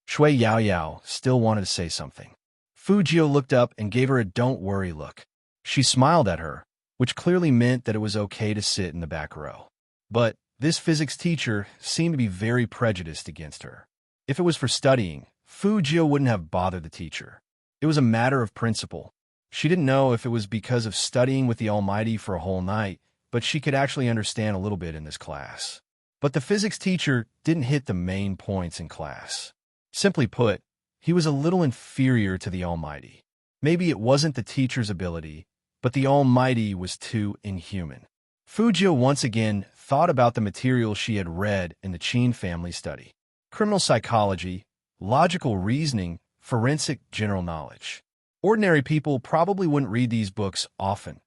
Shui Yaoyao still wanted to say something. Fujio looked up and gave her a don't worry look. She smiled at her, which clearly meant that it was okay to sit in the back row. But this physics teacher seemed to be very prejudiced against her. If it was for studying, Fujio wouldn't have bothered the teacher. It was a matter of principle. She didn't know if it was because of studying with the Almighty for a whole night, but she could actually understand a little bit in this class. But the physics teacher didn't hit the main points in class. Simply put, he was a little inferior to the Almighty. Maybe it wasn't the teacher's ability, but the Almighty was too inhuman. Fujio once again thought about the material she had read in the Qin family study. Criminal psychology, logical reasoning, forensic general knowledge. Ordinary people probably wouldn't read these books often.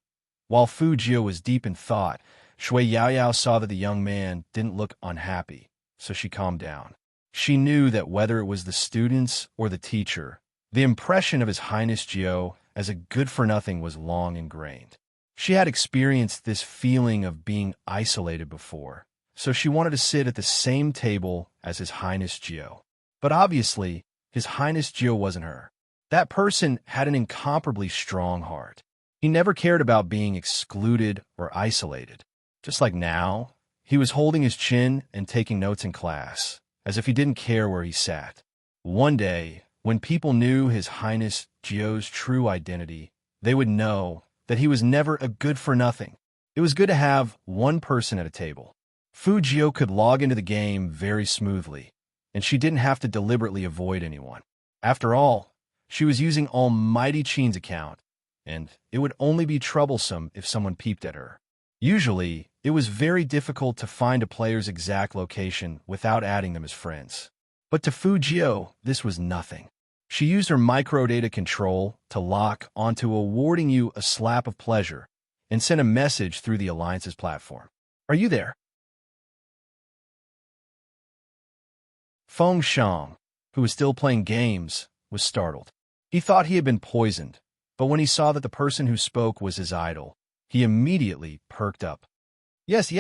While Fujio was deep in thought, Shui Yaoyao saw that the young man didn't look unhappy, so she calmed down. She knew that whether it was the students or the teacher, the impression of His Highness Jio as a good-for-nothing was long ingrained. She had experienced this feeling of being isolated before, so she wanted to sit at the same table as His Highness Jio. But obviously, His Highness Jio wasn't her. That person had an incomparably strong heart. He never cared about being excluded or isolated. Just like now, he was holding his chin and taking notes in class, as if he didn't care where he sat. One day, when people knew His Highness Jio's true identity, they would know that he was never a good-for-nothing. It was good to have one person at a table. Fujio could log into the game very smoothly, and she didn't have to deliberately avoid anyone. After all, she was using Almighty Qin's account, and it would only be troublesome if someone peeped at her. Usually, it was very difficult to find a player's exact location without adding them as friends. But to Fujio, this was nothing. She used her microdata control to lock onto awarding you a slap of pleasure and sent a message through the Alliance's platform. Are you there? Feng Shang, who was still playing games, was startled. He thought he had been poisoned, but when he saw that the person who spoke was his idol, he immediately perked up. Yes.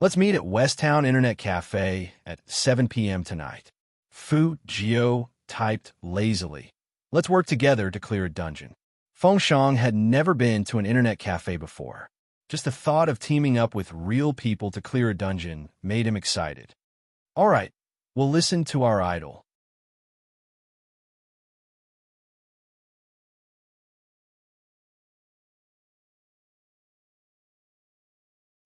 Let's meet at Westtown Internet Cafe at 7 p.m. tonight. Fujio typed lazily. Let's work together to clear a dungeon. Feng Shang had never been to an internet cafe before. Just the thought of teaming up with real people to clear a dungeon made him excited. All right, we'll listen to our idol.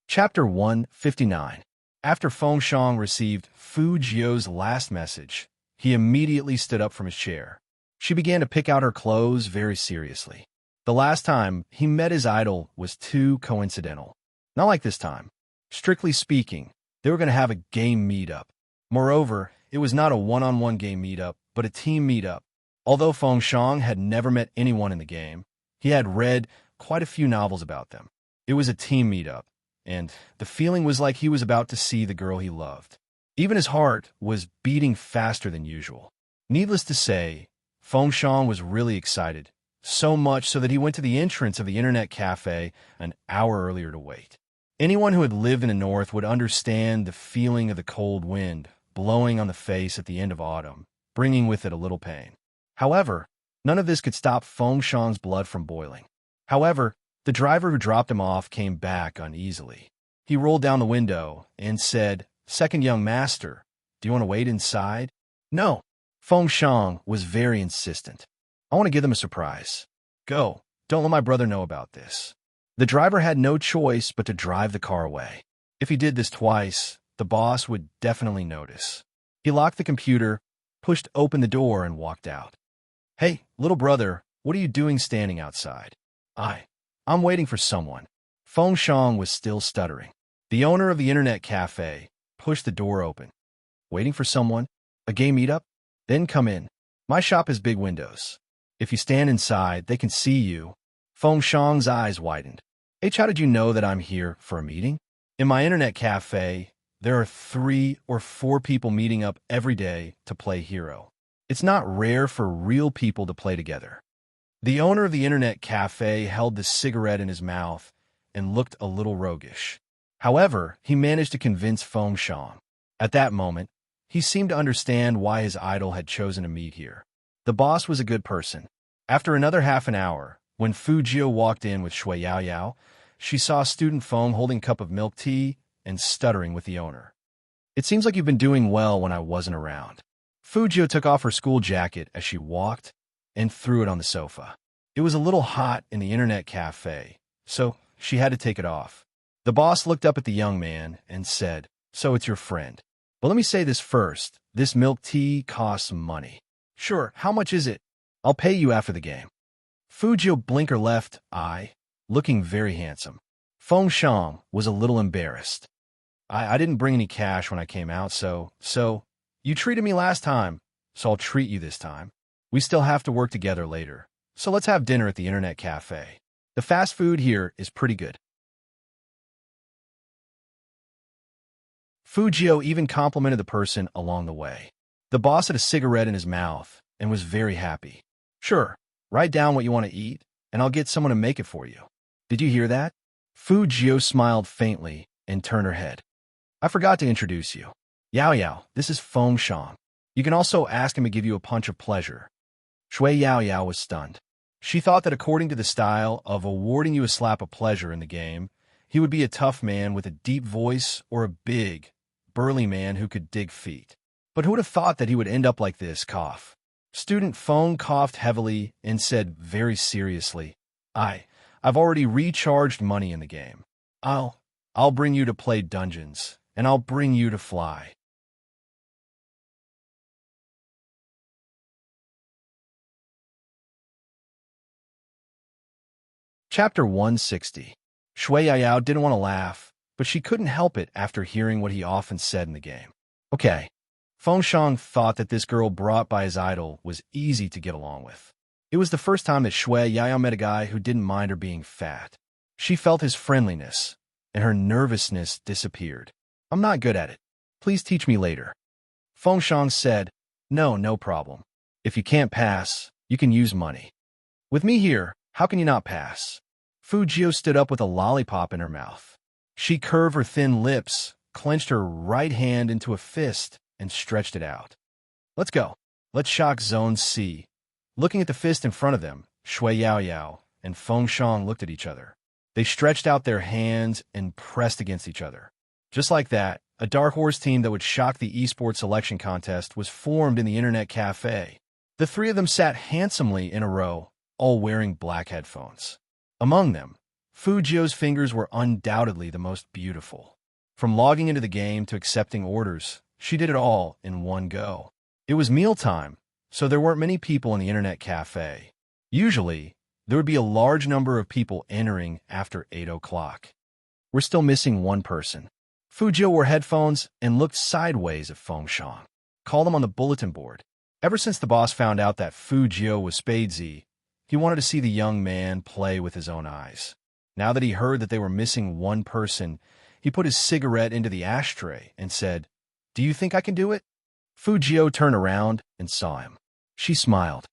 Chapter 159. After Feng Shang received Fujio's last message, he immediately stood up from his chair. She began to pick out her clothes very seriously. The last time he met his idol was too coincidental. Not like this time. Strictly speaking, they were going to have a game meetup. Moreover, it was not a one-on-one game meetup, but a team meetup. Although Feng Shang had never met anyone in the game, he had read quite a few novels about them. It was a team meetup, and the feeling was like he was about to see the girl he loved. Even his heart was beating faster than usual. Needless to say, Feng Shang was really excited, so much so that he went to the entrance of the internet cafe an hour earlier to wait. Anyone who had lived in the north would understand the feeling of the cold wind blowing on the face at the end of autumn, bringing with it a little pain. However, none of this could stop Feng Shang's blood from boiling. However, the driver who dropped him off came back uneasily. He rolled down the window and said, "Second young master, do you want to wait inside?" "No." Feng Shang was very insistent. "I want to give them a surprise. Go, don't let my brother know about this." The driver had no choice but to drive the car away. If he did this twice, the boss would definitely notice. He locked the computer, pushed open the door, and walked out. "Hey, little brother, what are you doing standing outside?" I'm waiting for someone." Feng Shang was still stuttering. The owner of the internet cafe pushed the door open. "Waiting for someone? A gay meetup? Then come in. My shop has big windows. If you stand inside, they can see you." Feng Shang's eyes widened. "H, how did you know that I'm here for a meeting? In my internet cafe, there are 3 or 4 people meeting up every day to play hero. It's not rare for real people to play together." The owner of the internet cafe held the cigarette in his mouth and looked a little roguish. However, he managed to convince Feng Shang. At that moment, he seemed to understand why his idol had chosen to meet here. The boss was a good person. After another half an hour, when Fu Jio walked in with Shui Yaoyao, she saw student Feng holding a cup of milk tea and stuttering with the owner. "It seems like you've been doing well when I wasn't around." Fu Jio took off her school jacket as she walked and threw it on the sofa. It was a little hot in the internet cafe, so she had to take it off. The boss looked up at the young man and said, "So it's your friend. Well, let me say this first. This milk tea costs money." "Sure, how much is it?" "I'll pay you after the game." Fu Jio blinked her left eye, looking very handsome. Feng Shang was a little embarrassed. I didn't bring any cash when I came out, so you treated me last time, so I'll treat you this time. We still have to work together later, so let's have dinner at the internet cafe. The fast food here is pretty good." Fu Jio even complimented the person along the way. The boss had a cigarette in his mouth and was very happy. "Sure, write down what you want to eat, and I'll get someone to make it for you. Did you hear that?" Fu Jio smiled faintly and turned her head. "I forgot to introduce you. Yao Yao, this is Feng Shang. You can also ask him to give you a punch of pleasure." Shui Yaoyao was stunned. She thought that according to the style of awarding you a slap of pleasure in the game, he would be a tough man with a deep voice or a big, burly man who could dig feet. But who would have thought that he would end up like this? Cough. Student Feng coughed heavily and said very seriously, I've already recharged money in the game. I'll bring you to play dungeons, and I'll bring you to fly." Chapter 160. Shui Yao didn't want to laugh, but she couldn't help it after hearing what he often said in the game. Okay. Feng Shang thought that this girl brought by his idol was easy to get along with. It was the first time that Shui Yao met a guy who didn't mind her being fat. She felt his friendliness, and her nervousness disappeared. "I'm not good at it. Please teach me later." Feng Shang said, No problem. If you can't pass, you can use money. With me here, how can you not pass?" Fu Jio stood up with a lollipop in her mouth. She curved her thin lips, clenched her right hand into a fist, and stretched it out. "Let's go. Let's shock Zone C." Looking at the fist in front of them, Shui Yaoyao and Feng Shang looked at each other. They stretched out their hands and pressed against each other. Just like that, a dark horse team that would shock the esports selection contest was formed in the internet cafe. The 3 of them sat handsomely in a row, all wearing black headphones. Among them, Fu Jio's fingers were undoubtedly the most beautiful. From logging into the game to accepting orders, she did it all in one go. It was mealtime, so there weren't many people in the internet cafe. Usually, there would be a large number of people entering after 8 o'clock. "We're still missing one person." Fu Jio wore headphones and looked sideways at Feng Shang. Called him on the bulletin board. Ever since the boss found out that Fu Jio was Spadesy, he wanted to see the young man play with his own eyes. Now that he heard that they were missing one person, he put his cigarette into the ashtray and said, "Do you think I can do it?" Fu Jio turned around and saw him. She smiled.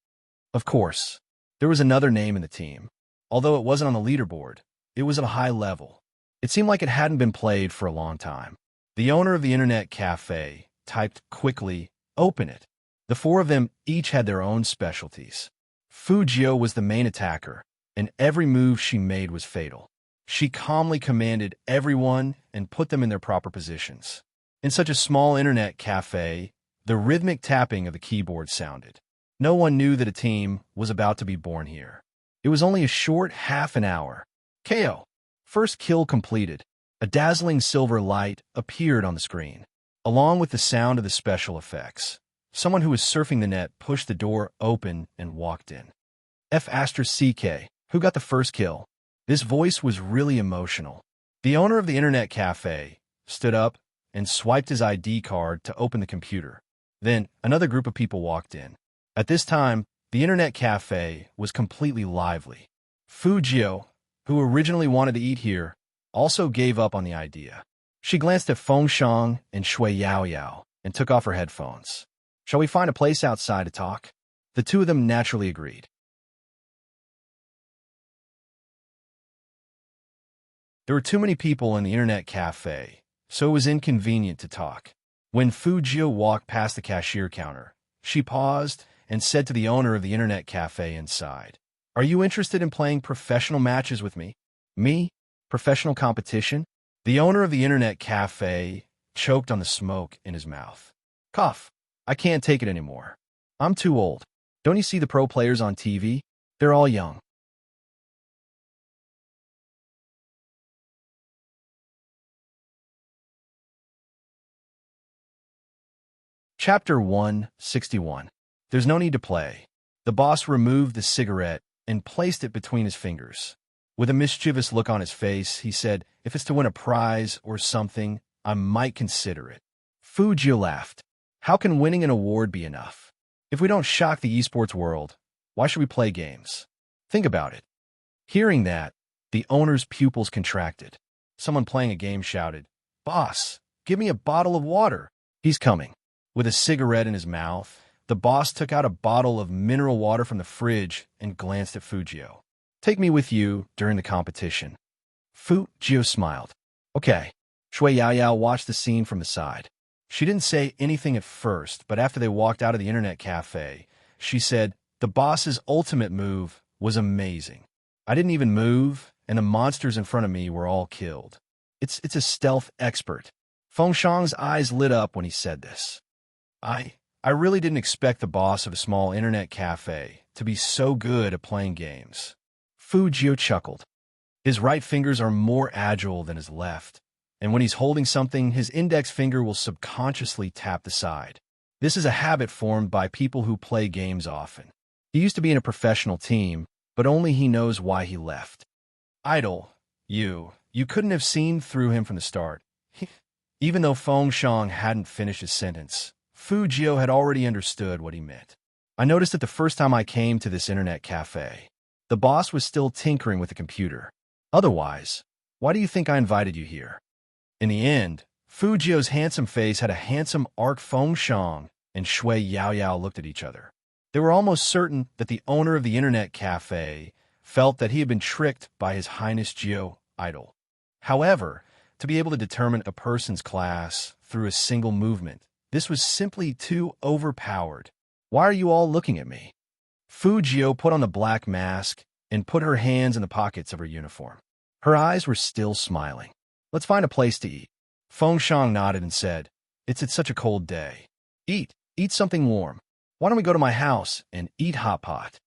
Of course. There was another name in the team. Although it wasn't on the leaderboard, it was at a high level. It seemed like it hadn't been played for a long time. The owner of the internet cafe typed quickly, "Open it." The four of them each had their own specialties. Fu Jio was the main attacker, and every move she made was fatal. She calmly commanded everyone and put them in their proper positions. In such a small internet cafe, the rhythmic tapping of the keyboard sounded. No one knew that a team was about to be born here. It was only a short half an hour. KO. First kill completed. A dazzling silver light appeared on the screen, along with the sound of the special effects. Someone who was surfing the net pushed the door open and walked in. F***CK, who got the first kill? This voice was really emotional. The owner of the internet cafe stood up and swiped his ID card to open the computer. Then another group of people walked in. At this time, the internet cafe was completely lively. Fu Jio, who originally wanted to eat here, also gave up on the idea. She glanced at Feng Shang and Shui Yaoyao and took off her headphones. "Shall we find a place outside to talk?" The two of them naturally agreed. There were too many people in the internet cafe, so it was inconvenient to talk. When Fu Jio walked past the cashier counter, she paused and said to the owner of the internet cafe inside, "Are you interested in playing professional matches with me?" "Me? Professional competition?" The owner of the internet cafe choked on the smoke in his mouth. "Cough. I can't take it anymore. I'm too old. Don't you see the pro players on TV? They're all young." Chapter 161. There's no need to play. The boss removed the cigarette and placed it between his fingers. With a mischievous look on his face, he said, "If it's to win a prize or something, I might consider it." Fu Jio laughed. "How can winning an award be enough? If we don't shock the esports world, why should we play games? Think about it." Hearing that, the owner's pupils contracted. Someone playing a game shouted, "Boss, give me a bottle of water. He's coming." With a cigarette in his mouth, the boss took out a bottle of mineral water from the fridge and glanced at Fu Jio. "Take me with you during the competition." Fu Jio smiled. "Okay." Shui Yaoyao watched the scene from the side. She didn't say anything at first, but after they walked out of the internet cafe, she said, "The boss's ultimate move was amazing. I didn't even move, and the monsters in front of me were all killed. It's a stealth expert." Feng Shang's eyes lit up when he said this. I really didn't expect the boss of a small internet cafe to be so good at playing games." Fu Jio chuckled. His right fingers are more agile than his left, and when he's holding something, his index finger will subconsciously tap the side. This is a habit formed by people who play games often. He used to be in a professional team, but only he knows why he left. "Idol, you couldn't have seen through him from the start." Even though Feng Shang hadn't finished his sentence, Fu Jio had already understood what he meant. "I noticed that the first time I came to this internet cafe, the boss was still tinkering with the computer. Otherwise, why do you think I invited you here?" In the end, Fu Jio's handsome face had a handsome arc. Feng Shang and Shui Yaoyao looked at each other. They were almost certain that the owner of the internet cafe felt that he had been tricked by His Highness Jio Idol. However, to be able to determine a person's class through a single movement, this was simply too overpowered. "Why are you all looking at me?" Fu Jio put on the black mask and put her hands in the pockets of her uniform. Her eyes were still smiling. "Let's find a place to eat." Feng Shang nodded and said, "It's such a cold day. Eat something warm. Why don't we go to my house and eat hot pot?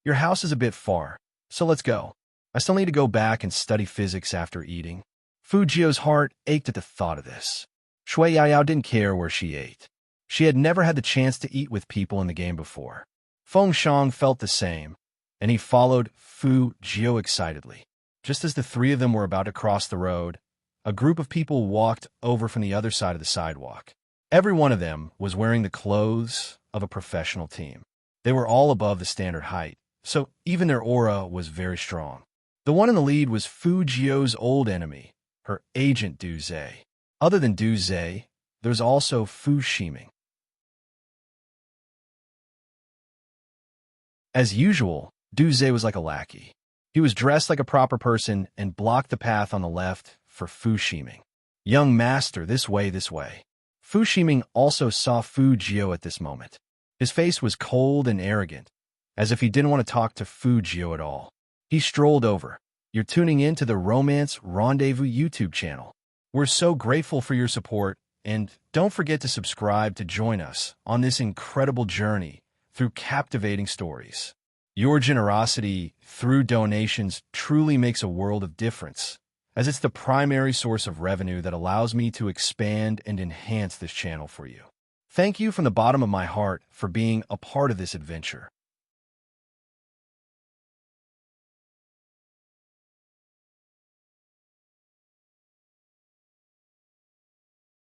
Your house is a bit far, so let's go. I still need to go back and study physics after eating." Fu Jio's heart ached at the thought of this. Shui Yaoyao didn't care where she ate. She had never had the chance to eat with people in the game before. Feng Shang felt the same, and he followed Fu Jio excitedly. Just as the three of them were about to cross the road, a group of people walked over from the other side of the sidewalk. Every one of them was wearing the clothes of a professional team. They were all above the standard height, so even their aura was very strong. The one in the lead was Fu Jio's old enemy, her agent Du Zhe. Other than Du Zhe, there's also Fu Ximing. As usual, Du Zhe was like a lackey. He was dressed like a proper person and blocked the path on the left for Fu Ximing. Young master, this way, this way. Fu Ximing also saw Fu Jio at this moment. His face was cold and arrogant, as if he didn't want to talk to Fu Jio at all. He strolled over. You're tuning in to the Romance Rendezvous YouTube channel. We're so grateful for your support, and don't forget to subscribe to join us on this incredible journey through captivating stories. Your generosity through donations truly makes a world of difference, as it's the primary source of revenue that allows me to expand and enhance this channel for you. Thank you from the bottom of my heart for being a part of this adventure.